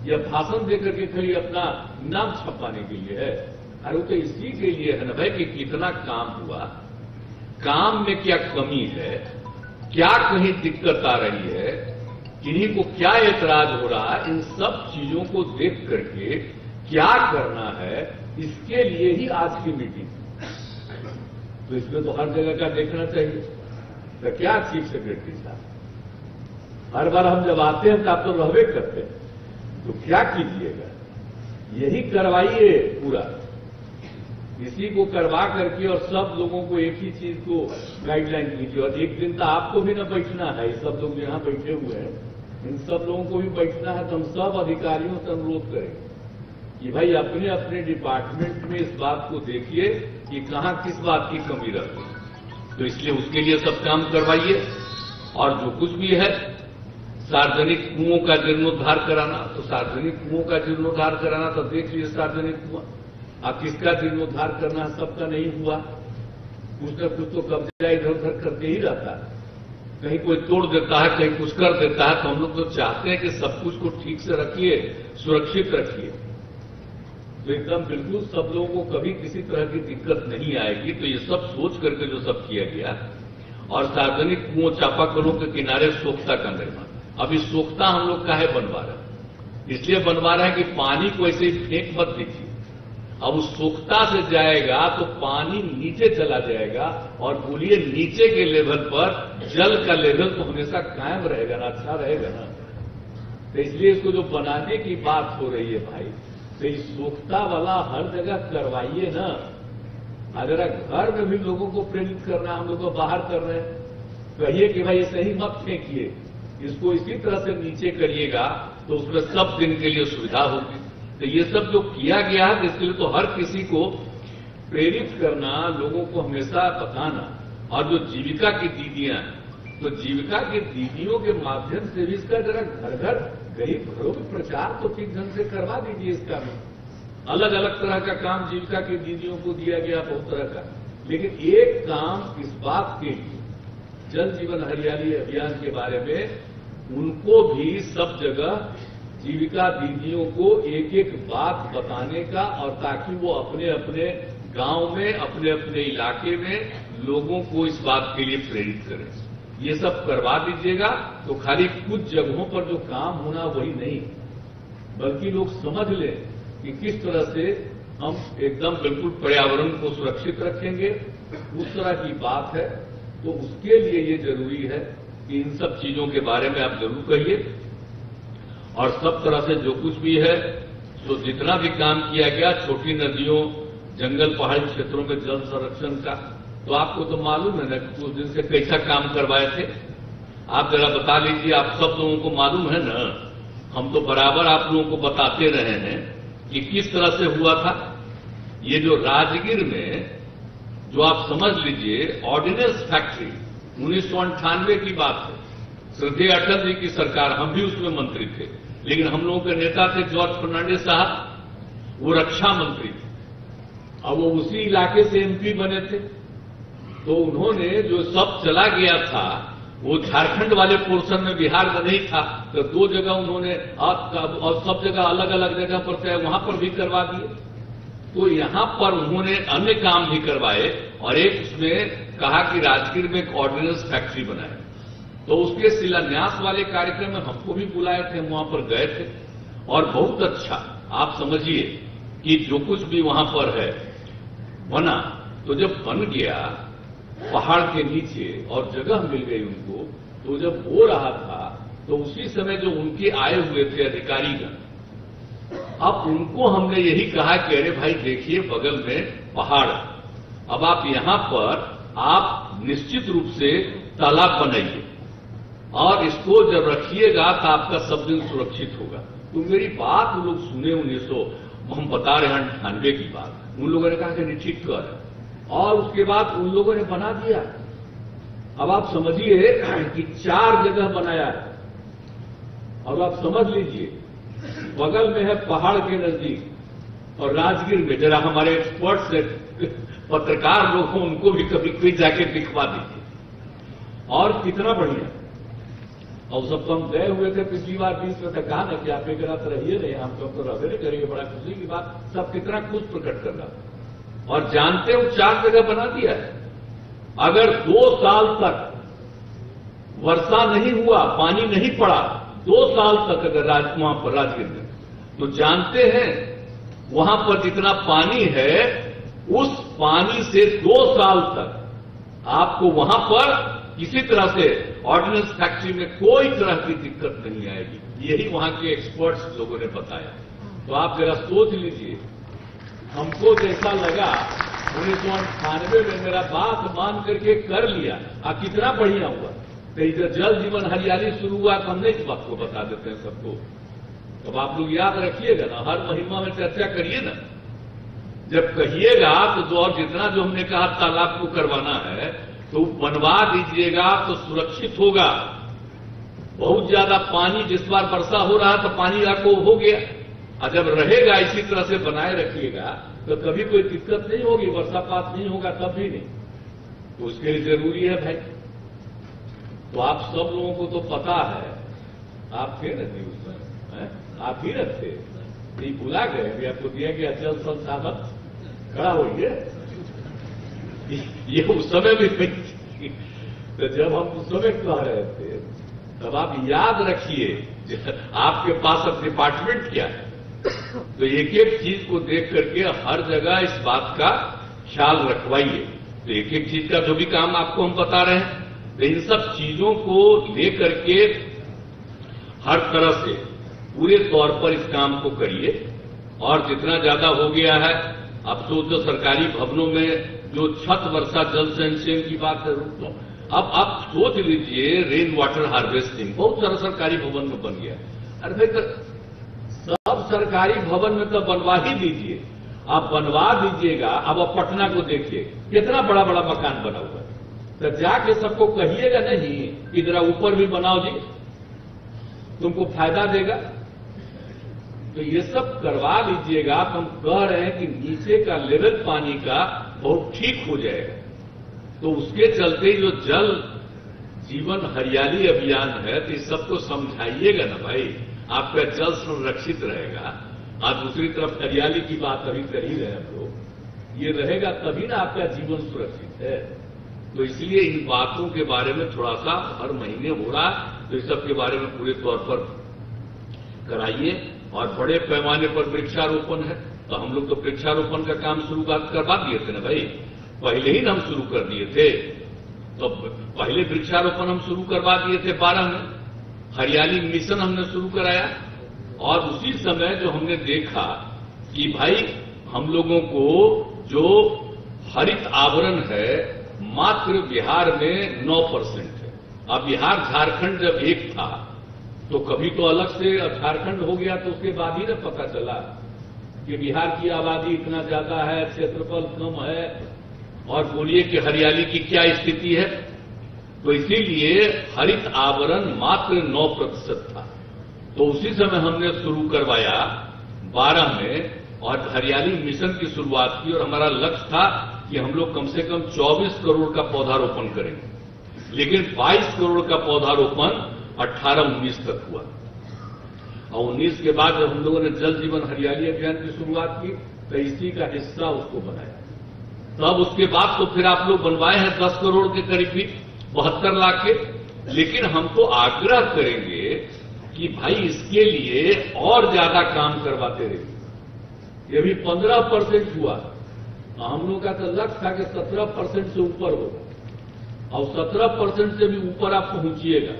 या भाषण देकर के खाली अपना नाम छपाने के लिए है। अरे वो तो इसी के लिए है ना भाई कि कितना काम हुआ, काम में क्या कमी है, क्या कहीं दिक्कत आ रही है, किन्हीं को क्या ऐतराज हो रहा है, इन सब चीजों को देख करके क्या करना है, इसके लिए ही आज की मीटिंग। तो इसमें तो हर जगह का देखना चाहिए। तो क्या चीफ सेक्रेटरी साहब, हर बार हम जब आते हैं तो आप तो रहवे करते हैं, तो क्या कीजिएगा, यही करवाइए पूरा, इसी को करवा करके और सब लोगों को एक ही चीज को गाइडलाइन कीजिए। और एक दिन तो आपको भी ना बैठना है, ये सब लोग यहां बैठे हुए हैं, इन सब लोगों को भी बैठना है। तो हम सब अधिकारियों से अनुरोध करेंगे कि भाई अपने अपने डिपार्टमेंट में इस बात को देखिए कि कहां किस बात की कमी रहती है, तो इसलिए उसके लिए सब काम करवाइए। और जो कुछ भी है, सार्वजनिक कुओं का जीर्णोद्धार कराना, तो सार्वजनिक कुओं का जीर्णोद्धार कराना, तो देख लीजिए सार्वजनिक कुआं अब किसका जीर्णोद्धार करना, सबका नहीं हुआ, कुछ न कुछ तो कब्जा इधर उधर करते ही रहता है, कहीं कोई तोड़ देता है, कहीं कुछ कर देता है। तो हम लोग तो चाहते हैं कि सब कुछ को ठीक से रखिए, सुरक्षित रखिए, तो एकदम बिल्कुल सब लोगों को कभी किसी तरह की दिक्कत नहीं आएगी। तो ये सब सोच करके जो सब किया गया। और सार्वजनिक कुओं, चापाकलों के किनारे सोख्ता का निर्माण, अभी सोख्ता हम लोग काहे बनवा रहे हैं, इसलिए बनवा रहे हैं कि पानी को ऐसे ही फेंक मत दीजिए, अब उस सोखता से जाएगा तो पानी नीचे चला जाएगा, और बोलिए नीचे के लेवल पर जल का लेवल तो हमेशा कायम रहेगा ना, अच्छा रहेगा ना। तो इसलिए इसको जो बनाने की बात हो रही है भाई, तो इस सोखता वाला हर जगह करवाइए ना। अगर घर में भी लोगों को प्रेरित करना, हम लोग को बाहर कर रहे हैं, कहिए कि भाई ऐसे ही मत फेंकिए, इसको इसी तरह से नीचे करिएगा तो उसमें सब दिन के लिए सुविधा होगी। तो ये सब जो किया गया है, इसके लिए तो हर किसी को प्रेरित करना, लोगों को हमेशा बताना। और जो जीविका की दीदियां, तो जीविका की दीदियों के माध्यम से भी इसका जरा घर घर गरीब घरों में प्रचार तो ठीक ढंग से करवा दीजिए। इसका में अलग अलग तरह का काम जीविका की दीदियों को दिया गया, बहुत तरह का, लेकिन एक काम इस बात के लिए, जल जीवन हरियाली अभियान के बारे में उनको भी सब जगह जीविका दीदियों को एक एक बात बताने का, और ताकि वो अपने अपने गांव में, अपने अपने इलाके में लोगों को इस बात के लिए प्रेरित करें। ये सब करवा दीजिएगा तो खाली कुछ जगहों पर जो काम होना वही नहीं, बल्कि लोग समझ लें कि किस तरह से हम एकदम बिल्कुल पर्यावरण को सुरक्षित रखेंगे, उस तरह की बात है। तो उसके लिए ये जरूरी है कि इन सब चीजों के बारे में आप जरूर कहिए, और सब तरह से जो कुछ भी है, तो जितना भी काम किया गया छोटी नदियों, जंगल, पहाड़ी क्षेत्रों में जल संरक्षण का, तो आपको तो मालूम है ना कुछ दिन से कैसा काम करवाए थे। आप जरा बता लीजिए, आप सब लोगों को मालूम है ना, हम तो बराबर आप लोगों को बताते रहे हैं कि किस तरह से हुआ था। ये जो राजगीर में, जो आप समझ लीजिए ऑर्डिनेंस फैक्ट्री, 1998 की बात है, श्रद्धेय अटल जी की सरकार, हम भी उसमें मंत्री थे, लेकिन हम लोगों के नेता थे जॉर्ज फर्नांडिस साहब, वो रक्षा मंत्री थे, अब वो उसी इलाके से एमपी बने थे। तो उन्होंने जो सब चला गया था वो झारखंड वाले पोर्शन में, बिहार में नहीं था, तो दो जगह उन्होंने, और सब जगह अलग अलग जगह पर थे, वहां पर भी करवा दिए। तो यहां पर उन्होंने अन्य काम भी करवाए, और एक उसमें कहा कि राजगीर में एक ऑर्डिनेंस फैक्ट्री बनाए। तो उसके शिलान्यास वाले कार्यक्रम में हमको भी बुलाए थे, हम वहां पर गए थे, और बहुत अच्छा आप समझिए कि जो कुछ भी वहां पर है बना। तो जब बन गया पहाड़ के नीचे और जगह मिल गई उनको, तो जब हो रहा था तो उसी समय जो उनके आए हुए थे अधिकारीगण, अब उनको हमने यही कहा कि अरे भाई देखिए बगल में पहाड़, अब आप यहां पर आप निश्चित रूप से तालाब बनाइए, और इसको जब रखिएगा तो आपका सब दिन सुरक्षित होगा। तो मेरी बात वो लोग सुने, 1900 हम बता रहे हैं 98 की बात, उन लोगों ने कहा कि नहीं ठीक कर, और उसके बाद उन लोगों ने बना दिया। अब आप समझिए कि 4 जगह बनाया है, और आप समझ लीजिए बगल में है पहाड़ के नजदीक, और राजगीर में जरा हमारे एक्सपर्ट्स है, पत्रकार लोग हों, उनको भी कभी कोई जाके दिखवा दीजिए, और कितना बढ़िया। और सब तो हम गए हुए थे पिछली बार 20 में, तक कहा ना कि आप एक रात रहिए नहीं, हम तो रहते नहीं करेंगे, बड़ा खुशी की बात, सब कितना कुछ प्रकट कर रहा। और जानते हो 4 जगह बना दिया है। अगर 2 साल तक वर्षा नहीं हुआ, पानी नहीं पड़ा, 2 साल तक अगर वहां पर राजगीर में, तो जानते हैं वहां पर जितना पानी है, उस पानी से 2 साल तक आपको वहां पर किसी तरह से ऑर्डिनेंस फैक्ट्री में कोई तरह की दिक्कत नहीं आएगी। यही वहां के एक्सपर्ट्स लोगों ने बताया। तो आप जरा सोच लीजिए, हमको जैसा लगा 1998 में मेरा बात मान करके कर लिया, अब कितना बढ़िया हुआ। तो इधर जल जीवन हरियाली शुरू हुआ तो हमने इस बात को बता देते हैं सबको। अब आप लोग याद रखिएगा ना, हर महीना में चर्चा करिए ना, जब कहिएगा तो और जितना जो हमने कहा तालाब को करवाना है तो बनवा दीजिएगा तो सुरक्षित होगा। बहुत ज्यादा पानी जिस बार वर्षा हो रहा तो पानी आपको हो गया, और जब रहेगा इसी तरह से बनाए रखिएगा तो कभी कोई दिक्कत नहीं होगी, वर्षापात नहीं होगा तब भी नहीं। तो उसके लिए जरूरी है भाई। तो आप सब लोगों को तो पता है, आप थे ना न्यूज में, आप ही रखते, नहीं भुला गए, अभी आपको दिया गया जल संसाधन, खड़ा होइए, ये उस समय भी नहीं थी। तो जब हम उस समय कह रहे थे तब आप याद रखिए आपके पास अब डिपार्टमेंट क्या है, तो एक एक चीज को देख करके हर जगह इस बात का ख्याल रखवाइए। तो एक एक चीज का जो भी काम आपको हम बता रहे हैं, तो इन सब चीजों को लेकर के हर तरह से पूरे तौर पर इस काम को करिए। और जितना ज्यादा हो गया है, अब तो जो सरकारी भवनों में जो छत वर्षा जल संचयन की बात है, तो अब आप सोच लीजिए रेन वाटर हार्वेस्टिंग बहुत सारा सरकारी भवन में बन गया। अरे भाई सब सरकारी भवन में तो बनवा ही दीजिए, आप बनवा दीजिएगा। अब आप पटना को देखिए, कितना बड़ा बड़ा मकान बना हुआ है, तो जाके सबको कहिएगा नहीं कि जरा ऊपर भी बनाओ जी, तुमको फायदा देगा। तो ये सब करवा लीजिएगा। आप हम कह रहे हैं कि नीचे का लेवल पानी का बहुत ठीक हो जाएगा। तो उसके चलते जो जल जीवन हरियाली अभियान है, तो इस सबको समझाइएगा ना भाई, आपका जल संरक्षित रहेगा। और दूसरी तरफ हरियाली की बात अभी कर ही रहे हैं हम लोग, ये रहेगा तभी ना आपका जीवन सुरक्षित है। तो इसलिए इन बातों के बारे में थोड़ा सा हर महीने हो रहा, तो इस सब के बारे में पूरे तौर पर कराइए। और बड़े पैमाने पर वृक्षारोपण है, तो हम लोग तो वृक्षारोपण का काम शुरुआत करवा दिए थे ना भाई, पहले ही हम शुरू कर दिए थे। तो पहले वृक्षारोपण हम शुरू करवा दिए थे 12 में, हरियाली मिशन हमने शुरू कराया। और उसी समय जो हमने देखा कि भाई हम लोगों को जो हरित आवरण है मात्र बिहार में 9% है। अब बिहार झारखंड जब एक था तो कभी तो अलग से झारखंड हो गया, तो उसके बाद ही ना पता चला कि बिहार की आबादी इतना ज्यादा है, क्षेत्रफल कम है, और बोलिए कि हरियाली की क्या स्थिति है। तो इसीलिए हरित आवरण मात्र 9% था। तो उसी समय हमने शुरू करवाया 12 में, और हरियाली मिशन की शुरुआत की। और हमारा लक्ष्य था कि हम लोग कम से कम 24 करोड़ का पौधारोपण करेंगे, लेकिन 22 करोड़ का पौधारोपण 18-19 तक हुआ। और 19 के बाद जब हम लोगों ने जल जीवन हरियाली अभियान की शुरुआत की, तो इसी का हिस्सा उसको बनाया। तब उसके बाद तो फिर आप लोग बनवाए हैं 10 करोड़ के करीब भी, 72 लाख के। लेकिन हम तो आग्रह करेंगे कि भाई इसके लिए और ज्यादा काम करवाते रहिए। ये भी 15% हुआ, हम लोगों का तो लक्ष्य था कि 17% से ऊपर होगा, और 17% से भी ऊपर आप पहुंचिएगा।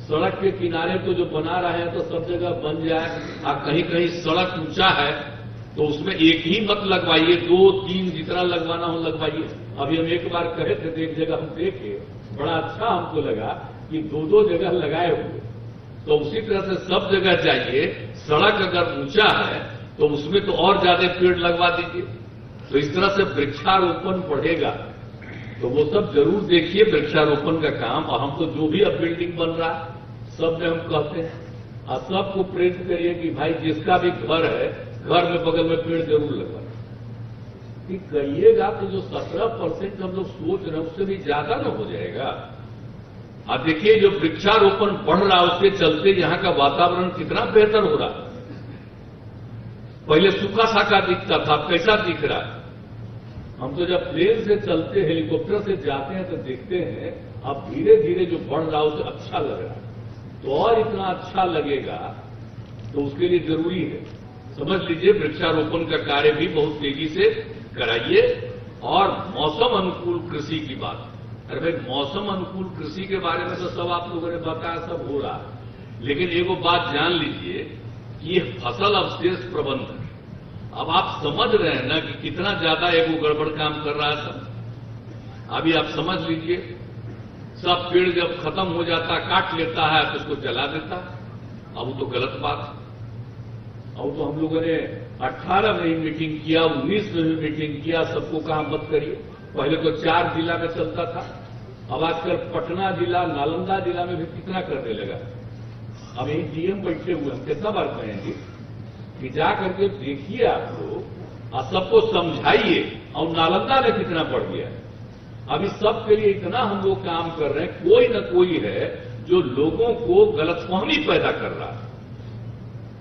सड़क के किनारे तो जो बना रहे हैं तो सब जगह बन जाए, और कहीं कहीं सड़क ऊंचा है तो उसमें एक ही मत लगवाइए, 2-3 जितना लगवाना हो लगवाइए। अभी हम एक बार कहे थे, एक जगह हम देखे, बड़ा अच्छा हमको लगा कि 2-2 जगह लगाए हुए। तो उसी तरह से सब जगह जाइए, सड़क अगर ऊंचा है तो उसमें तो और ज्यादा पेड़ लगवा दीजिए। तो इस तरह से वृक्षारोपण बढ़ेगा। तो वो सब जरूर देखिए वृक्षारोपण का काम। और हमको जो भी अब बिल्डिंग बन रहा है सब में हम कहते हैं, और सबको प्रेरित करिए कि भाई जिसका भी घर है, घर में बगल में पेड़ जरूर लगवाए। करिएगा तो जो 17% हम लोग सोच रहे हैं उससे भी ज्यादा न हो जाएगा। आप देखिए जो वृक्षारोपण बढ़ रहा है उसके चलते यहां का वातावरण कितना बेहतर हो रहा है। पहले सूखा साखा दिखता था, अब कैसा दिख रहा है। हम तो जब प्लेन से चलते हेलीकॉप्टर से जाते हैं तो देखते हैं, अब धीरे धीरे जो बढ़ रहा है उसे अच्छा लग रहा है। तो और इतना अच्छा लगेगा तो उसके लिए जरूरी है, समझ लीजिए वृक्षारोपण का कार्य भी बहुत तेजी से कराइए। और मौसम अनुकूल कृषि की बात, अरे भाई मौसम अनुकूल कृषि के बारे में तो सब आप लोगों ने बताया, सब हो रहा है। लेकिन एगो बात जान लीजिए कि ये फसल अवशेष प्रबंधन, अब आप समझ रहे हैं ना कि कितना ज्यादा एगो गड़बड़ काम कर रहा है सब। अभी आप समझ लीजिए, सब पेड़ जब खत्म हो जाता, काट लेता है तो उसको जला देता है। अब वो तो गलत बात है। अब तो हम लोगों ने 18 में ही मीटिंग किया, 19 में भी मीटिंग किया, सबको कहा मत करिए। पहले तो 4 जिला में चलता था, अब आजकल पटना जिला, नालंदा जिला में भी कितना करने लगा। अब यही डीएम बैठे हुए, हम कितना बार कहेंगे कि जा करके देखिए आप लोग और सबको समझाइए। और नालंदा में कितना बढ़ गया है। अब इस सब के लिए इतना हम लोग काम कर रहे हैं, कोई न कोई है जो लोगों को गलतफहमी पैदा कर रहा है।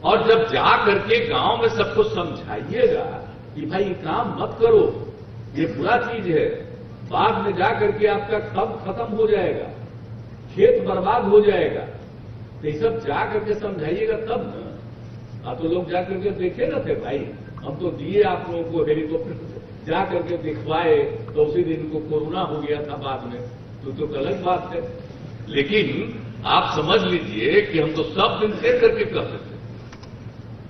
और जब जा करके गांव में सबको समझाइएगा कि भाई ये काम मत करो, ये बुरा चीज है, बाद में जा करके आपका सब खत्म हो जाएगा, खेत बर्बाद हो जाएगा, तो ये सब जा करके समझाइएगा तब न। हाँ तो लोग जा करके देखे ना थे भाई, हम तो दिए आप लोगों को हेलीकॉप्टर जा करके दिखवाए, तो उसी दिन को कोरोना हो गया था बाद में, तो अलग बात है। लेकिन आप समझ लीजिए कि हम तो सब दिन से करके करते थे,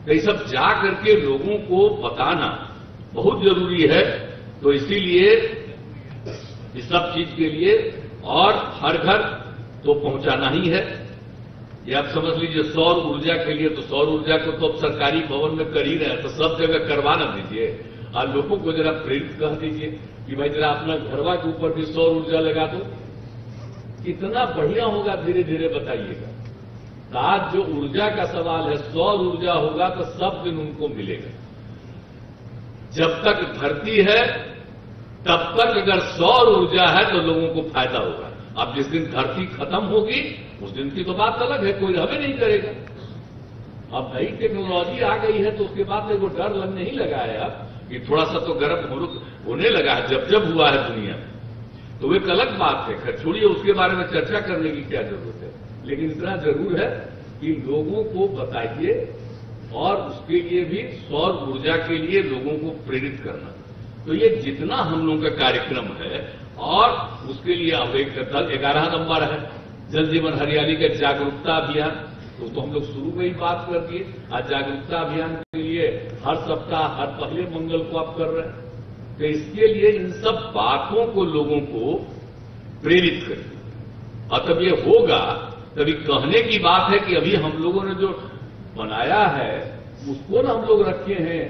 तो ये सब जा करके लोगों को बताना बहुत जरूरी है। तो इसीलिए इस सब चीज के लिए और हर घर तो पहुंचाना ही है। ये आप समझ लीजिए सौर ऊर्जा के लिए, तो सौर ऊर्जा को तो अब सरकारी भवन में कर ही रहे हैं, तो सब जगह करवा ना दीजिए और लोगों को जरा प्रेरित कर दीजिए कि भाई जरा अपना घरवा के ऊपर भी सौर ऊर्जा लगा दो, कितना बढ़िया होगा, धीरे धीरे बताइएगा। तो आज जो ऊर्जा का सवाल है, सौर ऊर्जा होगा तो सब दिन उनको मिलेगा। जब तक धरती है तब तक अगर सौर ऊर्जा है तो लोगों को फायदा होगा। अब जिस दिन धरती खत्म होगी उस दिन की तो बात अलग है, कोई हमें नहीं करेगा। अब नई टेक्नोलॉजी आ गई है तो उसके बाद में वो डर लगने ही लगा है अब कि थोड़ा सा तो गर्म होने लगा है, जब जब हुआ है दुनिया में, तो एक अलग बात है। खैर छोड़िए, उसके बारे में चर्चा करने की क्या जरूरत है, लेकिन इतना जरूर है कि लोगों को बताइए और उसके लिए भी सौर ऊर्जा के लिए लोगों को प्रेरित करना। तो ये जितना हम लोगों का कार्यक्रम है, और उसके लिए अब एक 11 नंबर है जल जीवन हरियाली का जागरूकता अभियान, तो हम लोग शुरू में ही बात कर दिए। आज जागरूकता अभियान के लिए हर सप्ताह हर पहले मंगल को आप कर रहे हैं, तो इसके लिए इन सब बातों को लोगों को प्रेरित करिए। और तब ये होगा, तभी कहने की बात है कि अभी हम लोगों ने जो बनाया है उसको ना हम लोग रखे हैं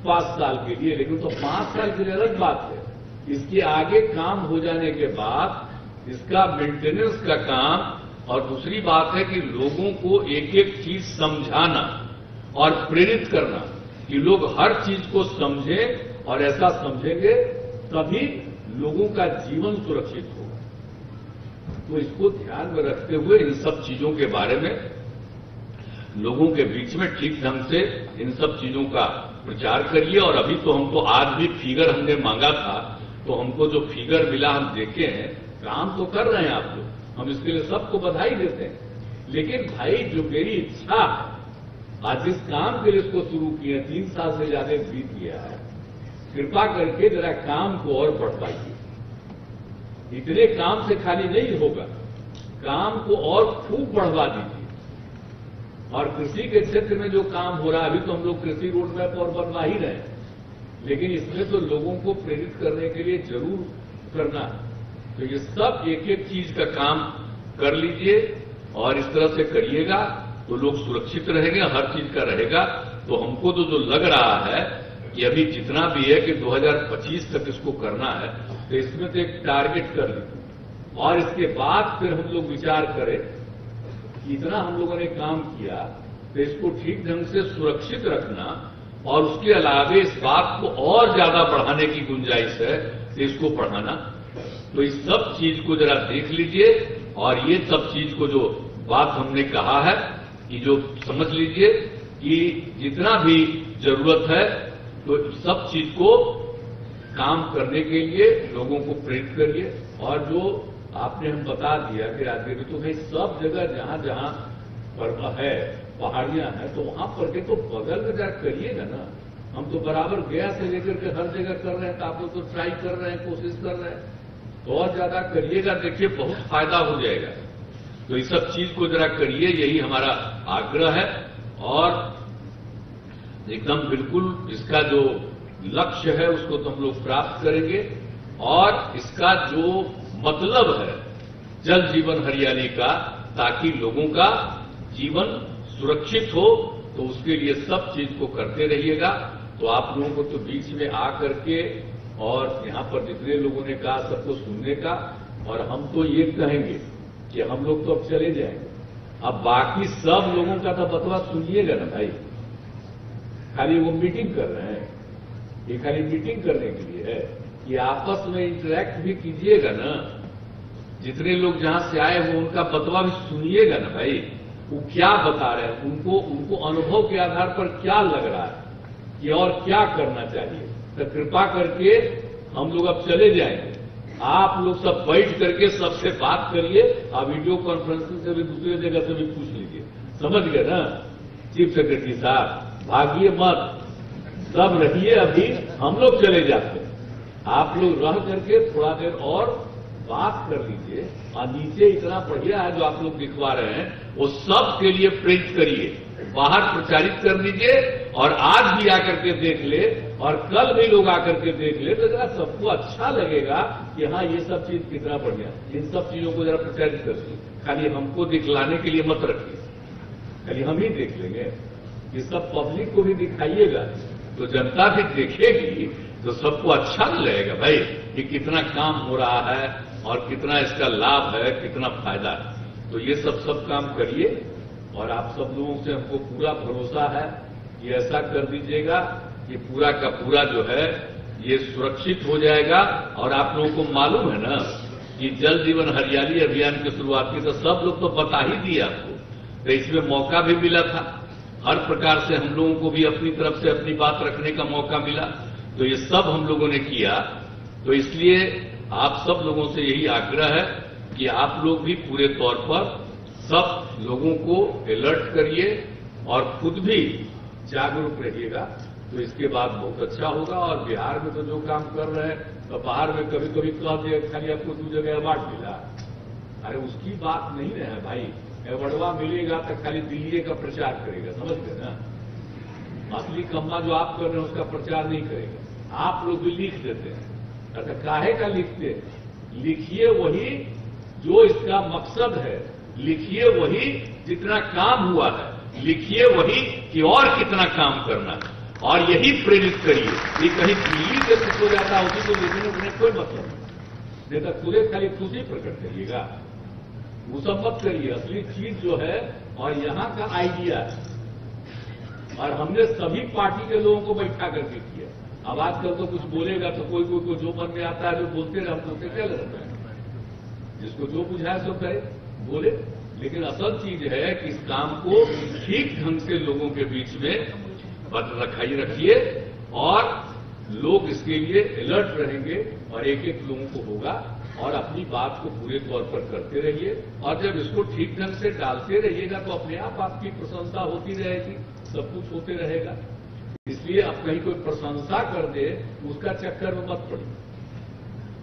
5 साल के लिए, लेकिन तो 5 साल के लिए अलग बात है। इसके आगे काम हो जाने के बाद इसका मेंटेनेंस का काम, और दूसरी बात है कि लोगों को एक एक चीज समझाना और प्रेरित करना कि लोग हर चीज को समझें, और ऐसा समझेंगे तभी लोगों का जीवन सुरक्षित होगा। तो इसको ध्यान में रखते हुए इन सब चीजों के बारे में लोगों के बीच में ठीक ढंग से इन सब चीजों का प्रचार करिए। और अभी तो हमको आज भी फिगर हमने मांगा था, तो हमको जो फिगर मिला हम देखे हैं, काम तो कर रहे हैं आप लोग, हम इसके लिए सबको बधाई देते हैं। लेकिन भाई जो मेरी इच्छा है, आज इस काम के लिए इसको शुरू किया, 3 साल से ज्यादा बीत गया है, कृपा करके जरा काम को और बढ़ाइए। इतने काम से खाली नहीं होगा, काम को और खूब बढ़वा दीजिए। और कृषि के क्षेत्र में जो काम हो रहा है, अभी तो हम लोग कृषि रोड मैप और बनवा ही रहे हैं, लेकिन इसमें तो लोगों को प्रेरित करने के लिए जरूर करना है। तो ये सब एक एक चीज का काम कर लीजिए, और इस तरह से करिएगा तो लोग सुरक्षित रहेंगे, हर चीज का रहेगा। तो हमको तो जो लग रहा है कि अभी जितना भी है कि 2025 तक इसको करना है, तो इसमें तो एक टारगेट कर लीजिए, और इसके बाद फिर हम लोग विचार करें कि इतना हम लोगों ने काम किया, तो इसको ठीक ढंग से सुरक्षित रखना, और उसके अलावे इस बात को और ज्यादा बढ़ाने की गुंजाइश है, तो इसको बढ़ाना। तो इस सब चीज को जरा देख लीजिए, और ये सब चीज को जो बात हमने कहा है कि जो समझ लीजिए कि जितना भी जरूरत है, तो सब चीज को काम करने के लिए लोगों को प्रेरित करिए। और जो आपने हम बता दिया कि राज्य में तो भाई सब जगह जहां जहां पर्वत है, पहाड़ियां हैं, तो वहां पर के तो बगल में जरा करिएगा ना। हम तो बराबर गया से लेकर के हर जगह कर रहे हैं, तो आप लोग तो ट्राई कर रहे हैं, कोशिश कर रहे हैं, तो और ज्यादा करिएगा, देखिए बहुत फायदा हो जाएगा। तो इस सब चीज को जरा करिए, यही हमारा आग्रह है। और एकदम बिल्कुल इसका जो लक्ष्य है उसको तो हम लोग प्राप्त करेंगे, और इसका जो मतलब है जल जीवन हरियाली का, ताकि लोगों का जीवन सुरक्षित हो, तो उसके लिए सब चीज को करते रहिएगा। तो आप लोगों को तो बीच में आ करके, और यहाँ पर जितने लोगों ने कहा सबको सुनने का, और हम तो ये कहेंगे कि हम लोग तो अब चले जाएंगे, अब बाकी सब लोगों का तो बतवा सुनिएगा ना भाई। खाली वो मीटिंग कर रहे हैं, ये खाली मीटिंग करने के लिए है, कि आपस में इंटरेक्ट भी कीजिएगा ना। जितने लोग जहां से आए हो उनका बतवा भी सुनिएगा ना भाई, वो क्या बता रहे हैं, उनको अनुभव के आधार पर क्या लग रहा है कि और क्या करना चाहिए। तो कृपा करके हम लोग अब चले जाएंगे, आप लोग सब बैठ करके सबसे बात करिए, आप वीडियो कॉन्फ्रेंसिंग से भी दूसरी जगह से भी पूछ लीजिए, समझ गए ना। चीफ सेक्रेटरी साहब भागिए मत, सब रहिए, अभी हम लोग चले जाते हैं, आप लोग रह करके थोड़ा देर और बात कर लीजिए, और नीचे इतना बढ़िया है जो आप लोग दिखवा रहे हैं वो सब के लिए प्रिंट करिए, बाहर प्रचारित कर दीजिए, और आज भी आकर के देख ले और कल भी लोग आकर के देख ले, तो जरा सबको अच्छा लगेगा कि हाँ ये सब चीज कितना बढ़िया, इन सब चीजों को जरा प्रचारित कर दीजिए, खाली हमको दिखलाने के लिए मत रखिए, खाली हम ही देख लेंगे, ये सब पब्लिक को भी दिखाइएगा, तो जनता भी देखेगी, तो सबको अच्छा लगेगा भाई कि कितना काम हो रहा है और कितना इसका लाभ है, कितना फायदा है। तो ये सब काम करिए, और आप सब लोगों से हमको पूरा भरोसा है कि ऐसा कर दीजिएगा कि पूरा का पूरा जो है ये सुरक्षित हो जाएगा। और आप लोगों को मालूम है ना कि जल जीवन हरियाली अभियान की शुरुआत की तो सब लोग तो बता ही दिए आपको, तो इसमें मौका भी मिला था, हर प्रकार से हम लोगों को भी अपनी तरफ से अपनी बात रखने का मौका मिला, तो ये सब हम लोगों ने किया। तो इसलिए आप सब लोगों से यही आग्रह है कि आप लोग भी पूरे तौर पर सब लोगों को अलर्ट करिए और खुद भी जागरूक रहिएगा, तो इसके बाद बहुत अच्छा होगा। और बिहार में तो जो काम कर रहे हैं, तो बाहर में कभी कभी कह दिया खाली आपको 2 जगह अवार्ड मिला, अरे उसकी बात नहीं है भाई, अवार्डवा मिलेगा तो खाली दिल्ली का प्रचार करेगा, समझ गए ना, असली कम्मा जो आप कर रहे हैं उसका प्रचार नहीं करेगा। आप लोग भी लिख देते हैं, अरे काहे का लिखते हैं, लिखिए वही जो इसका मकसद है, लिखिए वही जितना काम हुआ है, लिखिए वही कि और कितना काम करना है, और यही प्रेरित करिए। ये कहीं दिल्ली से कुछ हो जाता है उसी को लिखने उन्हें कोई मतलब नहीं, तो पूरे खाली खुशी प्रकट करिएगा, वो सब मत करिए, असली चीज जो है और यहाँ का आइडिया है। और हमने सभी पार्टी के लोगों को बैठा करके किया। अब आजकल तो कुछ बोलेगा तो कोई को जो मन में आता है जो बोलते रहे, हम बोलते क्या लगता है, जिसको जो बुझाए सो करे बोले, लेकिन असल चीज है कि इस काम को ठीक ढंग से लोगों के बीच में रखिए, और लोग इसके लिए अलर्ट रहेंगे, और एक एक लोगों को होगा, और अपनी बात को पूरे तौर पर करते रहिए, और जब इसको ठीक ढंग से डालते रहिएगा तो अपने आप आपकी प्रशंसा होती रहेगी, सब कुछ होते रहेगा। इसलिए अब कहीं कोई प्रशंसा कर दे उसका चक्कर में मत पड़िए,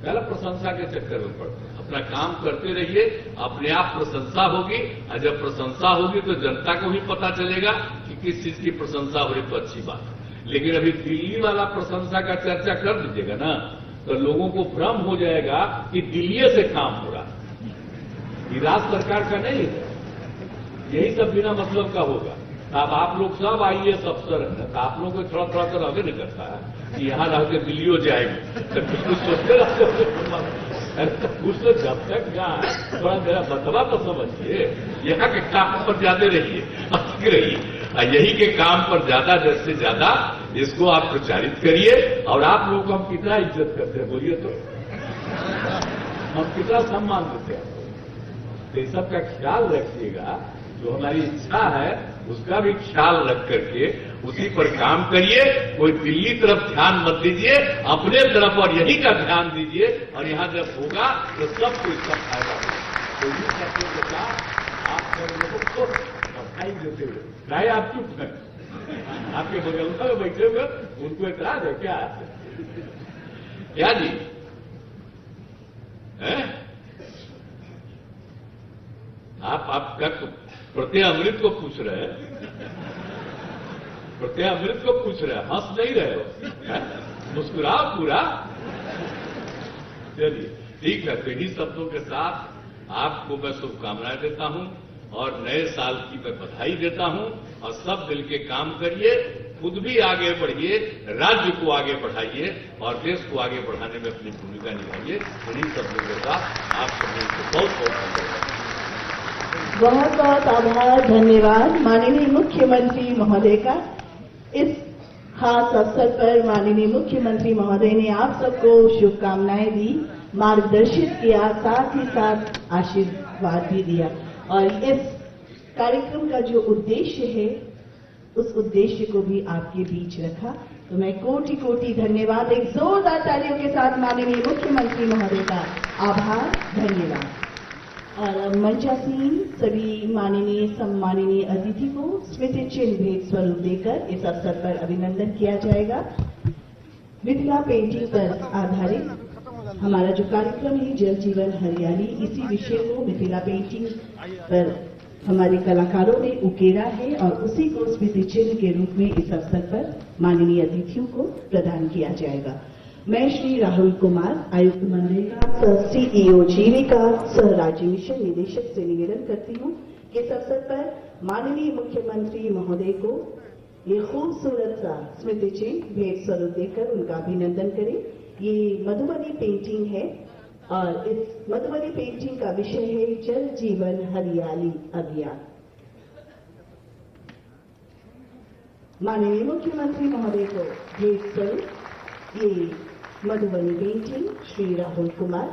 पहला प्रशंसा के चक्कर में पड़ते हैं, अपना काम करते रहिए, अपने आप प्रशंसा होगी, और जब प्रशंसा होगी तो जनता को भी पता चलेगा कि किस चीज की प्रशंसा हो रही, तो अच्छी बात है। लेकिन अभी दिल्ली वाला प्रशंसा का चर्चा कर दीजिएगा ना, तो लोगों को भ्रम हो जाएगा कि दिल्ली से काम हो रहा है, ये राज्य सरकार का नहीं है, यही सब बिना मतलब का होगा। अब आप लोग सब आईएएस अफसर हैं, तो आप लोगों को थोड़ा थोड़ा तो लगे नहीं करता है कि यहाँ रह के दिल्ली जाएंगे, तो कुछ सोचते रहते, कुछ तो जब तक यहाँ थोड़ा मेरा बतवा तो समझिए, यहाँ के काम पर ज्यादा रहिए, अच्छी रहिए, यही के काम पर ज्यादा से ज्यादा इसको आप प्रचारित करिए। और आप लोगों को हम कितना इज्जत करते हैं बोलिए तो, हम कितना सम्मान देते हैं, तो इस सब का ख्याल रखिएगा, जो हमारी इच्छा है उसका भी ख्याल रख करके उसी पर काम करिए। कोई दिल्ली तरफ ध्यान मत दीजिए, अपने तरफ और यही का ध्यान दीजिए, और यहां जब होगा तो सबको इसका फायदा होगा। तो ये सबके के साथ आप लोगों को बधाई देते हुए, चाहे आप चुप हैं, आपके बगल में बैठे हुए उनको एतराज है क्या जी है? आप प्रत्यय अमृत को पूछ रहे हैं, प्रत्यय अमृत को पूछ रहे हैं, हंस नहीं रहे हो, मुस्कुराओ पूरा। चलिए ठीक है, तो इन्हीं शब्दों के साथ आपको मैं शुभकामनाएं देता हूं, और नए साल की मैं बधाई देता हूं, और सब मिल के काम करिए, खुद भी आगे बढ़िए, राज्य को आगे बढ़ाइए, और देश को आगे बढ़ाने में अपनी भूमिका निभाइए। इन्हीं शब्दों के साथ आप सभी को बहुत बहुत धन्यवाद। बहुत बहुत आभार, धन्यवाद माननीय मुख्यमंत्री महोदय का। इस खास अवसर पर माननीय मुख्यमंत्री महोदय ने आप सबको शुभकामनाएं दी, मार्गदर्शित किया, साथ ही साथ आशीर्वाद भी दिया, और इस कार्यक्रम का जो उद्देश्य है उस उद्देश्य को भी आपके बीच रखा। तो मैं कोटि कोटि धन्यवाद, एक जोरदार तालियों के साथ माननीय मुख्यमंत्री महोदय का आभार, धन्यवाद। और मंचासीन सभी माननीय सम्माननीय अतिथि को स्मृति चिन्ह भेंट स्वरूप देकर इस अवसर पर अभिनंदन किया जाएगा। मिथिला पेंटिंग पर आधारित हमारा जो कार्यक्रम है जल जीवन हरियाली, इसी विषय को मिथिला पेंटिंग पर हमारे कलाकारों ने उकेरा है और उसी को स्मृति चिन्ह के रूप में इस अवसर पर माननीय अतिथियों को प्रदान किया जाएगा। मैं श्री राहुल कुमार, आयुक्त मनरेगा, सह सीईओ जीविका, सह राज्य मिशन निदेशक से निवेदन करती हूँ कि इस अवसर पर माननीय मुख्यमंत्री महोदय को ये खूबसूरत सा स्मृति चिन्ह भेंट स्वरूप देकर उनका अभिनंदन करें। ये मधुबनी पेंटिंग है और इस मधुबनी पेंटिंग का विषय है जल जीवन हरियाली अभियान। माननीय मुख्यमंत्री महोदय को भेंट स्वरूप ये मधुबनी पेंटिंग श्री राहुल कुमार